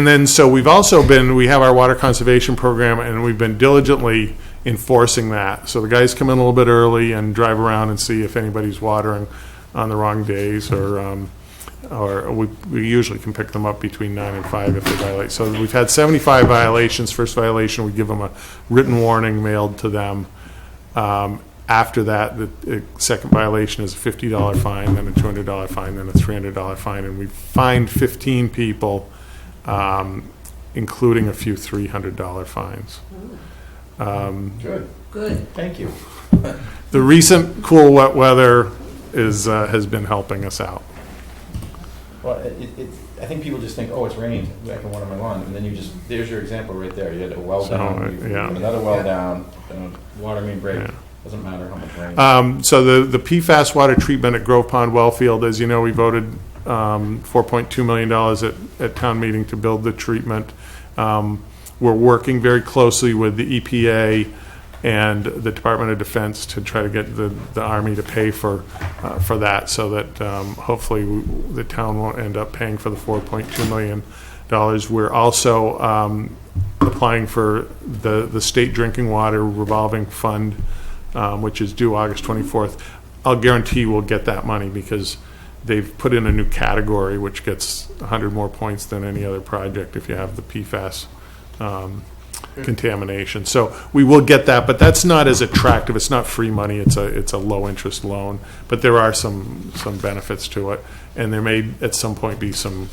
then, so we've also we have our water conservation program, and we've been diligently enforcing that. So the guys come in a little bit early and drive around and see if anybody's watering on the wrong days, or we usually can pick them up between 9 and 5 if they violate. So we've had 75 violations. First violation, we give them a written warning mailed to them. After that, the second violation is a $50 fine, then a $200 fine, then a $300 fine, and we fined 15 people, including a few $300 fines. Good. Thank you. The recent cool, wet weather has been helping us out. Well, I think people just think, oh, it's rained back in one of my lawn, and then there's your example right there. You had a well down, another well down, and a water main break. Yeah. Doesn't matter how much rain. So the PFAS water treatment at Grove Pond Wellfield, as you know, we voted $4.2 million at town meeting to build the treatment. We're working very closely with the EPA and the Department of Defense to try to get the Army to pay for that, so that hopefully the town won't end up paying for the $4.2 million. We're also applying for the state drinking water revolving fund, which is due August 24th. I'll guarantee we'll get that money because they've put in a new category which gets 100 more points than any other project if you have the PFAS contamination. So we will get that, but that's not as attractive. It's not free money. It's a low interest loan, but there are some benefits to it, and there may at some point be some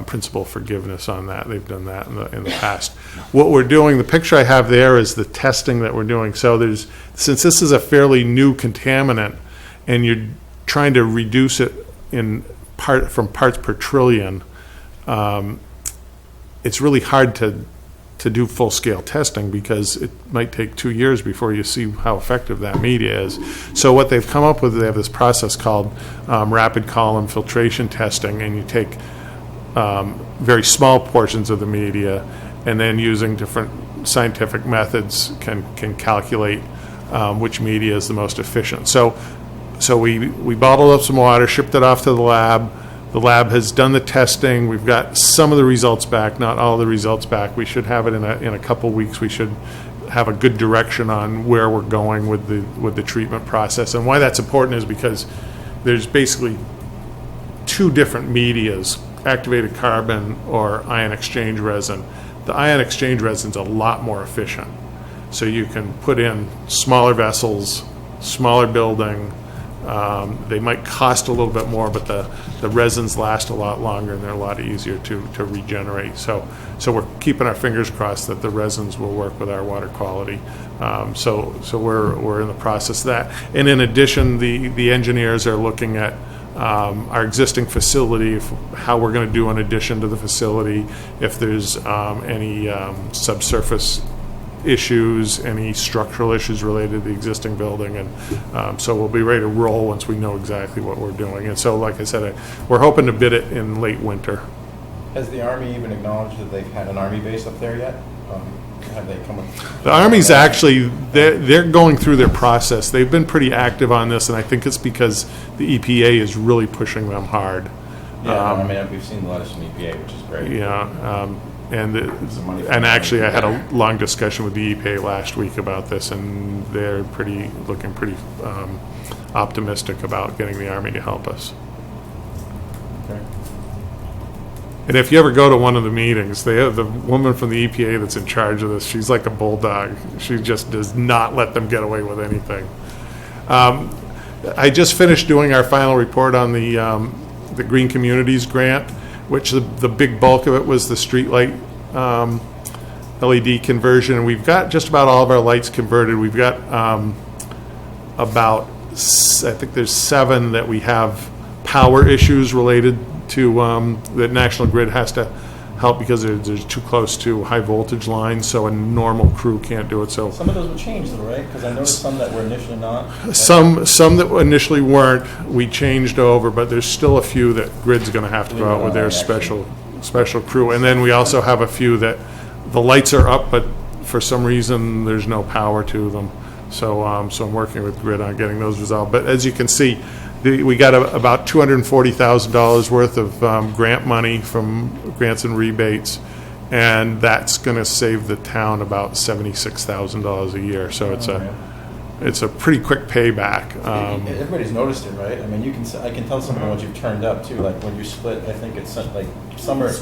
principal forgiveness on that. They've done that in the past. What we're doing, the picture I have there is the testing that we're doing. So since this is a fairly new contaminant and you're trying to reduce it from parts per trillion, it's really hard to to do full-scale testing, because it might take 2 years before you see how effective that media is. So what they've come up with, they have this process called rapid column filtration testing, and you take very small portions of the media, and then using different scientific methods can calculate which media is the most efficient. So we bottled up some water, shipped it off to the lab. The lab has done the testing. We've got some of the results back, not all the results back. We should have it in a couple weeks. We should have a good direction on where we're going with the treatment process. And why that's important is because there's basically two different medias, activated carbon or ion exchange resin. The ion exchange resin is a lot more efficient. So you can put in smaller vessels, smaller building. They might cost a little bit more, but the resins last a lot longer and they're a lot easier to regenerate. So we're keeping our fingers crossed that the resins will work with our water quality. So we're in the process of that. And in addition, the engineers are looking at our existing facility, how we're going to do an addition to the facility, if there's any subsurface issues, any structural issues related to the existing building, and so we'll be ready to roll once we know exactly what we're doing. And so, like I said, we're hoping to bid it in late winter. Has the Army even acknowledged that they've had an Army base up there yet? Have they come with... The Army's actually, they're going through their process. They've been pretty active on this, and I think it's because the EPA is really pushing them hard. Yeah, we've seen the letters from the EPA, which is great. Yeah, and actually I had a long discussion with the EPA last week about this, and they're looking pretty optimistic about getting the Army to help us. Okay. And if you ever go to one of the meetings, they have the woman from the EPA that's in charge of this. She's like a bulldog. She just does not let them get away with anything. I just finished doing our final report on the Green Communities grant, which the big bulk of it was the streetlight LED conversion. And we've got just about all of our lights converted. We've got I think there's 7 that we have power issues related to that National Grid has to help because they're too close to high voltage lines, so a normal crew can't do it. So some of those were changed though, right? Because I noticed some that were initially not. Some that initially weren't, we changed over, but there's still a few that Grid's going to have to go out with their special crew. And then we also have a few that the lights are up, but for some reason there's no power to them. So I'm working with Grid on getting those resolved. But as you can see, we got about $240,000 worth of grant money from grants and rebates, and that's going to save the town about $76,000 a year. So it's a pretty quick payback. Everybody's noticed it, right? I mean, I can tell some of the ones you've turned up too. Like when you split, I think it's like summer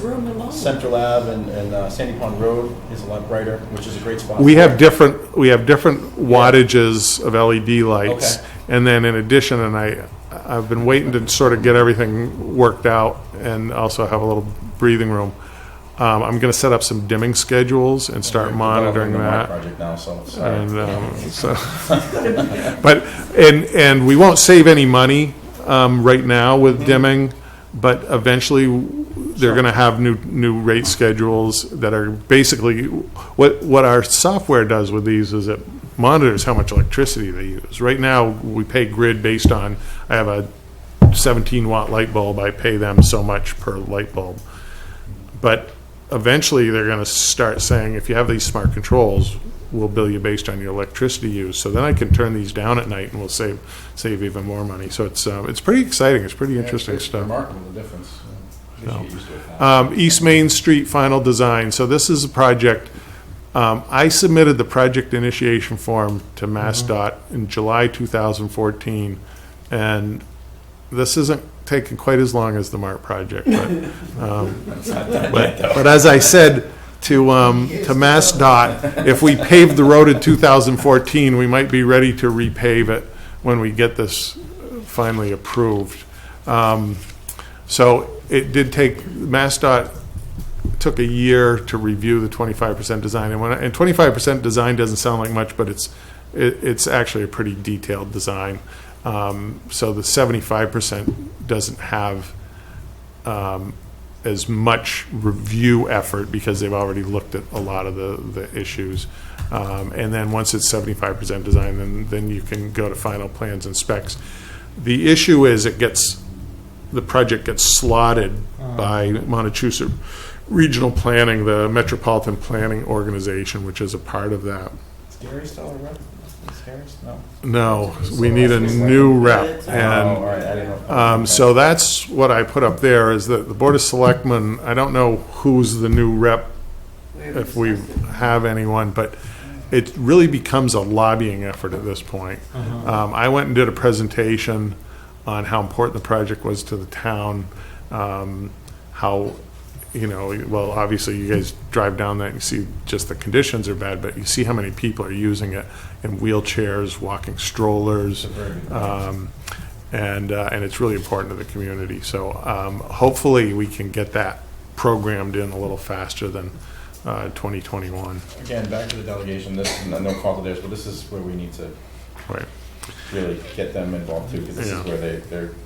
Central Ave and Sandy Pond Road is a lot brighter, which is a great spot. We have different wattages of LED lights, and then in addition, and I've been waiting to sort of get everything worked out and also have a little breathing room. I'm going to set up some dimming schedules and start monitoring that. Project now, so and we won't save any money right now with dimming, but eventually they're going to have new rate schedules that are basically what our software does with these is it monitors how much electricity they use. Right now we pay Grid based on, I have a 17-watt light bulb, I pay them so much per light bulb. But eventually they're going to start saying, if you have these smart controls, we'll bill you based on your electricity use. So then I can turn these down at night and we'll save even more money. So it's pretty exciting. It's pretty interesting stuff. Remarkable, the difference. East Main Street final design. So this is a project. I submitted the project initiation form to MassDOT in July 2014, and this isn't taking quite as long as the MART project. But as I said to MassDOT, if we paved the road in 2014, we might be ready to repave it when we get this finally approved. So it did take, MassDOT took a year to review the 25% design, and 25% design doesn't sound like much, but it's actually a pretty detailed design. So the 75% doesn't have as much review effort because they've already looked at a lot of the issues. And then once it's 75% design, then you can go to final plans and specs. The issue is the project gets slotted by Montechusett Regional Planning, the Metropolitan Planning Organization, which is a part of that. Is Gary still a rep? No. No, we need a new rep. All right, I didn't know. So that's what I put up there, is that the Board of Selectmen, I don't know who's the new rep, if we have anyone, but it really becomes a lobbying effort at this point. I went and did a presentation on how important the project was to the town, how, well, obviously you guys drive down that and you see just the conditions are bad, but you see how many people are using it in wheelchairs, walking strollers, and it's really important to the community. So hopefully we can get that programmed in a little faster than 2021. Again, back to the delegation, this is no fault of theirs, but this is where we need to really get them involved too, because this is where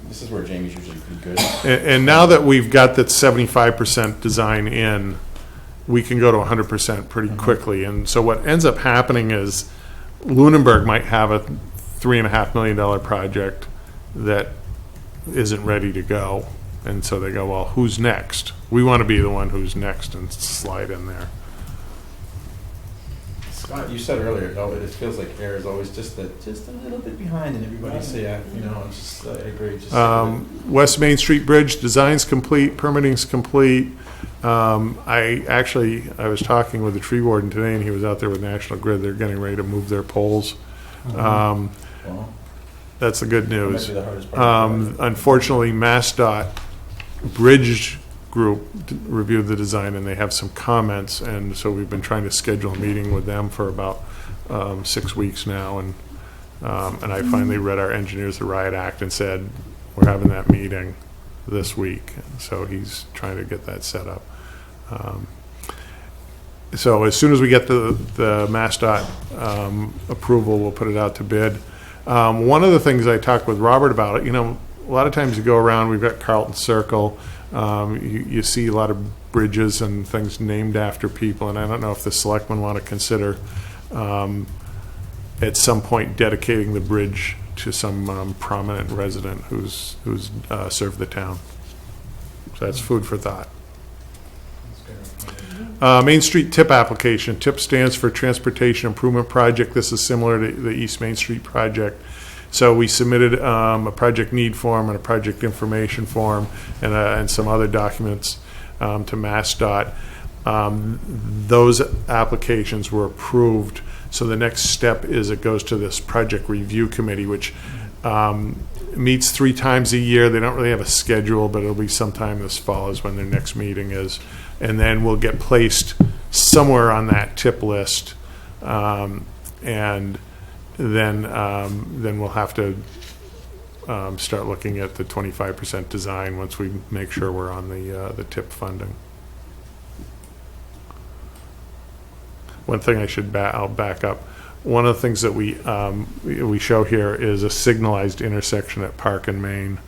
this is where Jamie's usually pretty good. And now that we've got that 75% design in, we can go to 100% pretty quickly. And so what ends up happening is Lunenburg might have a $3.5 million project that isn't ready to go. And so they go, well, who's next? We want to be the one who's next and slide in there. Scott, you said earlier, it feels like Ayer is always just a little bit behind, and everybody say, I agree. West Main Street Bridge, design's complete, permitting's complete. I was talking with the tree warden today, and he was out there with National Grid. They're getting ready to move their poles. That's the good news. That might be the hardest part. Unfortunately, MassDOT Bridge Group reviewed the design, and they have some comments, and so we've been trying to schedule a meeting with them for about 6 weeks now, and I finally read our engineers the riot act and said we're having that meeting this week, so he's trying to get that set up. So as soon as we get the MassDOT approval, we'll put it out to bid. One of the things I talked with Robert about, a lot of times you go around, we've got Carlton Circle, you see a lot of bridges and things named after people, and I don't know if the selectmen want to consider at some point dedicating the bridge to some prominent resident who's served the town. So that's food for thought. Main Street TIP application. TIP stands for Transportation Improvement Project. This is similar to the East Main Street project. So we submitted a project need form and a project information form and some other documents to MassDOT. Those applications were approved. So the next step is it goes to this project review committee, which meets 3 times a year. They don't really have a schedule, but it'll be sometime this fall is when their next meeting is. And then we'll get placed somewhere on that TIP list. And then we'll have to start looking at the 25% design once we make sure we're on the TIP funding. One thing I'll back up. One of the things that we show here is a signalized intersection at Park and Main.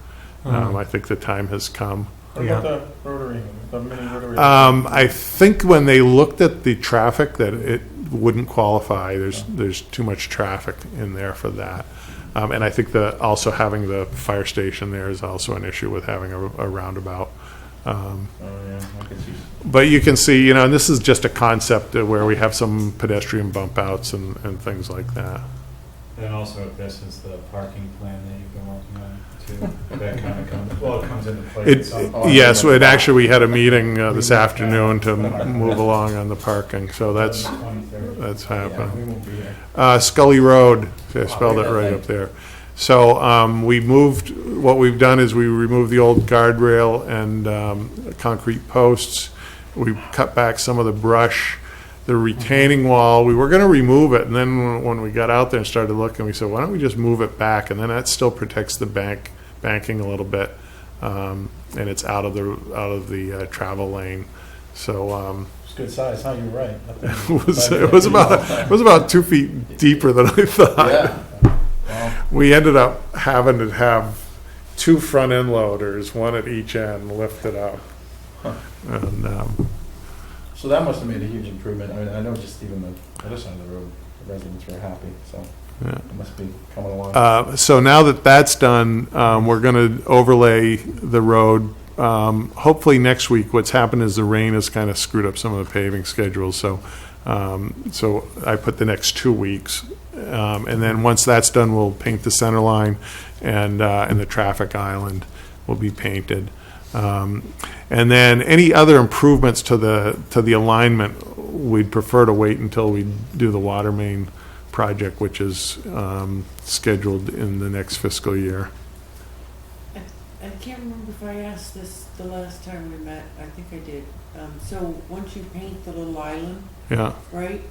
I think the time has come. What about the rotary, the mini rotary? I think when they looked at the traffic that it wouldn't qualify. There's too much traffic in there for that. And I think that also having the fire station there is also an issue with having a roundabout. I can see. But you can see, and this is just a concept where we have some pedestrian bump outs and things like that. And also, this is the parking plan that you've been working on too. That kind of comes into play. Yes, we had a meeting this afternoon to move along on the parking, so that's happening. Scully Road, I spelled it right up there. So what we've done is we removed the old guardrail and concrete posts. We cut back some of the brush. The retaining wall, we were going to remove it, and then when we got out there and started looking, we said, why don't we just move it back? And then that still protects the banking a little bit, and it's out of the travel lane. So it's good size, huh? You're right. it was about 2 feet deeper than I thought. Yeah. Wow. We ended up having to have 2 front end loaders, one at each end, lift it up. And, So that must have made a huge improvement. I mean, I know just even the other side of the road, the residents were happy, so it must be coming along. so now that that's done, we're going to overlay the road. Hopefully next week. What's happened is the rain has kind of screwed up some of the paving schedules, so I put the next 2 weeks. And then once that's done, we'll paint the center line, and the traffic island will be painted. And then any other improvements to the alignment, we'd prefer to wait until we do the water main project, which is scheduled in the next fiscal year. I can't remember if I asked this the last time we met. I think I did. So once you paint the little island, Yeah. right?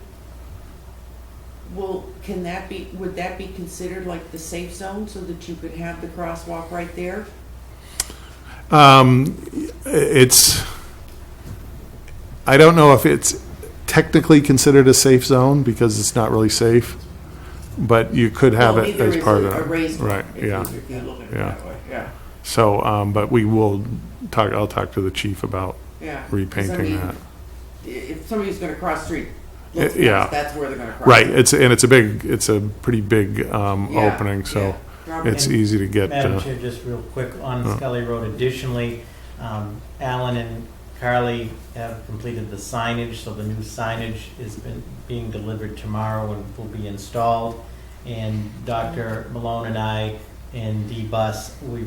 Well, would that be considered like the safe zone so that you could have the crosswalk right there? I don't know if it's technically considered a safe zone because it's not really safe, but you could have it as part of it. Right, yeah. If you look at it Yeah. that way, yeah. So, but we will I'll talk to the chief about Yeah. 'Cause repainting I mean, that. If somebody's gonna cross the street, Yeah. that's where they're gonna cross. Right, it's a pretty big opening, so Yeah. it's easy to get. Madam Chair, just real quick, on Scully Road, additionally, Alan and Carly have completed the signage, so the new signage is being delivered tomorrow and will be installed. And Dr. Malone and I and D-Bus, we're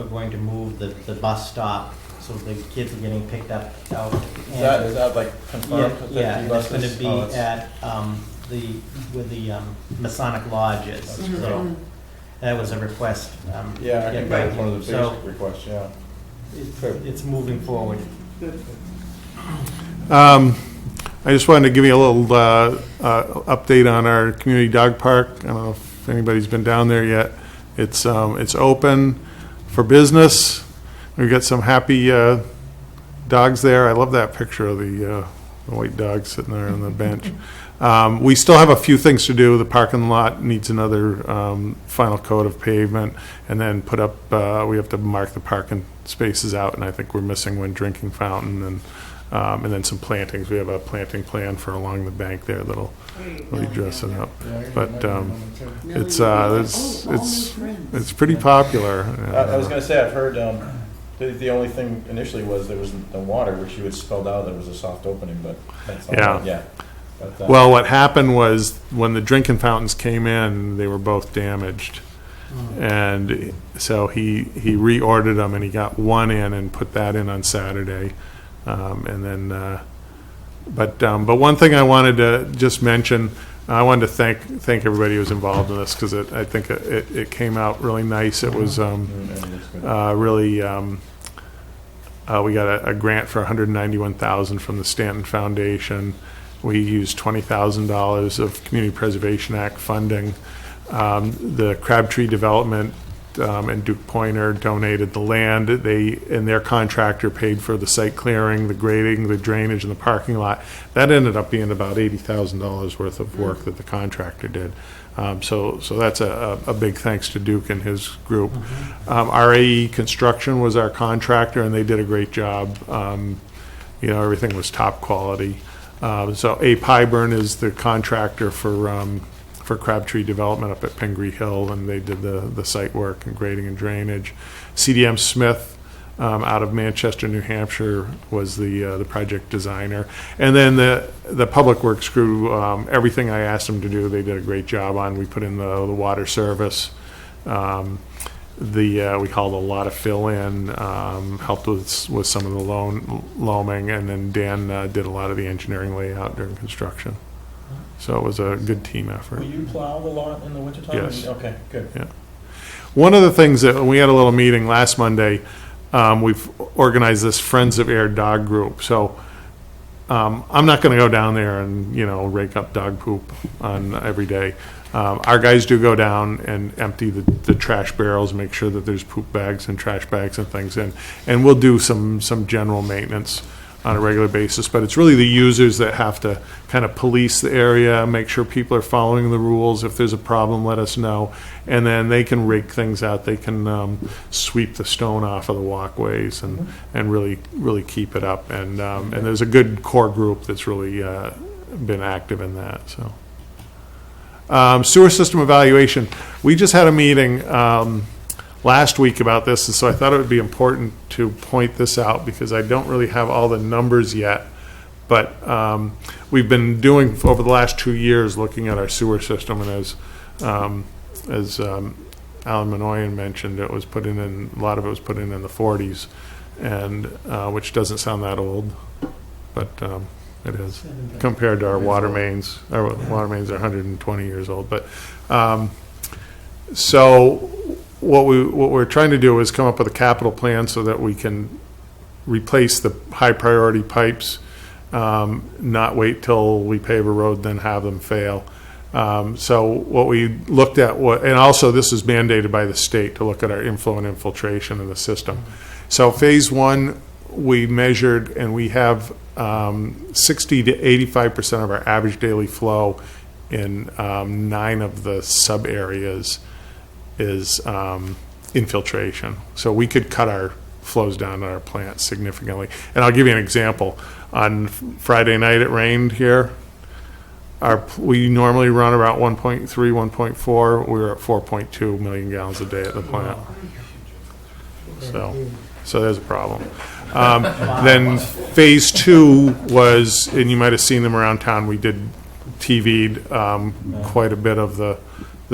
going to move the bus stop, so the kids are getting picked up out. Is that like confirmed? Yeah, and it's going to be at where the Masonic Lodge is. So that was a request. Yeah, I think that was one of the So biggest requests, yeah. it's moving forward. I just wanted to give you a little update on our community dog park. I don't know if anybody's been down there yet. It's open for business. We've got some happy dogs there. I love that picture of the white dog sitting there on the bench. We still have a few things to do. The parking lot needs another final coat of pavement, and then put up. We have to mark the parking spaces out, and I think we're missing one drinking fountain, and then some plantings. We have a planting plan for along the bank there that'll really dress it up. But it's pretty popular. I was going to say, I've heard the only thing initially was there was the water, which you had spelled out there was a soft opening, but that's not yeah. But, well, what happened was when the drinking fountains came in, they were both damaged. And so he reordered them, and he got one in and put that in on Saturday. And then, but one thing I wanted to just mention, I wanted to thank everybody who was involved in this, because I think it came out really nice. It was really, we got a grant for $191,000 from the Stanton Foundation. We used $20,000 of Community Preservation Act funding. The Crabtree Development and Duke Pointer donated the land. And their contractor paid for the site clearing, the grading, the drainage, and the parking lot. That ended up being about $80,000 worth of work that the contractor did. So that's a big thanks to Duke and his group. RAE Construction was our contractor, and they did a great job. Everything was top quality. So Ape Highburn is the contractor for Crabtree Development up at Pingree Hill, and they did the site work and grading and drainage. CDM Smith out of Manchester, New Hampshire was the project designer. And then the Public Works crew, everything I asked them to do, they did a great job on. We put in the water service. We called a lot of fill-in, helped with some of the loaming, and then Dan did a lot of the engineering layout during construction. So it was a good team effort. Will you plow the lot in the wintertime? Yes. Okay, good. Yeah. One of the things that we had a little meeting last Monday, we've organized this Friends of Ayer dog group. So I'm not going to go down there and rake up dog poop on every day. Our guys do go down and empty the trash barrels, make sure that there's poop bags and trash bags and things in, and we'll do some general maintenance on a regular basis, but it's really the users that have to kind of police the area, make sure people are following the rules. If there's a problem, let us know. And then they can rake things out. They can sweep the stone off of the walkways and really keep it up. And there's a good core group that's really been active in that. So sewer system evaluation. We just had a meeting last week about this, and so I thought it would be important to point this out because I don't really have all the numbers yet. But we've been doing over the last 2 years looking at our sewer system, and as Alan Minoyan mentioned, it was put in a lot of it was put in the 40s, and which doesn't sound that old, but it is compared to our water mains. Our water mains are 120 years old, but so. What we're trying to do is come up with a capital plan so that we can replace the high priority pipes, not wait till we pave a road, then have them fail. So what we looked at, and also this is mandated by the state to look at our inflow and infiltration in the system. So phase 1, we measured, and we have 60 to 85% of our average daily flow in 9 of the sub areas is infiltration. So we could cut our flows down at our plant significantly. And I'll give you an example. On Friday night it rained here. We normally run about 1.3, 1.4. We were at 4.2 million gallons a day at the plant. So there's a problem. Then phase 2 was, and you might have seen them around town, we did TV'd quite a bit of the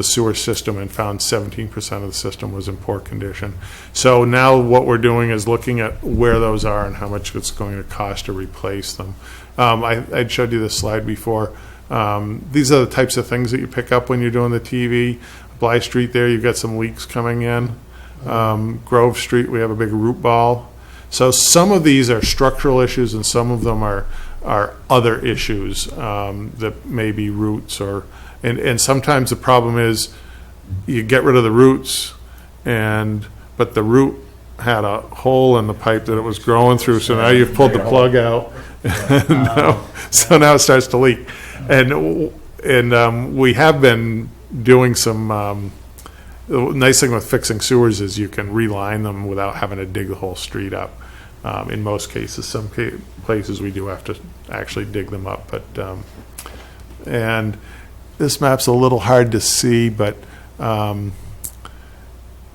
sewer system and found 17% of the system was in poor condition. So now what we're doing is looking at where those are and how much it's going to cost to replace them. I'd showed you this slide before. These are the types of things that you pick up when you're doing the TV. Bly Street there, you've got some leaks coming in. Grove Street, we have a big root ball. So some of these are structural issues and some of them are other issues that may be roots or and sometimes the problem is you get rid of the roots but the root had a hole in the pipe that it was growing through, so now you've pulled the plug out. So now it starts to leak. And we have been doing some the nice thing with fixing sewers is you can reline them without having to dig the whole street up. In most cases, some places we do have to actually dig them up, but and this map's a little hard to see, but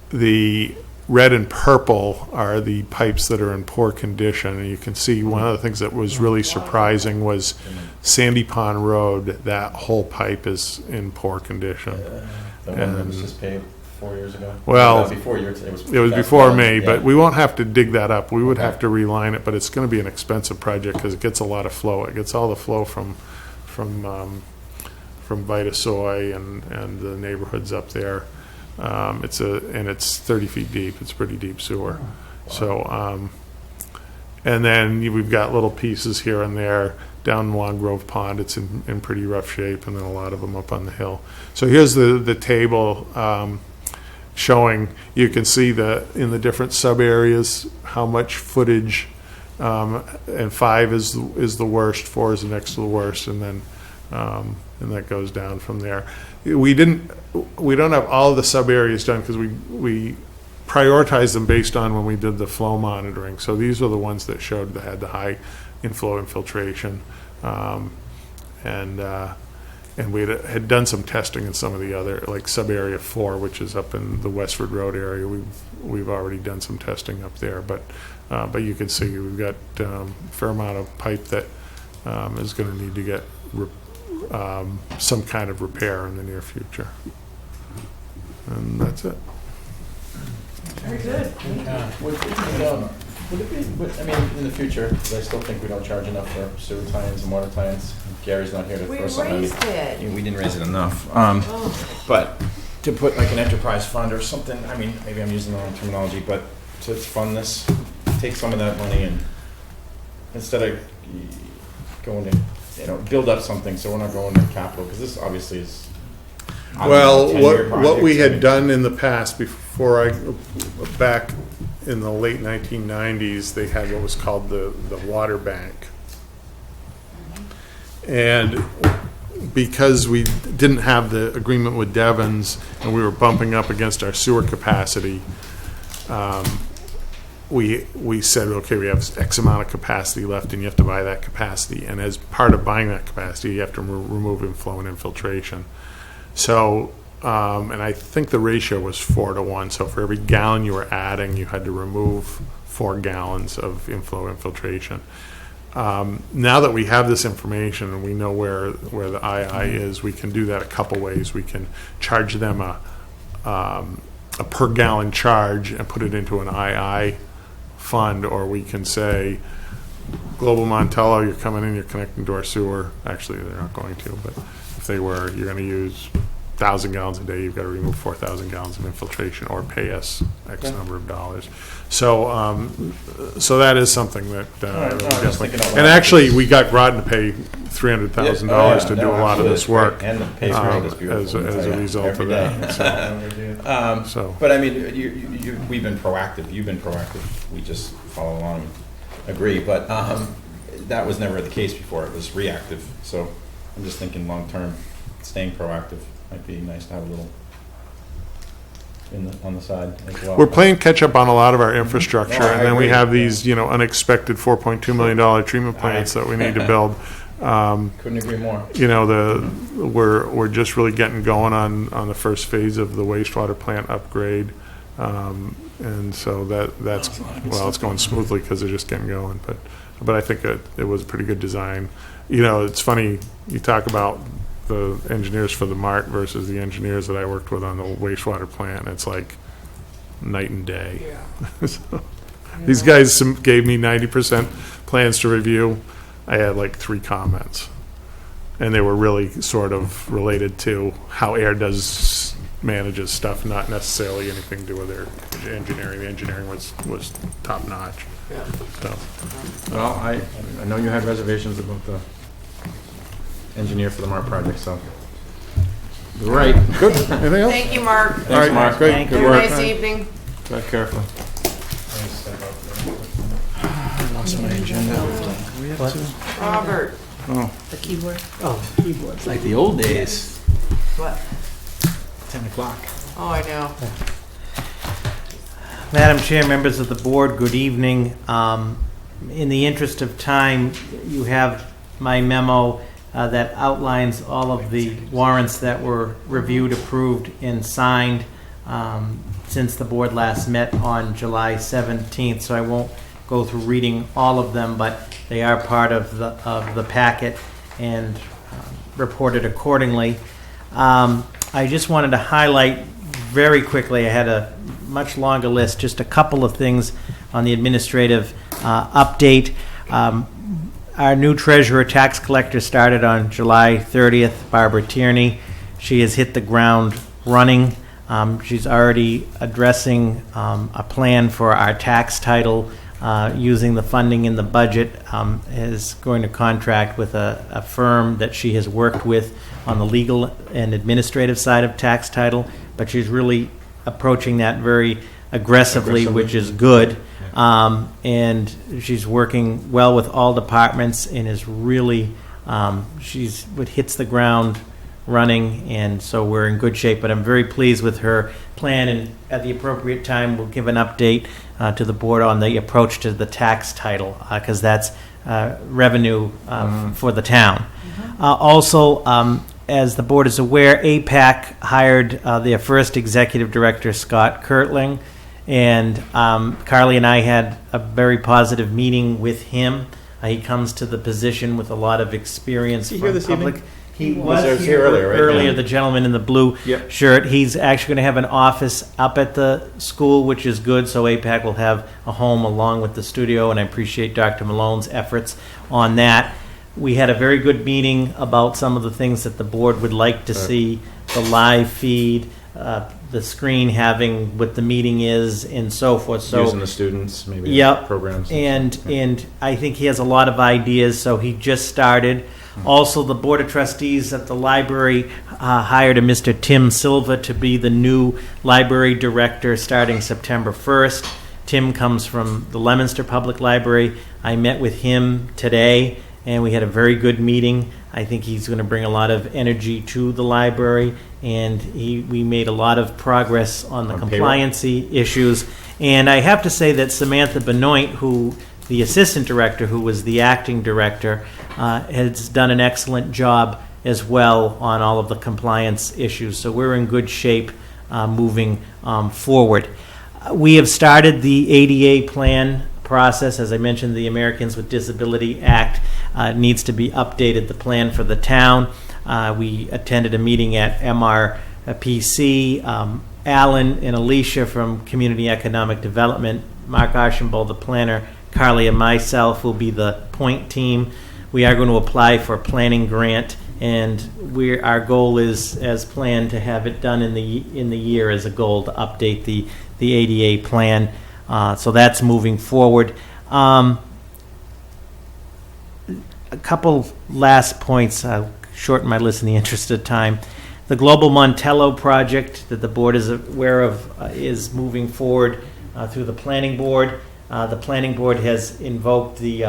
the red and purple are the pipes that are in poor condition, and you can see one of the things that was really surprising was Sandy Pond Road. That whole pipe is in poor condition. The one that was just paved 4 years ago? Well, before it was before me, but we won't have to dig that up. We would have to reline it, but it's going to be an expensive project because it gets a lot of flow. It gets all the flow from Vitasoy and the neighborhoods up there. It's 30 feet deep. It's pretty deep sewer. Wow. So, and then we've got little pieces here and there down Long Grove Pond. It's in pretty rough shape, and then a lot of them up on the hill. So here's the table showing. You can see in the different sub areas how much footage. And 5 is the worst. 4 is the next to the worst, and then. And that goes down from there. We don't have all of the sub areas done because we prioritized them based on when we did the flow monitoring. So these are the ones that showed that had the high inflow infiltration, and we had done some testing in some of the other, like sub area 4, which is up in the Westford Road area. We've already done some testing up there, but you can see we've got a fair amount of pipe that is going to need to get some kind of repair in the near future. And that's it. Very good. Would it be, I mean, in the future, because I still think we don't charge enough for sewer tie-ins and water tie-ins. Gary's not here to throw something. We raised it. We didn't raise it enough. But to put like an enterprise fund or something, I mean, maybe I'm using the wrong terminology, but to fund this, take some of that money and instead of going to, build up something so we're not going to capital, because this obviously is. Well, what we had done in the past back in the late 1990s, they had what was called the water bank. And because we didn't have the agreement with Devon's and we were bumping up against our sewer capacity, we said, okay, we have X amount of capacity left and you have to buy that capacity. And as part of buying that capacity, you have to remove inflow and infiltration. So, and I think the ratio was 4-to-1. So for every gallon you were adding, you had to remove 4 gallons of inflow infiltration. Now that we have this information and we know where the II is, we can do that a couple ways. We can charge them a per gallon charge and put it into an II fund, or we can say, Global Montello, you're coming in, you're connecting to our sewer. Actually, they're not going to, but if they were, you're going to use 1,000 gallons a day, you've got to remove 4,000 gallons of infiltration or pay us X number of dollars. So, so that is something that definitely. And actually, we got Groton to pay $300,000 to do a lot of this work And the pay grade is beautiful. as a result of that. So. But I mean, we've been proactive. You've been proactive. We just follow along and agree. But that was never the case before. It was reactive. So I'm just thinking long term, staying proactive might be nice to have a little on the side as well. We're playing catch up on a lot of our infrastructure, No, I and then we agree. have these, unexpected $4.2 million treatment plants that we need to build. Couldn't agree more. We're just really getting going on the first phase of the wastewater plant upgrade, and so that's it's going smoothly because they're just getting going. But I think it was a pretty good design. It's funny you talk about the engineers for the MART versus the engineers that I worked with on the wastewater plant. It's like night and day. So, these guys gave me 90% plans to review. I had like 3 comments, and they were really sort of related to how Ayer manages stuff, not necessarily anything to do with their engineering. The engineering was top notch. Yeah. So, Well, I know you had reservations about the engineer for the MART project, so you're right. good. Anything else? Thank you, Mark. Thanks, All right, Mark. great. Thank Good Have a work. nice evening. Drive carefully. Lost my agenda. Robert. The keyboard. Oh, keyboards. Like the old days, What? 10 o'clock. Oh, I know. Madam Chair, members of the board, good evening. In the interest of time, you have my memo that outlines all of the warrants that were reviewed, approved, and signed since the board last met on July 17th. So I won't go through reading all of them, but they are part of the packet and reported accordingly. I just wanted to highlight very quickly, I had a much longer list, just a couple of things on the administrative update. Our new treasurer tax collector started on July 30th, Barbara Tierney. She has hit the ground running. She's already addressing a plan for our tax title using the funding in the budget, is going to contract with a firm that she has worked with on the legal and administrative side of tax title, but she's really approaching that very aggressively, which is good. And she's working well with all departments and is really, hits the ground running, and so we're in good shape. But I'm very pleased with her plan, and at the appropriate time, we'll give an update to the board on the approach to the tax title, because that's revenue for the town. Also, as the board is aware, APAC hired their first executive director, Scott Kirtling, and Carly and I had a very positive meeting with him. He comes to the position with a lot of experience Is he here from this public. evening? He Was was here earlier, right? earlier, Yeah. the gentleman in the blue Yep. shirt. He's actually going to have an office up at the school, which is good, so APAC will have a home along with the studio, and I appreciate Dr. Malone's efforts on that. We had a very good meeting about some of the things that the board would like to see, the live feed, the screen having what the meeting is, and so forth. So Using the students, maybe Yep. programs. and I think he has a lot of ideas, so he just started. Also, the Board of Trustees at the library hired a Mr. Tim Silva to be the new library director starting September 1st. Tim comes from the Leominster Public Library. I met with him today, and we had a very good meeting. I think he's going to bring a lot of energy to the library, and we made a lot of progress on the compliancy issues. And I have to say that Samantha Benoit, the assistant director, who was the acting director, has done an excellent job as well on all of the compliance issues. So we're in good shape moving forward. We have started the ADA plan process. As I mentioned, the Americans with Disability Act needs to be updated, the plan for the town. We attended a meeting at MRPC. Alan and Alicia from Community Economic Development, Mark Archambault, the planner, Carly and myself will be the point team. We are going to apply for a planning grant, and our goal is, as planned, to have it done in the year as a goal to update the ADA plan. So that's moving forward. A couple last points. I'll shorten my list in the interest of time. The Global Montello project that the board is aware of is moving forward through the planning board. The planning board has invoked the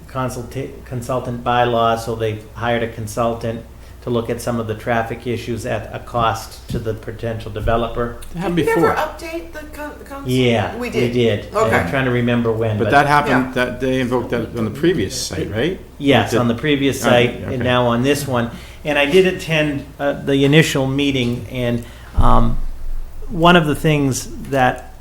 consultant bylaw, so they've hired a consultant to look at some of the traffic issues at a cost to the potential developer. Did we ever update the consultant? Yeah, we did. Okay. I'm trying to remember when. But that happened, that they invoked that on the previous site, right? Yes, on the previous site, okay. and now on this one. And I did attend the initial meeting, and one of the things that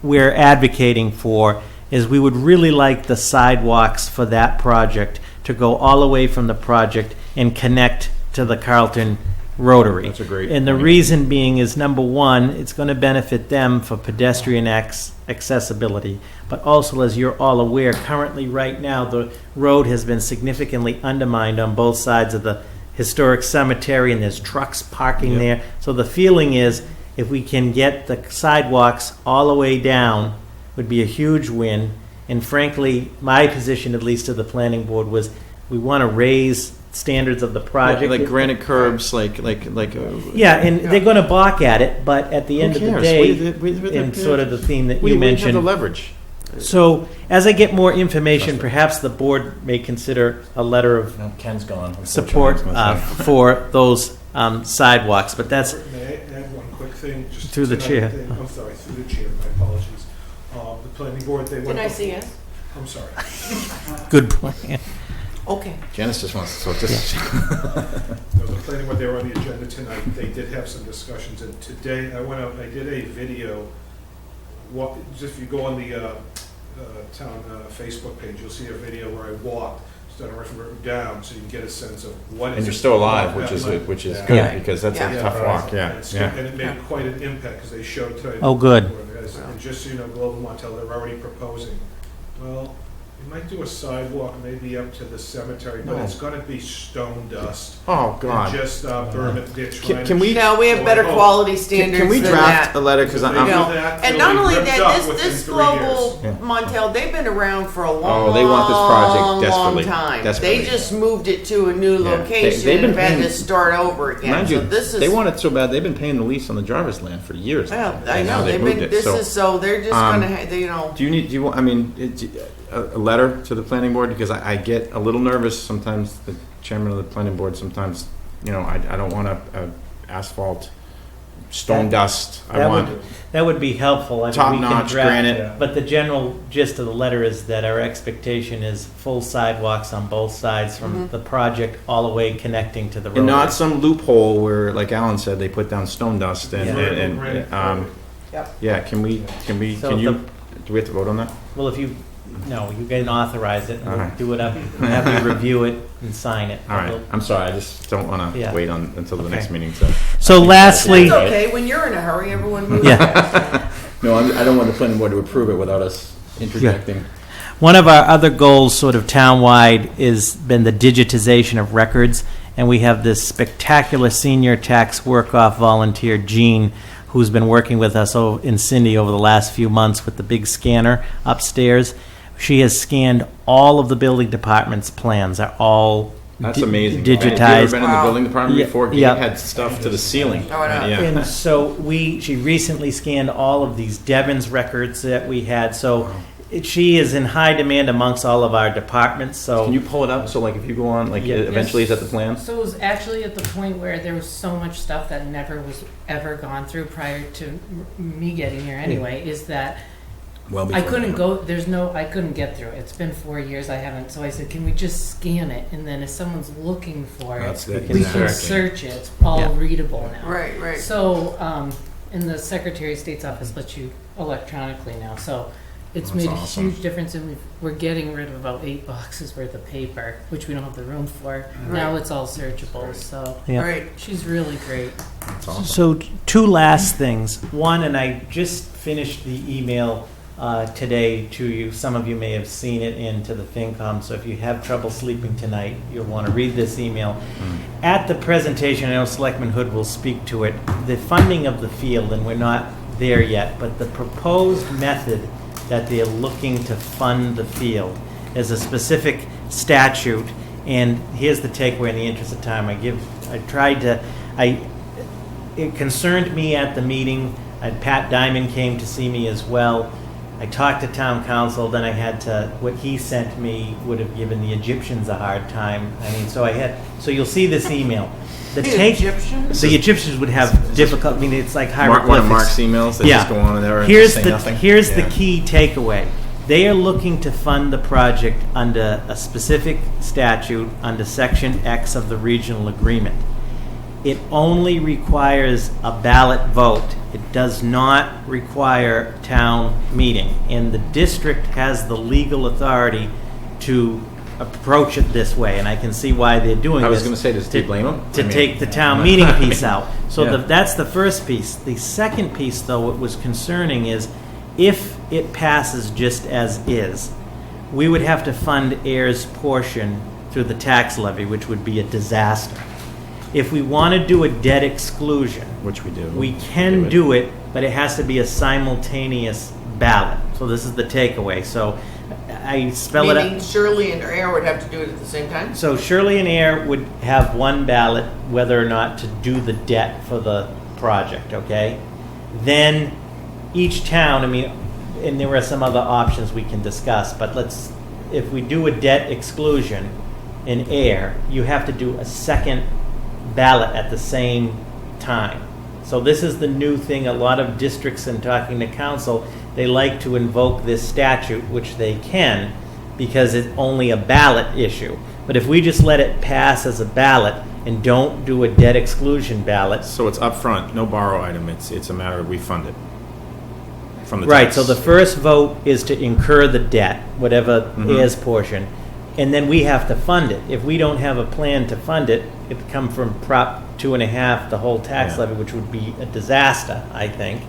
we're advocating for is we would really like the sidewalks for that project to go all the way from the project and connect to the Carlton Rotary. That's a great And the point. reason being is, number one, it's going to benefit them for pedestrian accessibility. But also, as you're all aware, currently right now, the road has been significantly undermined on both sides of the historic cemetery, and there's trucks parking there. So the feeling is, if we can get the sidewalks all the way down, would be a huge win. And frankly, my position, at least to the planning board, was we want to raise standards of the project. Like granite curbs, like. Yeah, and they're going to balk at it, but at the end of the cares? day, We- and sort of the theme that We you have mentioned. the leverage. So, as I get more information, perhaps the board may consider a letter of No, Ken's gone. support for those sidewalks, but that's May I add one quick thing? Just Through the chair. I'm sorry, through the chair, my apologies. The planning board, they went... Did I see yes? I'm sorry. good plan. Okay. Janice just wants to sort this. No, the planning board, they were on the agenda tonight. They did have some discussions, and today I went out and I did a video. Just if you go on the town Facebook page, you'll see a video where I walked, started from down, so you can get a sense of what. And you're still alive, which is good, Yeah. because that's Yeah. a tough walk, yeah. And it made quite an impact, because they showed today. Oh, good. And just so you know, Global Montel, they're already proposing, well, we might do a sidewalk maybe up to the cemetery, but it's gonna be stone dust. Oh, God. And just burn it, ditch. Can we? No, we have better quality standards Can we than draft that. a letter, because They I'm. do No. that, And it'll not be only ripped that, up this within 3 Global years. Montel, they've been around for a long, Oh, they want this project desperately, long time. desperately. They just moved it to a new Yeah. location They've been and had to paying- start over again. Mind So you, this is, they want it so bad, they've been paying the lease on the driver's land for years. well, I And now know, they've moved been, it, this so, is, so they're just gonna, you know. Do you want, I mean, a letter to the planning board? Because I get a little nervous sometimes, the chairman of the planning board, sometimes, you know, I don't want asphalt, stone dust. I want That would be helpful. I mean, we can top-notch draft- granite. But the general gist of the letter is that our expectation is full sidewalks on both sides from the project all the way connecting to the road. And not some loophole where, like Alan said, they put down stone dust and, Yeah. yeah, can you, So do we have to vote on that? Well, if you, no, you can authorize it, and we'll Alright. do it up, have you review it and sign it. All right, I'm sorry, I just don't want to Yeah. wait until the Okay. next meeting to. So lastly, It's okay, when you're in a hurry, everyone moves Yeah. fast. No, I don't want the planning board to approve it without us interjecting. one of our other goals, sort of townwide, is been the digitization of records, and we have this spectacular senior tax work-off volunteer, Jean, who's been working with us in Cindy over the last few months with the big scanner upstairs. She has scanned all of the building department's plans, are all That's amazing. digitized. Have you ever been in the Wow. building department Yeah, before? Gabe yeah. had stuff to the ceiling. Oh, I know. Yeah. And so she recently scanned all of these Devon's records that we had. So she is in high demand amongst all of our departments. So Can you pull it up? So like if you go on, like Yeah. eventually is that the plan? So it was actually at the point where there was so much stuff that never was ever gone through prior to me getting here anyway, is that Well, I couldn't go, I couldn't get through it. It's been 4 years, I haven't, so I said, can we just scan it? And then if someone's looking for That's it, the- we can exactly. search it. It's all Yeah. readable now. Right, right. So, and the Secretary of State's office lets you electronically now, so it's That's made awesome. a huge difference, and we're getting rid of about 8 boxes worth of paper, which we don't have the room for. Now it's all searchable, so yeah. Right. she's really great. That's awesome. So two last things. One, and I just finished the email today to you. Some of you may have seen it into the FinCom, so if you have trouble sleeping tonight, you'll want to read this email. At the presentation, I know Selectman Hood will speak to it, the funding of the field, and we're not there yet, but the proposed method that they're looking to fund the field is a specific statute, and here's the takeaway in the interest of time. It concerned me at the meeting. Pat Diamond came to see me as well. I talked to town council, then I had to, what he sent me would have given the Egyptians a hard time. I mean, so you'll see this email. The Egyptians? The Egyptians would have difficult, I mean, it's like hieroglyphics. One of Mark's emails that just go on in there and Here's say the, nothing? Here's the Yeah. key takeaway. They are looking to fund the project under a specific statute under Section X of the regional agreement. It only requires a ballot vote. It does not require town meeting. And the district has the legal authority to approach it this way, and I can see why they're doing this. I was going to say, do you blame him? To I mean, take the town meeting piece out. So Yeah. that's the first piece. The second piece, though, what was concerning is if it passes just as is, we would have to fund Ayer's portion through the tax levy, which would be a disaster. If we want to do a debt exclusion, which we do, we can do it, but it has to be a simultaneous ballot. So this is the takeaway. So I spell it out. Meaning Shirley and Ayer would have to do it at the same time? So Shirley and Ayer would have one ballot whether or not to do the debt for the project, okay? Then each town, I mean, and there are some other options we can discuss, but if we do a debt exclusion in Ayer, you have to do a second ballot at the same time. So this is the new thing. A lot of districts, in talking to council, they like to invoke this statute, which they can, because it's only a ballot issue. But if we just let it pass as a ballot and don't do a debt exclusion ballot. So it's upfront, no borrow item. It's a matter of we fund it from the Right, tax. so the first vote is to incur the debt, whatever Ayer's portion, and then we have to fund it. If we don't have a plan to fund it, it would come from Prop 2.5, the whole tax levy, which would be a disaster, I think.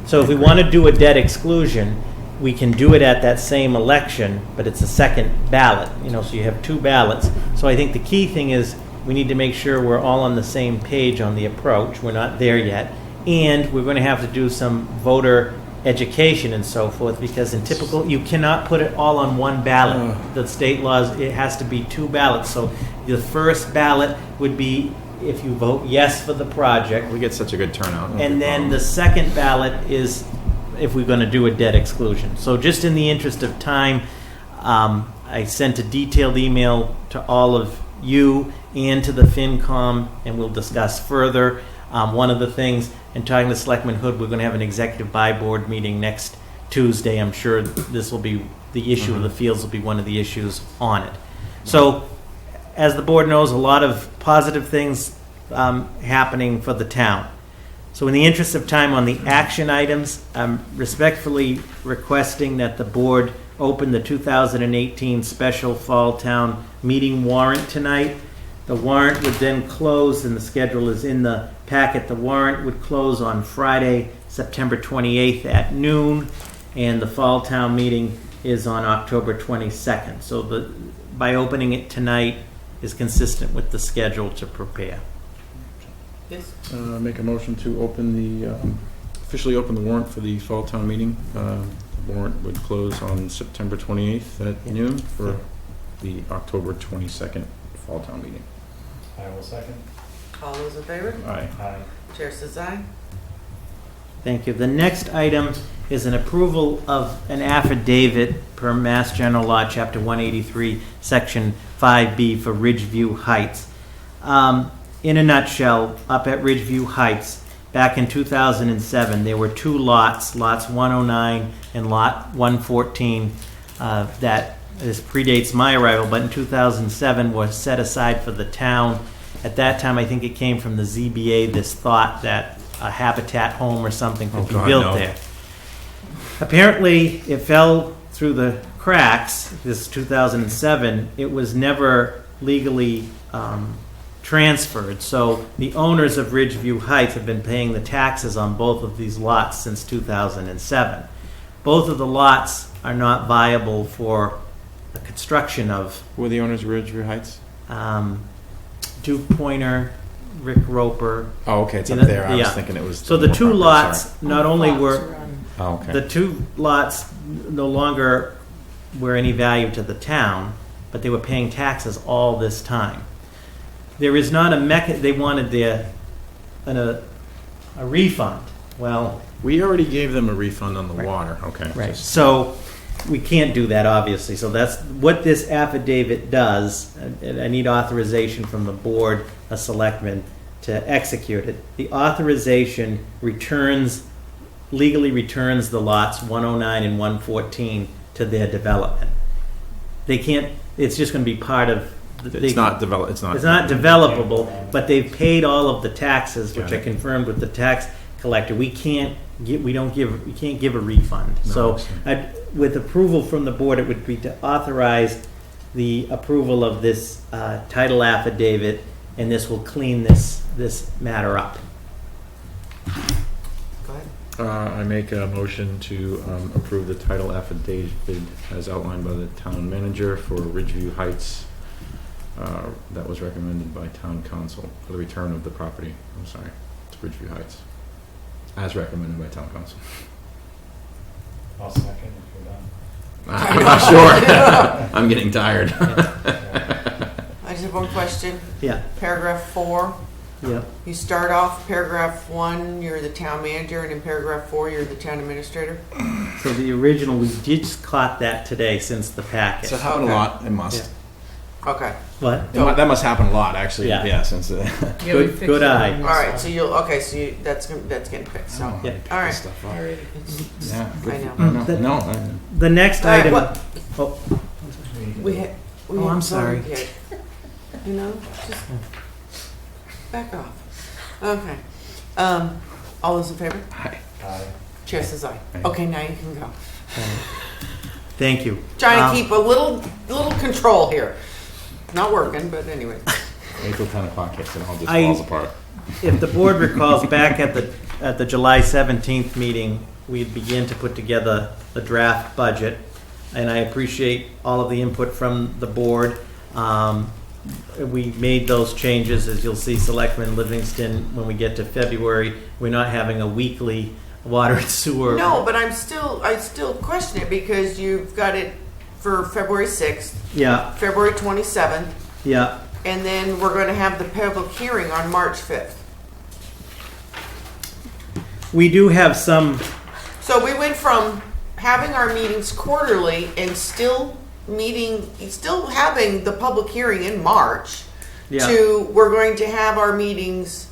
So if we want to do a debt exclusion, we can do it at that same election, but it's a second ballot, so you have two ballots. So I think the key thing is we need to make sure we're all on the same page on the approach. We're not there yet. And we're going to have to do some voter education and so forth, because in typical, you cannot put it all on one ballot. The state laws, it has to be two ballots. So the first ballot would be if you vote yes for the project. We get such a good turnout. And then the second ballot is if we're going to do a debt exclusion. So just in the interest of time, I sent a detailed email to all of you and to the FinCom, and we'll discuss further. One of the things, in talking to Selectman Hood, we're going to have an executive buy board meeting next Tuesday. I'm sure this will be the issue of the fields will be one of the issues on it. So, as the board knows, a lot of positive things happening for the town. So in the interest of time on the action items, I'm respectfully requesting that the board open the 2018 special fall town meeting warrant tonight. The warrant would then close, and the schedule is in the packet. The warrant would close on Friday, September 28th at noon, and the fall town meeting is on October 22nd. So by opening it tonight is consistent with the schedule to prepare. Yes. Make a motion to officially open the warrant for the fall town meeting. The warrant would close on September 28th at noon for the October 22nd fall town meeting. I will second. All those in favor? Aye. Aye. Chair says aye. Thank you. The next item is an approval of an affidavit per Mass General Law, Chapter 183, Section 5B for Ridgeview Heights. In a nutshell, up at Ridgeview Heights, back in 2007, there were two lots, lots 109 and lot 114, that this predates my arrival, but in 2007 was set aside for the town. At that time, I think it came from the ZBA, this thought that a Habitat home or something could be built there. Apparently, it fell through the cracks, this 2007. It was never legally transferred. So the owners of Ridgeview Heights have been paying the taxes on both of these lots since 2007. Both of the lots are not viable for the construction of. Who are the owners of Ridgeview Heights? Duke Pointer, Rick Roper. Oh, okay, it's up You know, there. I was yeah. thinking it was. So the more two property, lots sorry. not only were, Oh, okay. the two lots no longer were any value to the town, but they were paying taxes all this time. There is not a they wanted a refund. Well, We already gave them a refund on the Right. water. Okay. right. So we can't do that, obviously. So that's what this affidavit does. And I need authorization from the Board of Selectmen to execute it. The authorization legally returns the lots 109 and 114 to their development. They can't, it's just going to be part of. It's not It's not developable, but they've paid all of the taxes, which Got I it. confirmed with the tax collector. We can't give a refund. No, I So understand. with approval from the board, it would be to authorize the approval of this title affidavit, and this will clean this matter up. Go ahead. I make a motion to approve the title affidavit as outlined by the town manager for Ridgeview Heights. That was recommended by town council for the return of the property. I'm sorry, to Ridgeview Heights, as recommended by town council. I'll second if you're done. I'm not sure. I'm getting tired. I just have one question. Yeah, Paragraph 4, yeah. you start off paragraph 1, you're the town manager, and in paragraph 4, you're the town administrator? So the original, we just caught that today since the packet. So it happened a lot. It must. Okay. What? That must happen a lot, actually. Yeah. Yeah, since Yeah, we Good- fixed good it eye. on All this right, one. so that's getting fixed, so. Yeah. All right. Stuff up. Alright. Yeah. I know. No. The next All right, item. what- Oh, We Oh, I'm haven't sorry. voted yet. You know, just back off. Okay. All those in favor? Hi. Aye. Chair says aye. Aye. Okay, now you can go. thank you. Trying to keep a little control here. Not working, but anyway. Wait till 10 o'clock hits and it all just I- falls apart. If the board recalls, back at the July 17th meeting, we began to put together the draft budget, and I appreciate all of the input from the board. We made those changes, as you'll see, Selectman Livingston, when we get to February, we're not having a weekly water and sewer. No, but I still question it because you've got it for February 6th, Yeah, February 27th, yeah. and then we're going to have the public hearing on March 5th. We do have some, So we went from having our meetings quarterly and still having the public hearing in March yeah. to we're going to have our meetings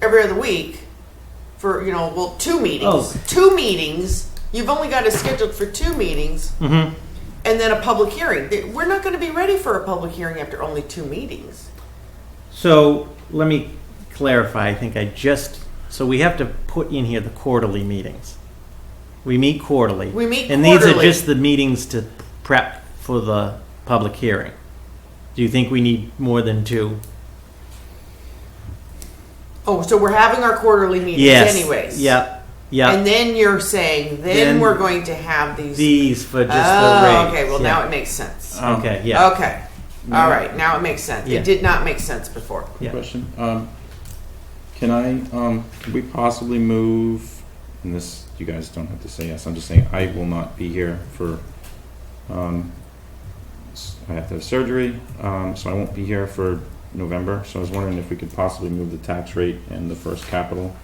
every other week for, 2 meetings. Oh. 2 meetings. You've only got it scheduled for 2 meetings Mhm. and then a public hearing. We're not going to be ready for a public hearing after only 2 meetings. So let me clarify. I think so we have to put in here the quarterly meetings. We meet quarterly. We meet And these are quarterly. just the meetings to prep for the public hearing. Do you think we need more than 2? Oh, so we're having our quarterly meetings Yes. anyways. Yep. Yep. And then you're saying, then we're going to have these. These for just the rates. Okay, well, yeah. now it makes sense. Okay, yeah. Okay. All right, now it makes sense. Yeah. It did not make sense before. Yeah. Question. Can we possibly move, and this, you guys don't have to say yes, I'm just saying I will not be here for I have to have surgery, so I won't be here for November. So I was wondering if we could possibly move the tax rate and the first capital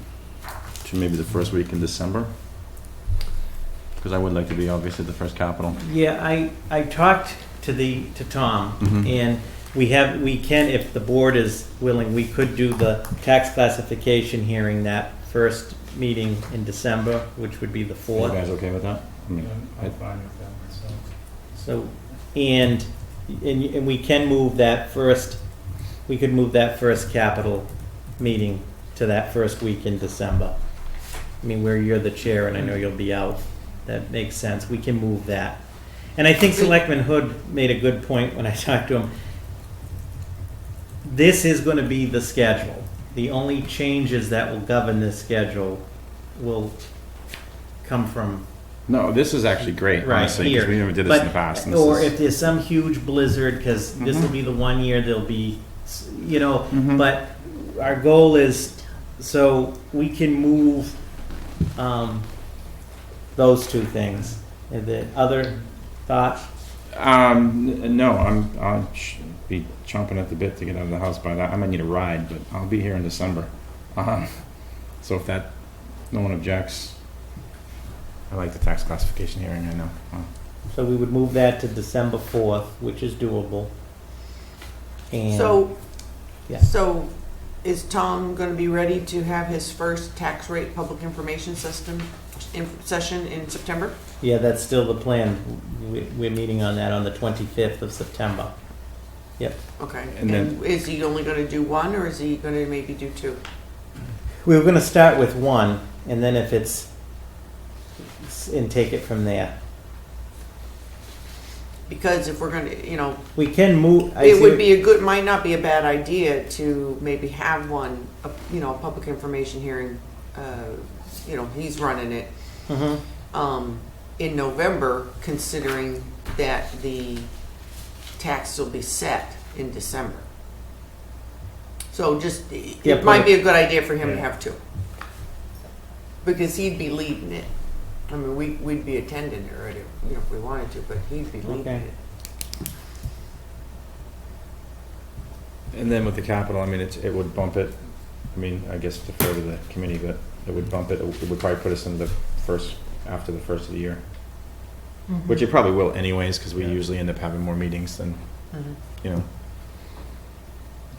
to maybe the first week in December. Because I would like to be obviously the first capital. Yeah, I talked to Tom, Mhm. and we can, if the board is willing, we could do the tax classification hearing that first meeting in December, which would be the Are 4th. you guys okay with that? I mean, I'm fine with that myself. So, and we can move that first, we could move that first capital meeting to that first week in December. I mean, where you're the chair and I know you'll be out, that makes sense. We can move that. And I think Selectman Hood made a good point when I talked to him. This is going to be the schedule. The only changes that will govern this schedule will come from no, this is actually great, right honestly, here. because we never did this in the past. and this Or is- if there's some huge blizzard, because this will be the one year there'll be, Mhm. but our goal is, so we can move those two things. And the other thought? No, I'll be chomping at the bit to get out of the house by that. I might need a ride, but I'll be here in December. So if no one objects, I like the tax classification hearing, I know. So we would move that to December 4th, which is doable. And yeah. So is Tom going to be ready to have his first tax rate public information session in September? Yeah, that's still the plan. We're meeting on that on the 25th of September. Yep. Okay. And then- is he only going to do one, or is he going to maybe do two? We were going to start with one, and then if and take it from there. Because if we're going to, We can move. it would be might not be a bad idea to maybe have one, a public information hearing. He's running it in November, considering that the tax will be set in December. So it might be a good idea for him to have two, because he'd be leading it. I mean, we'd be attending it already, if we wanted to, but he'd be leading it. And then with the capital, I mean, it would bump it. I mean, I guess defer to the committee, but it would bump it. It would probably put us in after the first of the year, which it probably will anyways, because we usually end up having more meetings than,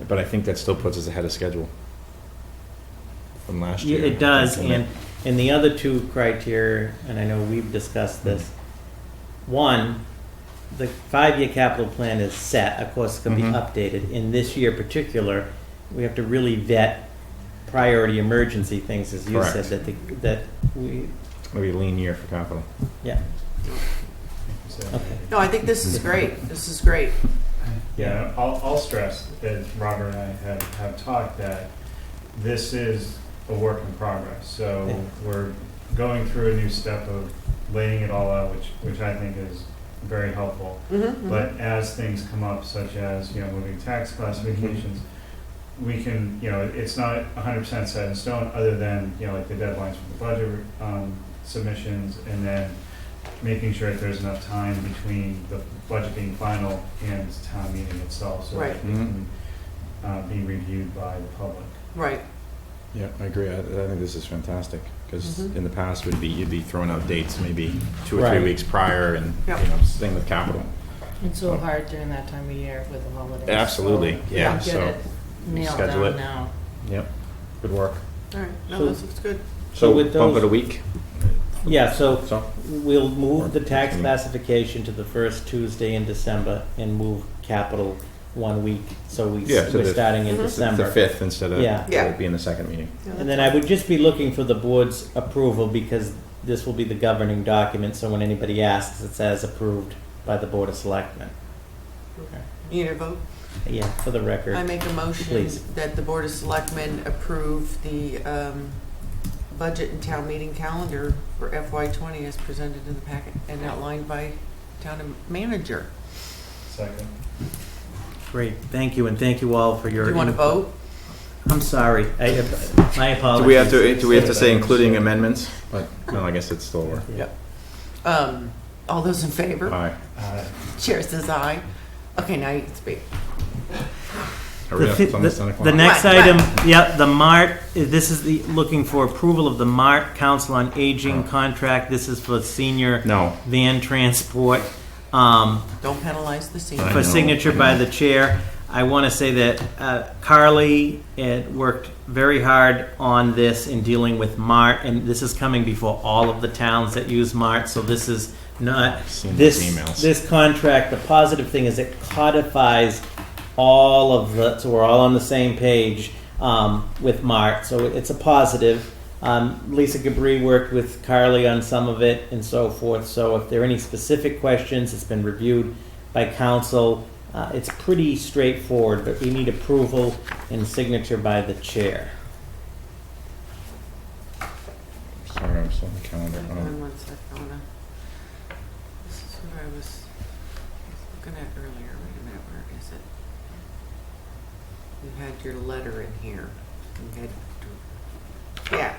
But I think that still puts us ahead of schedule from last year. It does, and the other two criteria, and I know we've discussed this. One, the 5-year capital plan is set. Of course, it's going to be updated. In this year particular, we have to really vet priority emergency things, as you Correct. said, that we. It's going to be a lean year for capital. Yeah. Okay. No, I think this is great. This is great. Yeah, I'll stress that Robert and I have talked that this is a work in progress. So we're going through a new step of laying it all out, which I think is very helpful. But as things come up, such as moving tax classifications, we can it's not 100% set in stone, other than like the deadlines for the budget submissions, and then making sure that there's enough time between the budget being final and town meeting itself, so that it can be reviewed by the public. Right. Yeah, I agree. I think this is fantastic, because in the past you'd be throwing out dates maybe 2 or 3 weeks prior, and same with capital. It's so hard during that time of year with the holidays. Absolutely, So yeah. Get So it nailed schedule down it. now. Yep, good work. All right. No, So- this looks good. So with bump those- it a week. Yeah, so we'll move the tax classification to the first Tuesday in December and move capital 1 week, so we're starting in December. The 5th instead of it being the second meeting. And then I would just be looking for the board's approval, because this will be the governing document, so when anybody asks, it says approved by the Board of Selectmen. You need a vote? Yeah, for the record. I make a motion Please. that the Board of Selectmen approve the budget and town meeting calendar for FY20 as presented in the packet and outlined by town manager. Second. Great, thank you, and thank you all for your. Do you want to vote? I'm sorry, my apologies. Do we have to say including amendments? But no, I guess it's still work. Yep. All those in favor? Aye. Chair says aye. Okay, now you can speak. Hurry up, it's almost 10 o'clock. The next Right, right. item, yeah, the MART, this is the, looking for approval of the MART Council on Aging contract. This is for senior No. van transport. Don't penalize the senior. I For know. signature by the chair. I want to say that Carly worked very hard on this in dealing with MART, and this is coming before all of the towns that use MART, so this is not, Seen this, those emails. this contract, the positive thing is it codifies all of the, so we're all on the same page with MART, so it's a positive. Lisa Gabri worked with Carly on some of it and so forth, so if there are any specific questions, it's been reviewed by council. It's pretty straightforward, but we need approval and signature by the chair. Sorry, I'm still on the calendar. Hang on one sec, I wanna- This is what I was looking at earlier. Wait a minute, where is it? You had your letter in here. You had, yeah,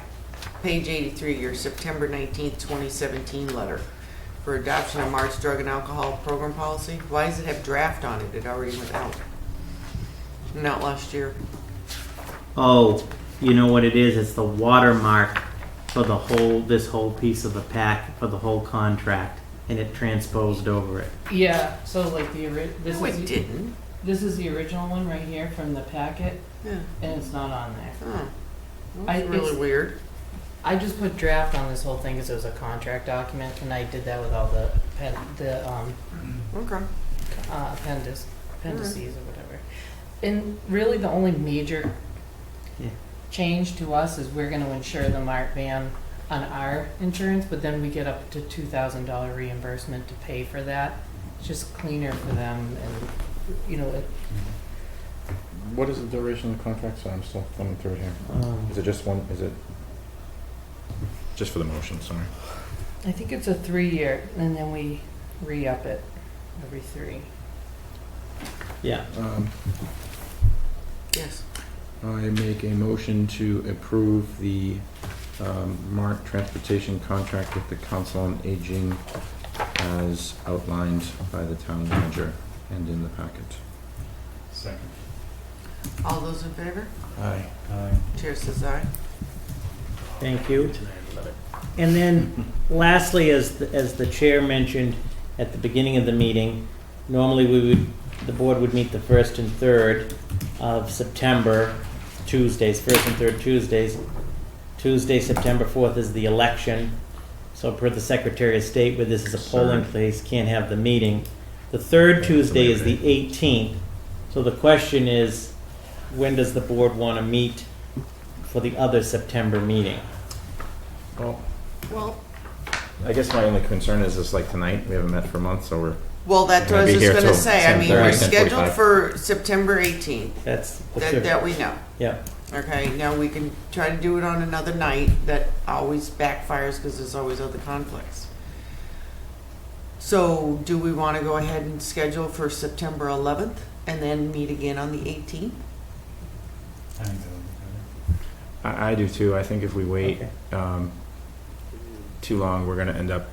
page 83, your September 19th, 2017 letter for adoption of March drug and alcohol program policy. Why does it have draft on it? It already went out. Went out last year. Oh, you know what it is? It's the watermark for the whole, this whole piece of the pack, for the whole contract, and it transposed over it. Yeah, so like this No, is it didn't. this is the original one right here from the packet, Yeah. and it's not on there. Oh, that's really it's- weird. I just put draft on this whole thing because it was a contract document, and I did that with all the Okay. appendices or whatever. And really, the only major change to us is we're going to insure the MART van on our insurance, but then we get up to $2,000 reimbursement to pay for that. It's just cleaner for them, and you know, What is the duration of the contract? So I'm still thumbing through it here. Is it just one? Is it just for the motion? Sorry. I think it's a 3-year, and then we re-up it every 3. Yeah. Yes. I make a motion to approve the MART transportation contract with the Council on Aging as outlined by the town manager and in the packet. Second. All those in favor? Aye. Chair says aye. Thank you. And then lastly, as the chair mentioned at the beginning of the meeting, normally the board would meet the 1st and 3rd of September, Tuesdays, 1st and 3rd Tuesdays. Tuesday, September 4th is the election. So per the Secretary of State, where this is a polling place, can't have the meeting. The 3rd Tuesday is the 18th. So the question is, when does the board want to meet for the other September meeting? Well, I guess my only concern is like tonight, we haven't met for a month, so we're well, that's what I was Gonna be just here going to till say. I mean, we're 10:30, scheduled 10:45. for September 18th. That's That we know. Yeah. Okay, now we can try to do it on another night. That always backfires because there's always other conflicts. So do we want to go ahead and schedule for September 11th and then meet again on the 18th? I think that would be better. I do too. I think if we wait Okay. too long, we're going to end up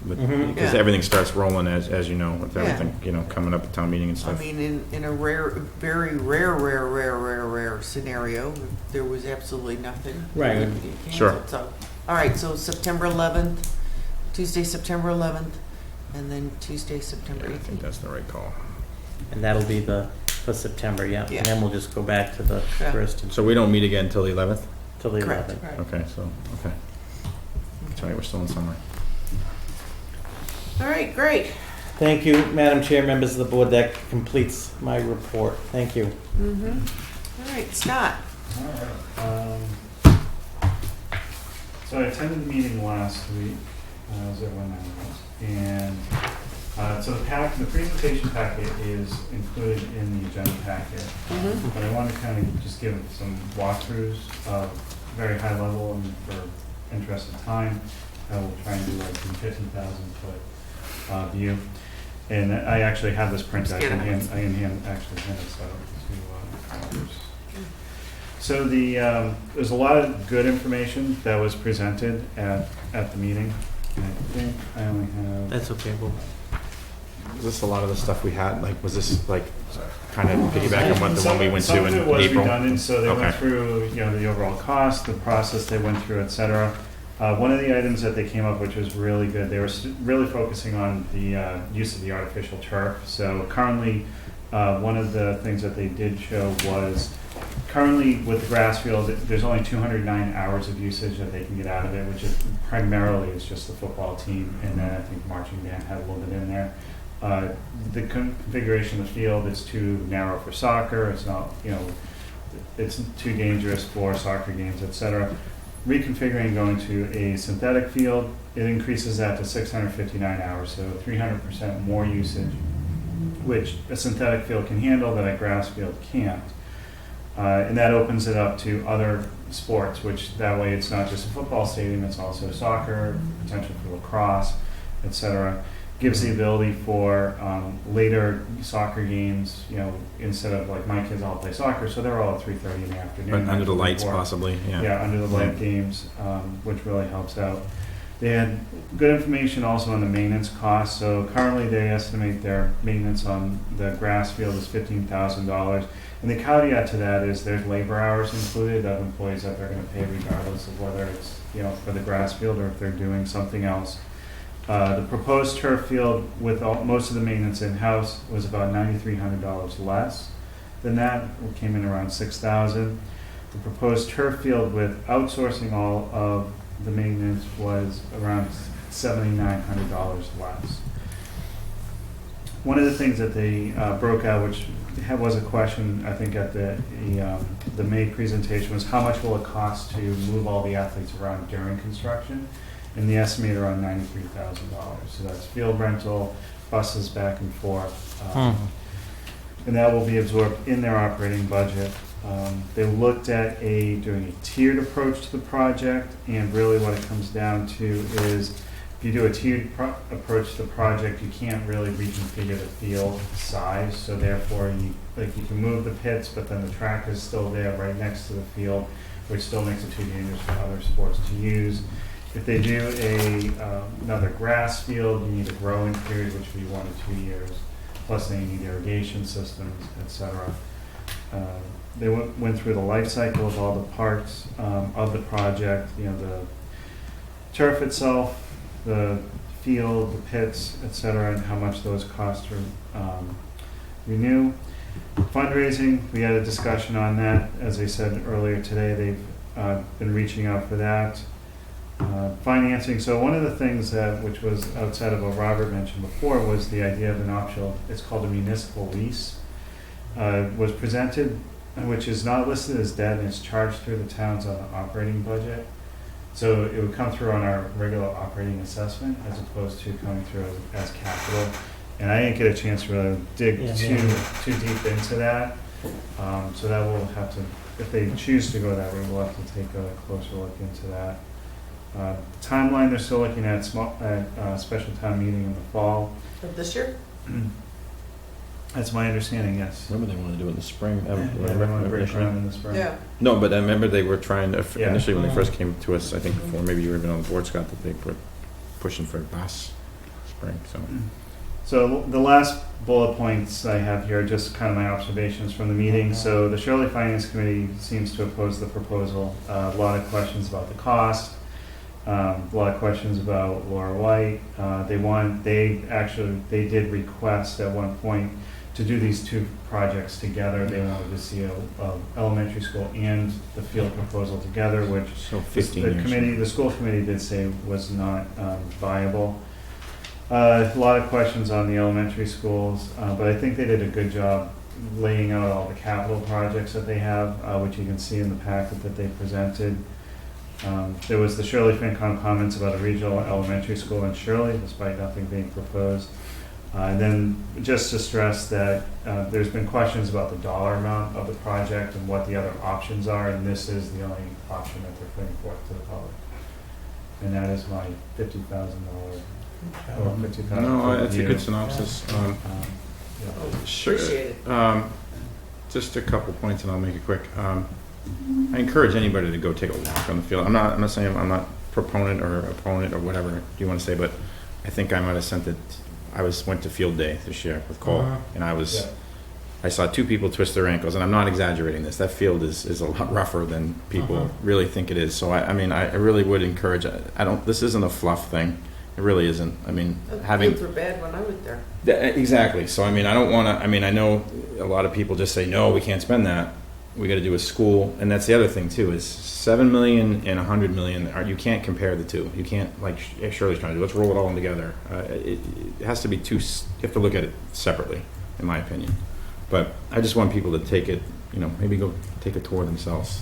with, Mhm. because Yeah. everything starts rolling as you know, with Yeah. everything, coming up at town meeting and I stuff. mean, in a very rare scenario, if there was absolutely nothing. Right. it would get canceled. Sure. So, all right, so September 11th, Tuesday, September 11th, and then Tuesday, September Yeah, I think 18th. that's the right call. And that'll be for September, yeah. Yeah. And then we'll just go back to the Yeah. 1st and So we don't meet again until the 11th? till the Correct. 11th. Okay, okay. Sorry, we're still in summer. All right, great. Thank you, Madam Chair, members of the board. That completes my report. Thank you. All right, Scott. So I attended the meeting last week, as everyone knows, and so the presentation packet is included in the agenda packet. But I want to kind of just give some walkthroughs, very high level, and for interest of time, I will try and do like a 50,000 foot view. And I actually have this printed. I can actually hand this out to others. So there's a lot of good information that was presented at the meeting. And I think I only have. That's okay. We'll was this a lot of the stuff we had? Like, was this like kind of piggyback on what the one we went Some to of in it was April? redundant, so they went Okay. through, the overall cost, the process they went through, et cetera. One of the items that they came up, which was really good, they were really focusing on the use of the artificial turf. So currently, one of the things that they did show was, currently with the grass field, there's only 209 hours of usage that they can get out of it, which is primarily is just the football team, and then I think marching band had a little bit in there. The configuration of the field is too narrow for soccer. It's not, it's too dangerous for soccer games, etc. Reconfiguring going to a synthetic field, it increases that to 659 hours, so 300% more usage, which a synthetic field can handle that a grass field can't. And that opens it up to other sports, which that way it's not just a football stadium, it's also soccer, potential for lacrosse, etc. Gives the ability for later soccer games, instead of like my kids all play soccer, so they're all at 3:30 in the afternoon. But under the lights, possibly. Yeah. Yeah, under the light games, which really helps out. They had good information also on the maintenance costs. So currently they estimate their maintenance on the grass field is $15,000. And the caveat to that is there's labor hours included of employees that they're going to pay regardless of whether it's for the grass field or if they're doing something else. The proposed turf field with most of the maintenance in-house was about $9,300 less than that. It came in around $6,000. The proposed turf field with outsourcing all of the maintenance was around $7,900 less. One of the things that they broke out, which was a question I think at the May presentation, was how much will it cost to move all the athletes around during construction? And the estimate around $93,000. So that's field rental, buses back and forth, and that will be absorbed in their operating budget. They looked at doing a tiered approach to the project, and really what it comes down to is if you do a tiered approach to the project, you can't really reconfigure the field size. So therefore, you can move the pits, but then the track is still there right next to the field, which still makes it too dangerous for other sports to use. If they do another grass field, you need a growing period, which would be 1 to 2 years. Plus, they need irrigation systems, etc. They went through the life cycle of all the parts of the project. The turf itself, the field, the pits, etc., and how much those costs renew. Fundraising, we had a discussion on that. As I said earlier today, they've been reaching out for that. Financing. So one of the things which was outside of what Robert mentioned before, was the idea of an optional, it's called a municipal lease, was presented, which is not listed as debt, and it's charged through the towns on the operating budget. So it would come through on our regular operating assessment as opposed to coming through as capital. And I didn't get a chance to really dig too deep into that. So that will have to, if they choose to go that way, we'll have to take a closer look into that. Timeline, they're still looking at special town meeting in the fall. Of this year? That's my understanding, yes. Remember they wanted to do it in the spring? They want to break ground in the spring. Yeah. No, but I remember they were trying to, Yeah. initially when they first came to us, I think before maybe you were even on the board, Scott, that they were pushing for last spring, so. So the last bullet points I have here are just kind of my observations from the meeting. So the Shirley Finance Committee seems to oppose the proposal. A lot of questions about the cost. A lot of questions about Laura White. They did request at one point to do these two projects together. They wanted to see a elementary school and the field proposal together, which So 15 years. the school committee did say was not viable. A lot of questions on the elementary schools, but I think they did a good job laying out all the capital projects that they have, which you can see in the packet that they presented. There was the Shirley FinCom comments about a regional elementary school in Shirley, despite nothing being proposed. And then just to stress that there's been questions about the dollar amount of the project and what the other options are, and this is the only option that they're putting forth to the public. And that is my $50,000 or $50,000. No, that's a good synopsis. Yeah. Sure. Appreciate it. Just a couple points, and I'll make it quick. I encourage anybody to go take a walk on the field. I'm not saying I'm not proponent or opponent or whatever you want to say, but I think I might have sent it. went to field day this year with Cole, and Yeah. I saw 2 people twist their ankles, and I'm not exaggerating this. That field is a lot rougher than people really think it is. So I mean, I really would encourage. This isn't a fluff thing. It really isn't. I mean, having Fields were bad when I was there. exactly. So I mean, I don't want to. I mean, I know a lot of people just say no, we can't spend that. We got to do a school, and that's the other thing too. Is $7 million and $100 million. You can't compare the two. You can't, like Shirley's trying to do. Let's roll it all in together. It has to be two. You have to look at it separately, in my opinion. But I just want people to take it, maybe go take a tour themselves.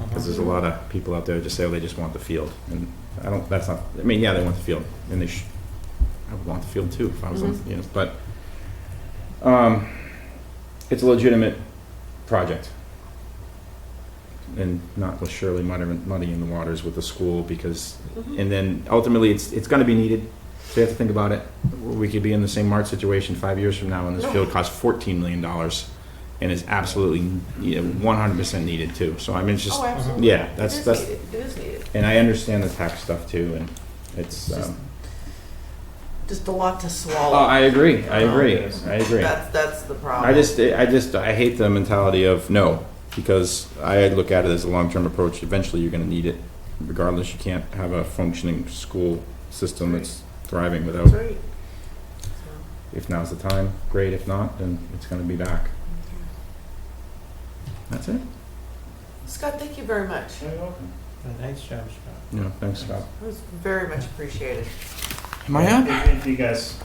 Because there's a lot of people out there that just say, oh, they just want the field. And they want the field. And I would want the field too if I was on, but it's a legitimate project. And not with Shirley muddying the waters with the school and then ultimately it's going to be needed. So you have to think about it. We could be in the same Mart situation 5 years from now, and this field costs $14 million, and is absolutely 100% needed too. So I mean, it's just absolutely. That's It is needed. and I understand the tax stuff too, and it's Just a lot to swallow. I agree. That's the problem. I hate the mentality of no, because I look at it as a long-term approach. Eventually, you're going to need it, regardless. You can't have a functioning school system that's thriving without. That's right. If now's the time, great. If not, then it's going to be back. That's it. Scott, thank you very much. You're welcome. Nice job, Scott. Yeah, thanks, Scott. It was very much appreciated. Am I up? If you guys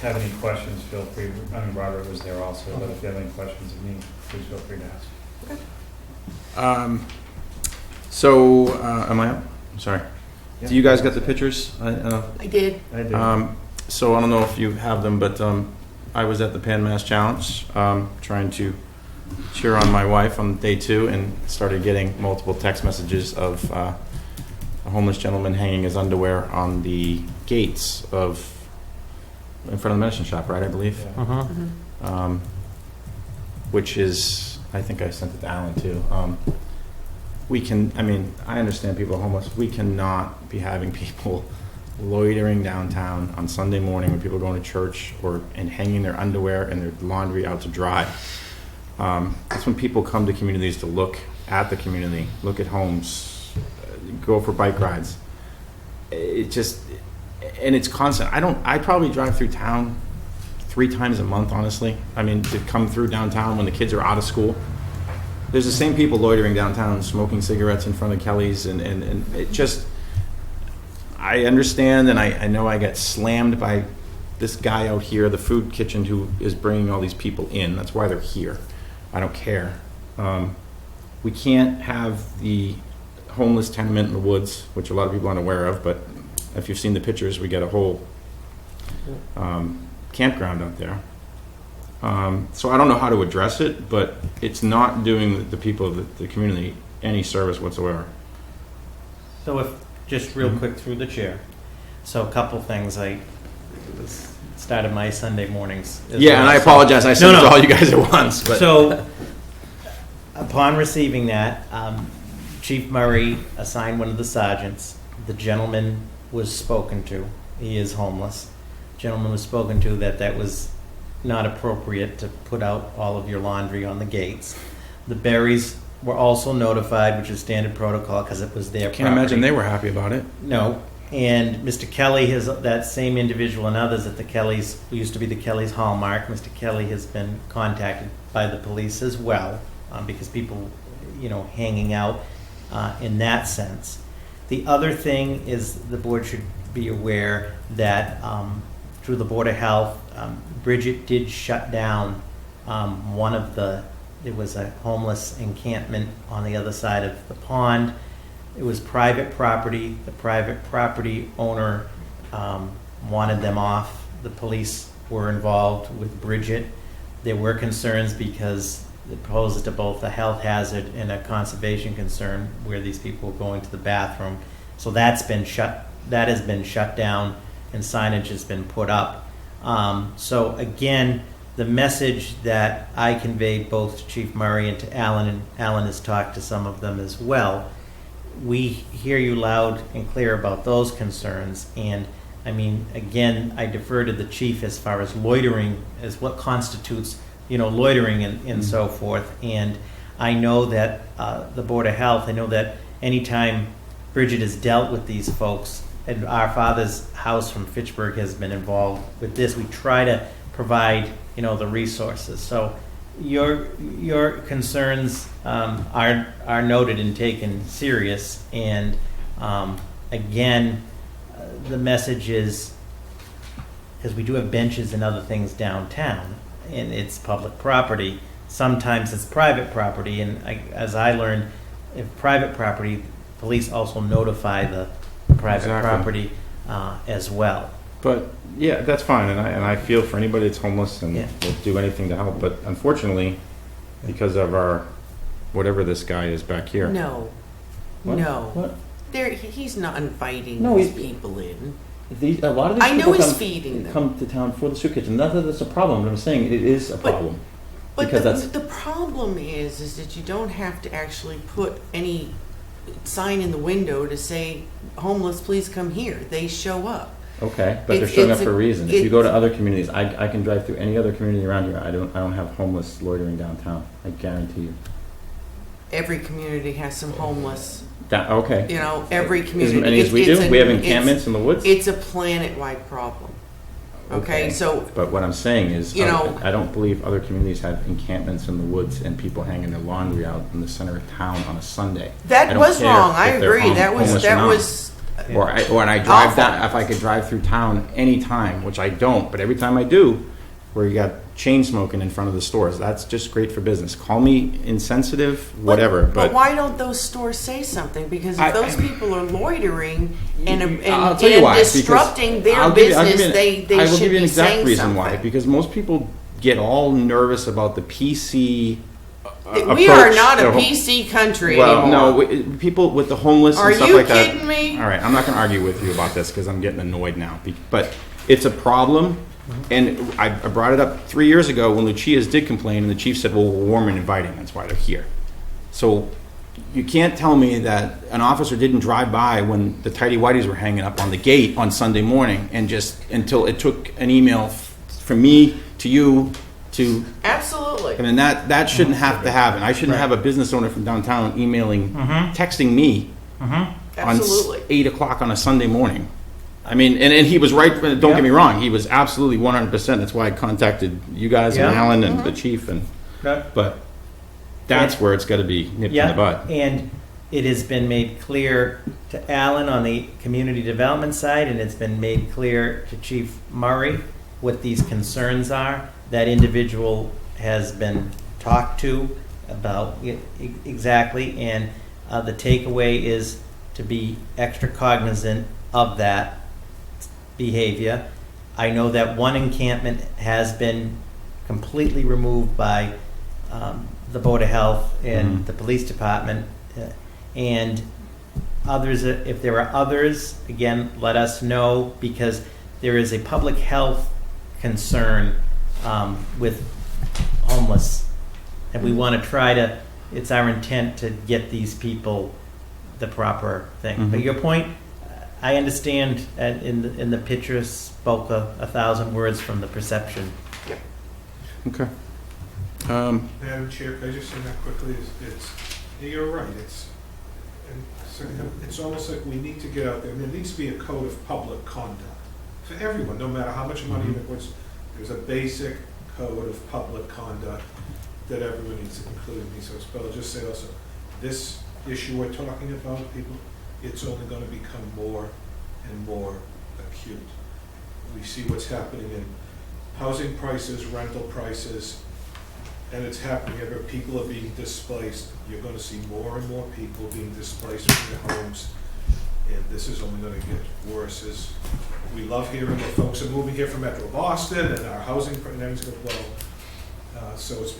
have any questions, feel free. I mean, Robert was there also, but if you have any questions of me, please feel free to ask. Am I up? I'm sorry. Yeah. Do you guys get the pictures? I did. I did. So I don't know if you have them, but I was at the Pan Mass Challenge trying to cheer on my wife on day 2 and started getting multiple text messages of a homeless gentleman hanging his underwear on the gates in front of the medicine shop, right, I believe? Yeah. Which is, I think I sent it to Alan too. I understand people are homeless. We cannot be having people loitering downtown on Sunday morning when people are going to church and hanging their underwear and their laundry out to dry. That's when people come to communities to look at the community, look at homes, go for bike rides. And it's constant. I probably drive through town 3 times a month, honestly. I mean, to come through downtown when the kids are out of school. There's the same people loitering downtown, smoking cigarettes in front of Kelly's, and it just, I understand, and I know I get slammed by this guy out here, the food kitchen, who is bringing all these people in. That's why they're here. I don't care. We can't have the homeless tenement in the woods, which a lot of people aren't aware of, but if you've seen the pictures, we get a whole campground out there. So I don't know how to address it, but it's not doing the people of the community any service whatsoever. So if, just real quick through the chair. So a couple things. Started my Sunday mornings. And I apologize. I sent it to all you guys at once. But. So upon receiving that, Chief Murray assigned one of the sergeants. The gentleman was spoken to. He is homeless. Gentleman was spoken to that was not appropriate to put out all of your laundry on the gates. The Berries were also notified, which is standard protocol because it was their property. Can't imagine they were happy about it. No. And Mr. Kelly, that same individual and others at the Kellys, who used to be the Kellys Hallmark, Mr. Kelly has been contacted by the police as well because people, hanging out in that sense. The other thing is the board should be aware that through the Board of Health, Bridget did shut down it was a homeless encampment on the other side of the pond. It was private property. The private property owner wanted them off. The police were involved with Bridget. There were concerns because it poses to both a health hazard and a conservation concern where these people were going to the bathroom. So that has been shut down and signage has been put up. So again, the message that I conveyed both to Chief Murray and to Alan, and Alan has talked to some of them as well, we hear you loud and clear about those concerns, and I mean, again, I defer to the chief as far as loitering, as what constitutes, loitering and so forth. And I know that the Board of Health, I know that anytime Bridget has dealt with these folks, and our father's house from Fitchburg has been involved with this, we try to provide, the resources. So your concerns are noted and taken serious. And again, the message is, because we do have benches and other things downtown, and it's public property. Sometimes it's private property, and as I learned, if private property, police also notify the private property as well. But yeah, that's fine, and I feel for anybody that's homeless, and we'll do anything to help. But unfortunately, because of our whatever this guy is back here. No, What? no. What? He's not inviting No, these he's- people in. A lot of these I know people he's feeding them. come to town for the soup kitchen. Not that it's a problem, but I'm saying it is a problem. But because the problem is that you don't have to actually put any sign in the window to say, homeless, please come here. They show up. Okay, but they're showing up for a reason. If you go to other communities, I can drive through any other community around here. I don't have homeless loitering downtown. I guarantee you. Every community has some homeless. Okay. Every community. As many as we do. We have encampments in the woods. It's a planet-wide problem. Okay, so. But what I'm saying is, You know- I don't believe other communities have encampments in the woods and people hanging their laundry out in the center of town on a Sunday. I That don't was care wrong. I if they're agree. That was homeless or not. Or I drive awful. down, if I could drive through town anytime, which I don't, but every time I do, where you got chain smoking in front of the stores, that's just great for business. Call me insensitive, whatever, But why don't those stores say something? Because if those people are loitering and I'll tell you why, because disrupting their I'll give you- business, they I will should give you an be exact saying reason why. something. Because most people get all nervous about the PC We are approach not to a home- PC country Well, anymore. no, people with the homeless Are and stuff you like that. kidding me? All right, I'm not going to argue with you about this because I'm getting annoyed now. But it's a problem, and I brought it up 3 years ago when Lucia's did complain, and the chief said, "Well, we're warm and inviting. That's why they're here." So you can't tell me that an officer didn't drive by when the tighty whities were hanging up on the gate on Sunday morning, and just until it took an email from me to you. Absolutely. And then that shouldn't have to happen. I shouldn't have a business owner from downtown texting me on Absolutely. 8 o'clock on a Sunday morning. I mean, and he was right. Don't get me wrong. He was absolutely 100%. That's why I contacted you guys and Alan and the chief. But that's where it's got to be nipped in the bud. And it has been made clear to Alan on the community development side, and it's been made clear to Chief Murray what these concerns are. That individual has been talked to about it exactly, and the takeaway is to be extra cognizant of that behavior. I know that one encampment has been completely removed by the Board of Health and the police department, and others, if there are others, again, let us know, because there is a public health concern with homeless, and we want to try to, it's our intent to get these people the proper thing. But your point, I understand, in the picture spoke 1,000 words from the perception. Okay. Madam Chair, can I just say that quickly? You're right. It's almost like we need to get out there. There needs to be a code of public conduct for everyone, no matter how much money it puts. There's a basic code of public conduct that everyone needs to include in these. But I'll just say also, this issue we're talking about, people, it's only going to become more and more acute. We see what's happening in housing prices, rental prices, and it's happening everywhere. People are being displaced. You're going to see more and more people being displaced from their homes, and this is only going to get worse. As we love hearing that folks are moving here from Metro Boston, and our housing and everything's going well.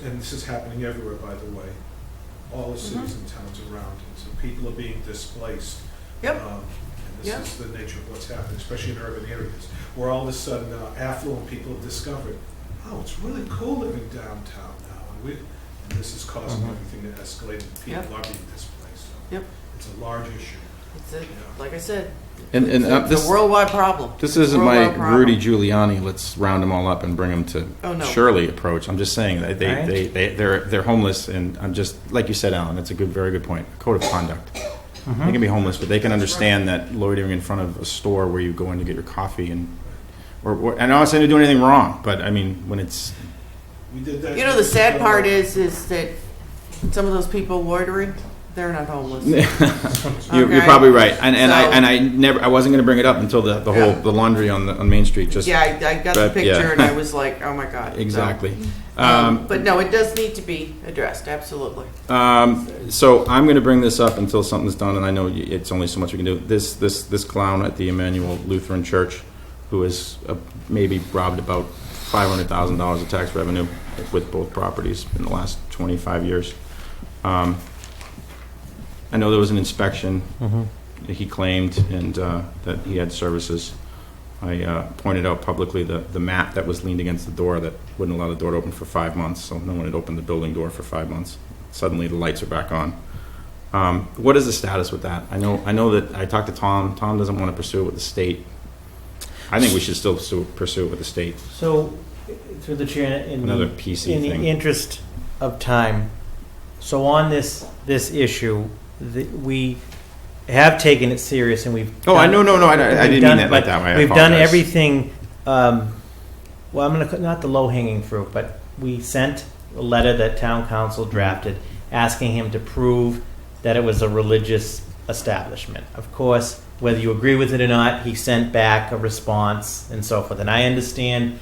And this is happening everywhere, by the way, all the cities and towns around. And so people are being displaced. Yep. And this is the nature of what's happening, especially in urban areas, where all of a sudden affluent people have discovered, oh, it's really cool living downtown now. And this is causing everything to escalate, and people are being displaced. So it's a large issue. It's a, like I said, And it's this a worldwide problem. this isn't my Worldwide problem. Rudy Giuliani. Let's round them all up and bring them to Oh, no. Shirley approach. I'm just saying that Right. they're homeless, and I'm just like you said, Alan. That's a very good point. Code of conduct. They can be homeless, but they can understand that loitering in front of a store where you go in to get your coffee or I'm not saying they're doing anything wrong, but I mean when it's We did that. You know, the sad part is that some of those people loitering, they're not homeless. You're Okay. probably right, and So- I wasn't going to bring it up until the whole the laundry on Main Street. Just Yeah, I got the but, picture yeah. and I was like, oh my God. exactly. But no, it does need to be addressed, absolutely. So I'm going to bring this up until something's done, and I know it's only so much we can do. This clown at the Emmanuel Lutheran Church, who has maybe robbed about $500,000 of tax revenue with both properties in the last 25 years. I know there was an inspection that he claimed and that he had services. I pointed out publicly the mat that was leaned against the door that wouldn't allow the door to open for 5 months, so no one had opened the building door for 5 months. Suddenly the lights are back on. What is the status with that? I know that I talked to Tom. Tom doesn't want to pursue it with the state. I think we should still pursue it with the state. So, through the chair, in Another the, PC in thing. the interest of time, so on this issue, we have taken it serious, and we've. Oh, I done- know, no, I didn't mean that like that way. I We've done apologize. everything. Well, I'm going to not the low hanging fruit, but we sent a letter that town council drafted asking him to prove that it was a religious establishment. Of course, whether you agree with it or not, he sent back a response and so forth. And I understand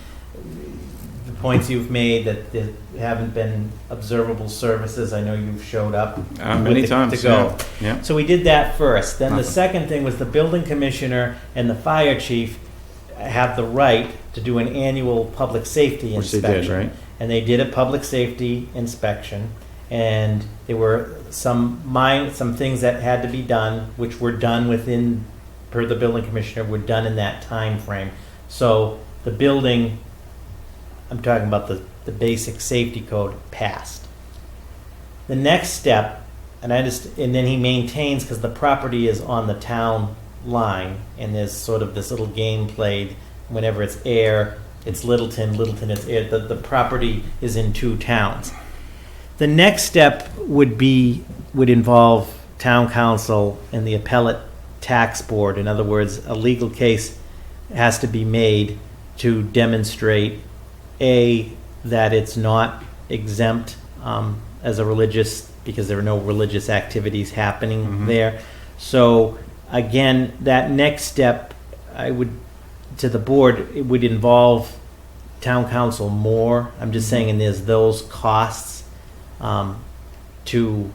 the points you've made that there haven't been observable services. I know you've showed up Many times to go. Yeah. So we did that first. Then the Nothing. second thing was the building commissioner and the fire chief have the right to do an annual public safety Which they inspection. did, right? And they did a public safety inspection, and there were some things that had to be done, which were done within, per the building commissioner, were done in that time frame. So the building, I'm talking about the basic safety code, passed. The next step, and then he maintains, because the property is on the town line, and there's sort of this little game played whenever it's Ayer, it's Littleton, it's Ayer. The property is in two towns. The next step would involve town council and the appellate tax board. In other words, a legal case has to be made to demonstrate, A, that it's not exempt as a religious, because there are no religious activities happening there. So again, that next step, to the board, it would involve town council more. I'm just saying, and there's those costs to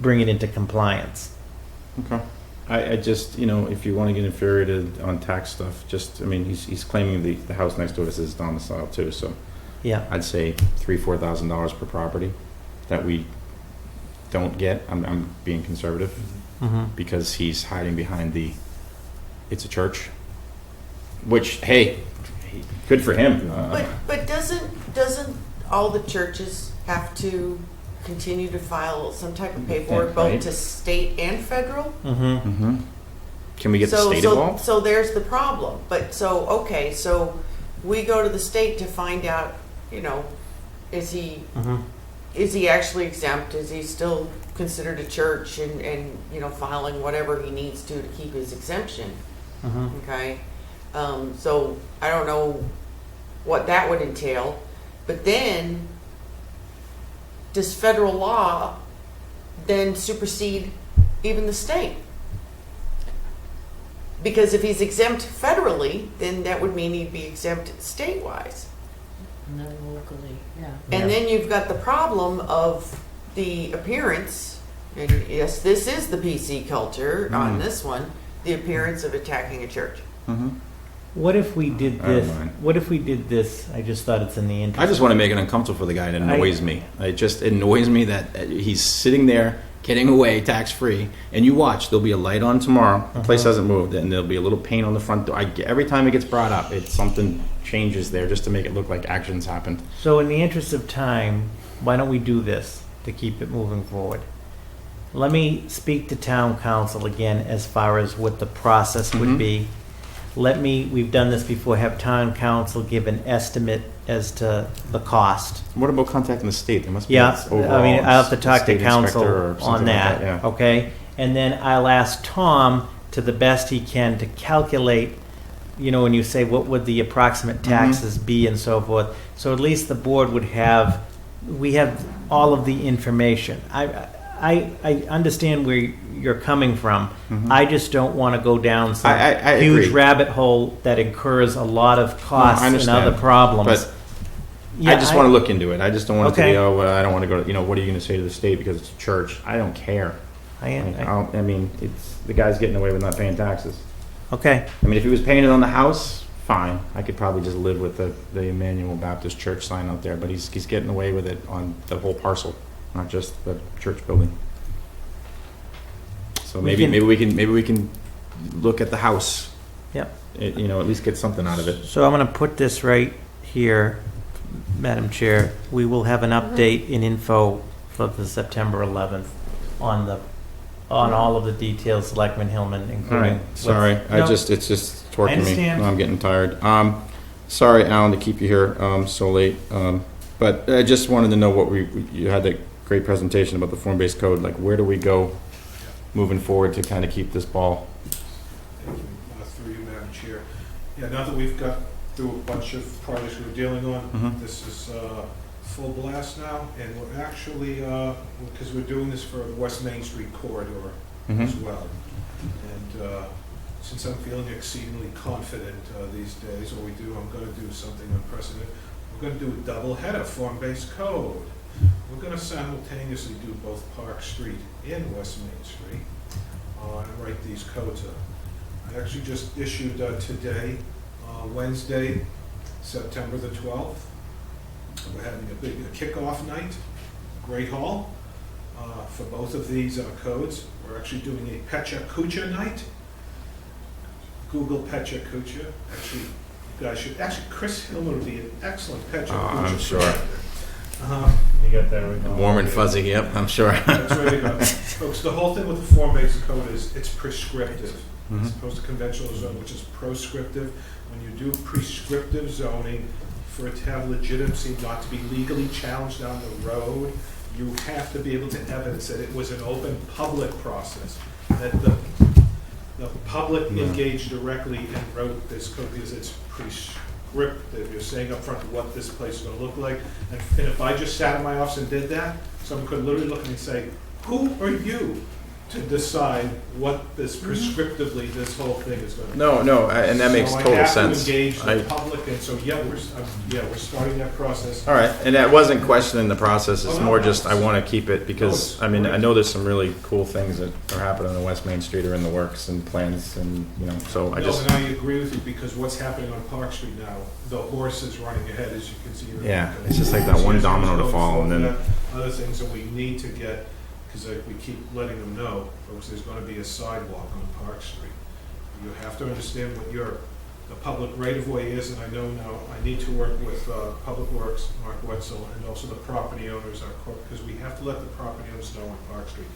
bring it into compliance. Okay. I just, if you want to get infuriated on tax stuff, he's claiming the house next to us is domicile too, so Yeah. I'd say $3,000-4,000 per property that we don't get. I'm being conservative because he's hiding behind it's a church, which, hey, good for him. But doesn't all the churches have to continue to file some type of paperwork, both Right. to state and federal? Can we get the state involved? So there's the problem. But so we go to the state to find out, is he actually exempt? Is he still considered a church and filing whatever he needs to keep his exemption? Okay. So I don't know what that would entail, but then does federal law then supersede even the state? Because if he's exempt federally, then that would mean he'd be exempt state-wise. And then locally, yeah. And then you've got the problem of the appearance, and yes, this is the PC culture on this one, the appearance of attacking a church. What if we did I don't this? mind. What if we did this? I just thought it's in the interest. I just want to make it uncomfortable for the guy. It annoys me. It just annoys me that he's sitting there getting away tax-free, and you watch, there'll be a light on tomorrow, the place hasn't moved, and there'll be a little paint on the front door. Every time it gets brought up, something changes there just to make it look like actions happened. So in the interest of time, why don't we do this to keep it moving forward? let me speak to town council again as far as what the process would be. We've done this before, have town council give an estimate as to the cost. What about contacting the state? There must be Yeah, overall I mean, I'll have to talk to state council inspector or something on like that, yeah. okay? And then I'll ask Tom, to the best he can, to calculate, when you say what would the approximate taxes be and so forth. So at least the board would have, we have all of the information. I understand where you're coming from. I just don't want to go down some I huge agree. rabbit hole that incurs a lot of costs I and understand, other problems. But I just want to look into it. I just don't want it to Okay. be, oh, well, I don't want to go to, what are you going to say to the state because it's a church? I don't care. I mean, it's the guy's getting away with not paying taxes. Okay. I mean, if he was paying it on the house, fine. I could probably just live with the Emmanuel Baptist Church sign out there, but he's getting away with it on the whole parcel, not just the church building. So maybe we can look at the house. Yep. At least get something out of it. So I'm going to put this right here, Madam Chair. We will have an update in info for the September 11th on all of the details, Selectman Hillman, including. All right. Sorry, it's just torquing me. understand. No, I'm getting tired. Sorry, Alan, to keep you here so late. But I just wanted to know what you had that great presentation about the form-based code. Like, where do we go moving forward to kind of keep this ball? Thank you. Through you, Madam Chair. Yeah, now that we've got through a bunch of projects we're dealing on, this is full blast now, and we're actually, because we're doing this for the West Main Street corridor as well. And since I'm feeling exceedingly confident these days, I'm going to do something unprecedented. We're going to do a double header, form-based code. We're going to simultaneously do both Park Street and West Main Street and write these codes up. I actually just issued today, Wednesday, September the 12th. We're having a big kickoff night, Great Hall, for both of these codes. We're actually doing a Pecha Kucha night. Google Pecha Kucha. Actually, you guys should. Actually, Chris Hillman would be an excellent Pecha Kucha. I'm sure. You got that right. Warm and fuzzy, yep, I'm sure. That's ready to go. Folks, the whole thing with the form-based code is it's prescriptive, as opposed to conventional zoning, which is proscriptive. When you do prescriptive zoning, for it to have legitimacy, not to be legally challenged down the road, you have to be able to evidence that it was an open public process, that the public engaged directly and wrote this code because it's prescriptive. You're saying up front what this place is going to look like. And if I just sat in my office and did that, someone could literally look at me and say, who are you to decide what this prescriptively this whole thing is going to be? No, and that makes total sense. So I have to engage the public, and so we're starting that process. All right, and that wasn't questioning the process. It's Oh, no, more no, just I want to keep it because I mean I know there's some really cool things that are happening on West Main Street or in the works and plans and so I just. And I agree with you because what's happening on Park Street now, the horse is running ahead, as you can see. Yeah, it's just like that one domino to fall and then. Other things that we need to get, because we keep letting them know, folks, there's going to be a sidewalk on Park Street. You have to understand what the public right-of-way is, and I know now I need to work with Public Works, Mark Wetzel, and also the property owners, because we have to let the property owners know on Park Street.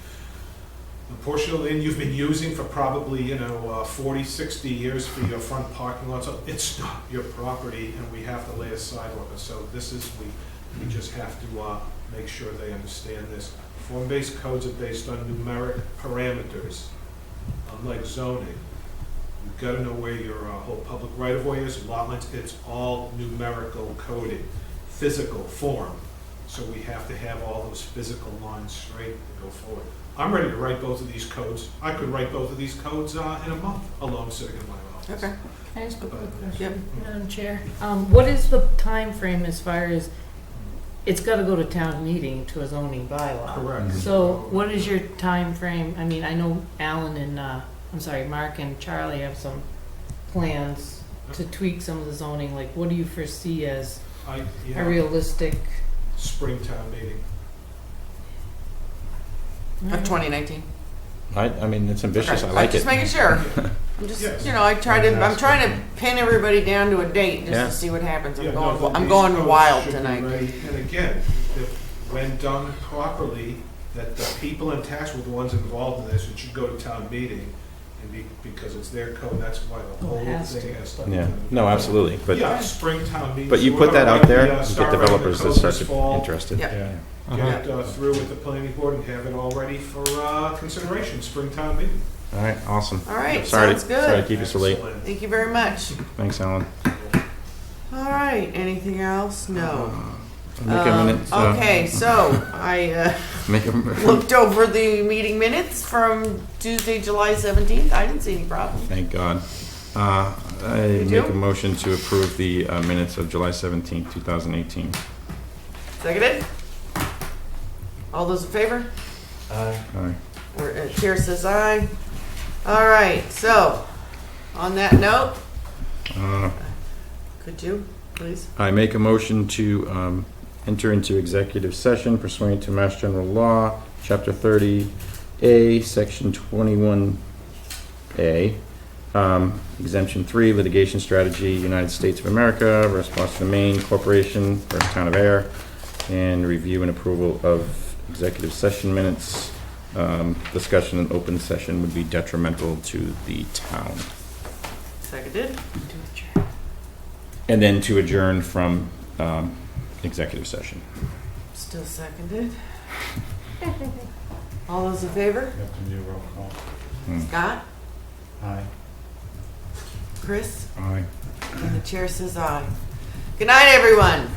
The portion of land you've been using for probably 40, 60 years for your front parking lot, so it's not your property, and we have to lay a sidewalk. And so this is we just have to make sure they understand this. Form-based codes are based on numeric parameters, unlike zoning. You've got to know where your whole public right-of-way is, lot lines, it's all numerical coding, physical form. So we have to have all those physical lines straight and go forward. I'm ready to write both of these codes. I could write both of these codes in a month alone sitting in my office. Okay. Can I ask a quick question, Yep. Madam Chair? What is the time frame as far as it's got to go to town meeting to a zoning bylaw? Correct. So what is your time frame? I mean, I know Alan and, Mark and Charlie have some plans to tweak some of the zoning. Like, what do you foresee as a realistic? Springtown meeting. Of 2019. I mean, it's ambitious. Okay. I like I'm just it. making sure. I'm just, Yes. I'm trying to pin everybody down to a date just Yeah. to see what happens. Yeah, I'm these going codes wild should be tonight. ready. And again, when done properly, that the people in tax were the ones involved in this, it should go to town meeting, and because it's their code, that's why the whole thing has to. Yeah, no, absolutely, but, Yeah, spring town meeting. but you So put we're that gonna out there, write the, and start get writing the developers that code start this to fall, be interested. Yep. Yeah. Get it through with the planning board and have it all ready for consideration, spring town meeting. All right, awesome. All right, Sorry sounds good. Sorry to keep you so late. Excellent. Thank you very much. Thanks, Alan. All right, anything else? No. Make a minute. Okay, so I Make a. looked over the meeting minutes from Tuesday, July 17th. I didn't see any problem. Thank God. I do? make a motion to approve the minutes of July 17th, 2018. Seconded? All those in favor? All right. Chair says aye. All right, so on that note, could you please? I make a motion to enter into executive session pursuant to Mass General Law, Chapter 30A, Section 21A, Exemption 3, Litigation Strategy, United States of America versus Boston, Maine Corporation versus Town of Ayer, and review and approval of executive session minutes. Discussion in open session would be detrimental to the town. Seconded? And then to adjourn from executive session. Still seconded. All those in favor? You have to do a roll call. Scott? Aye. Chris? Aye. And the chair says aye. Good night, everyone.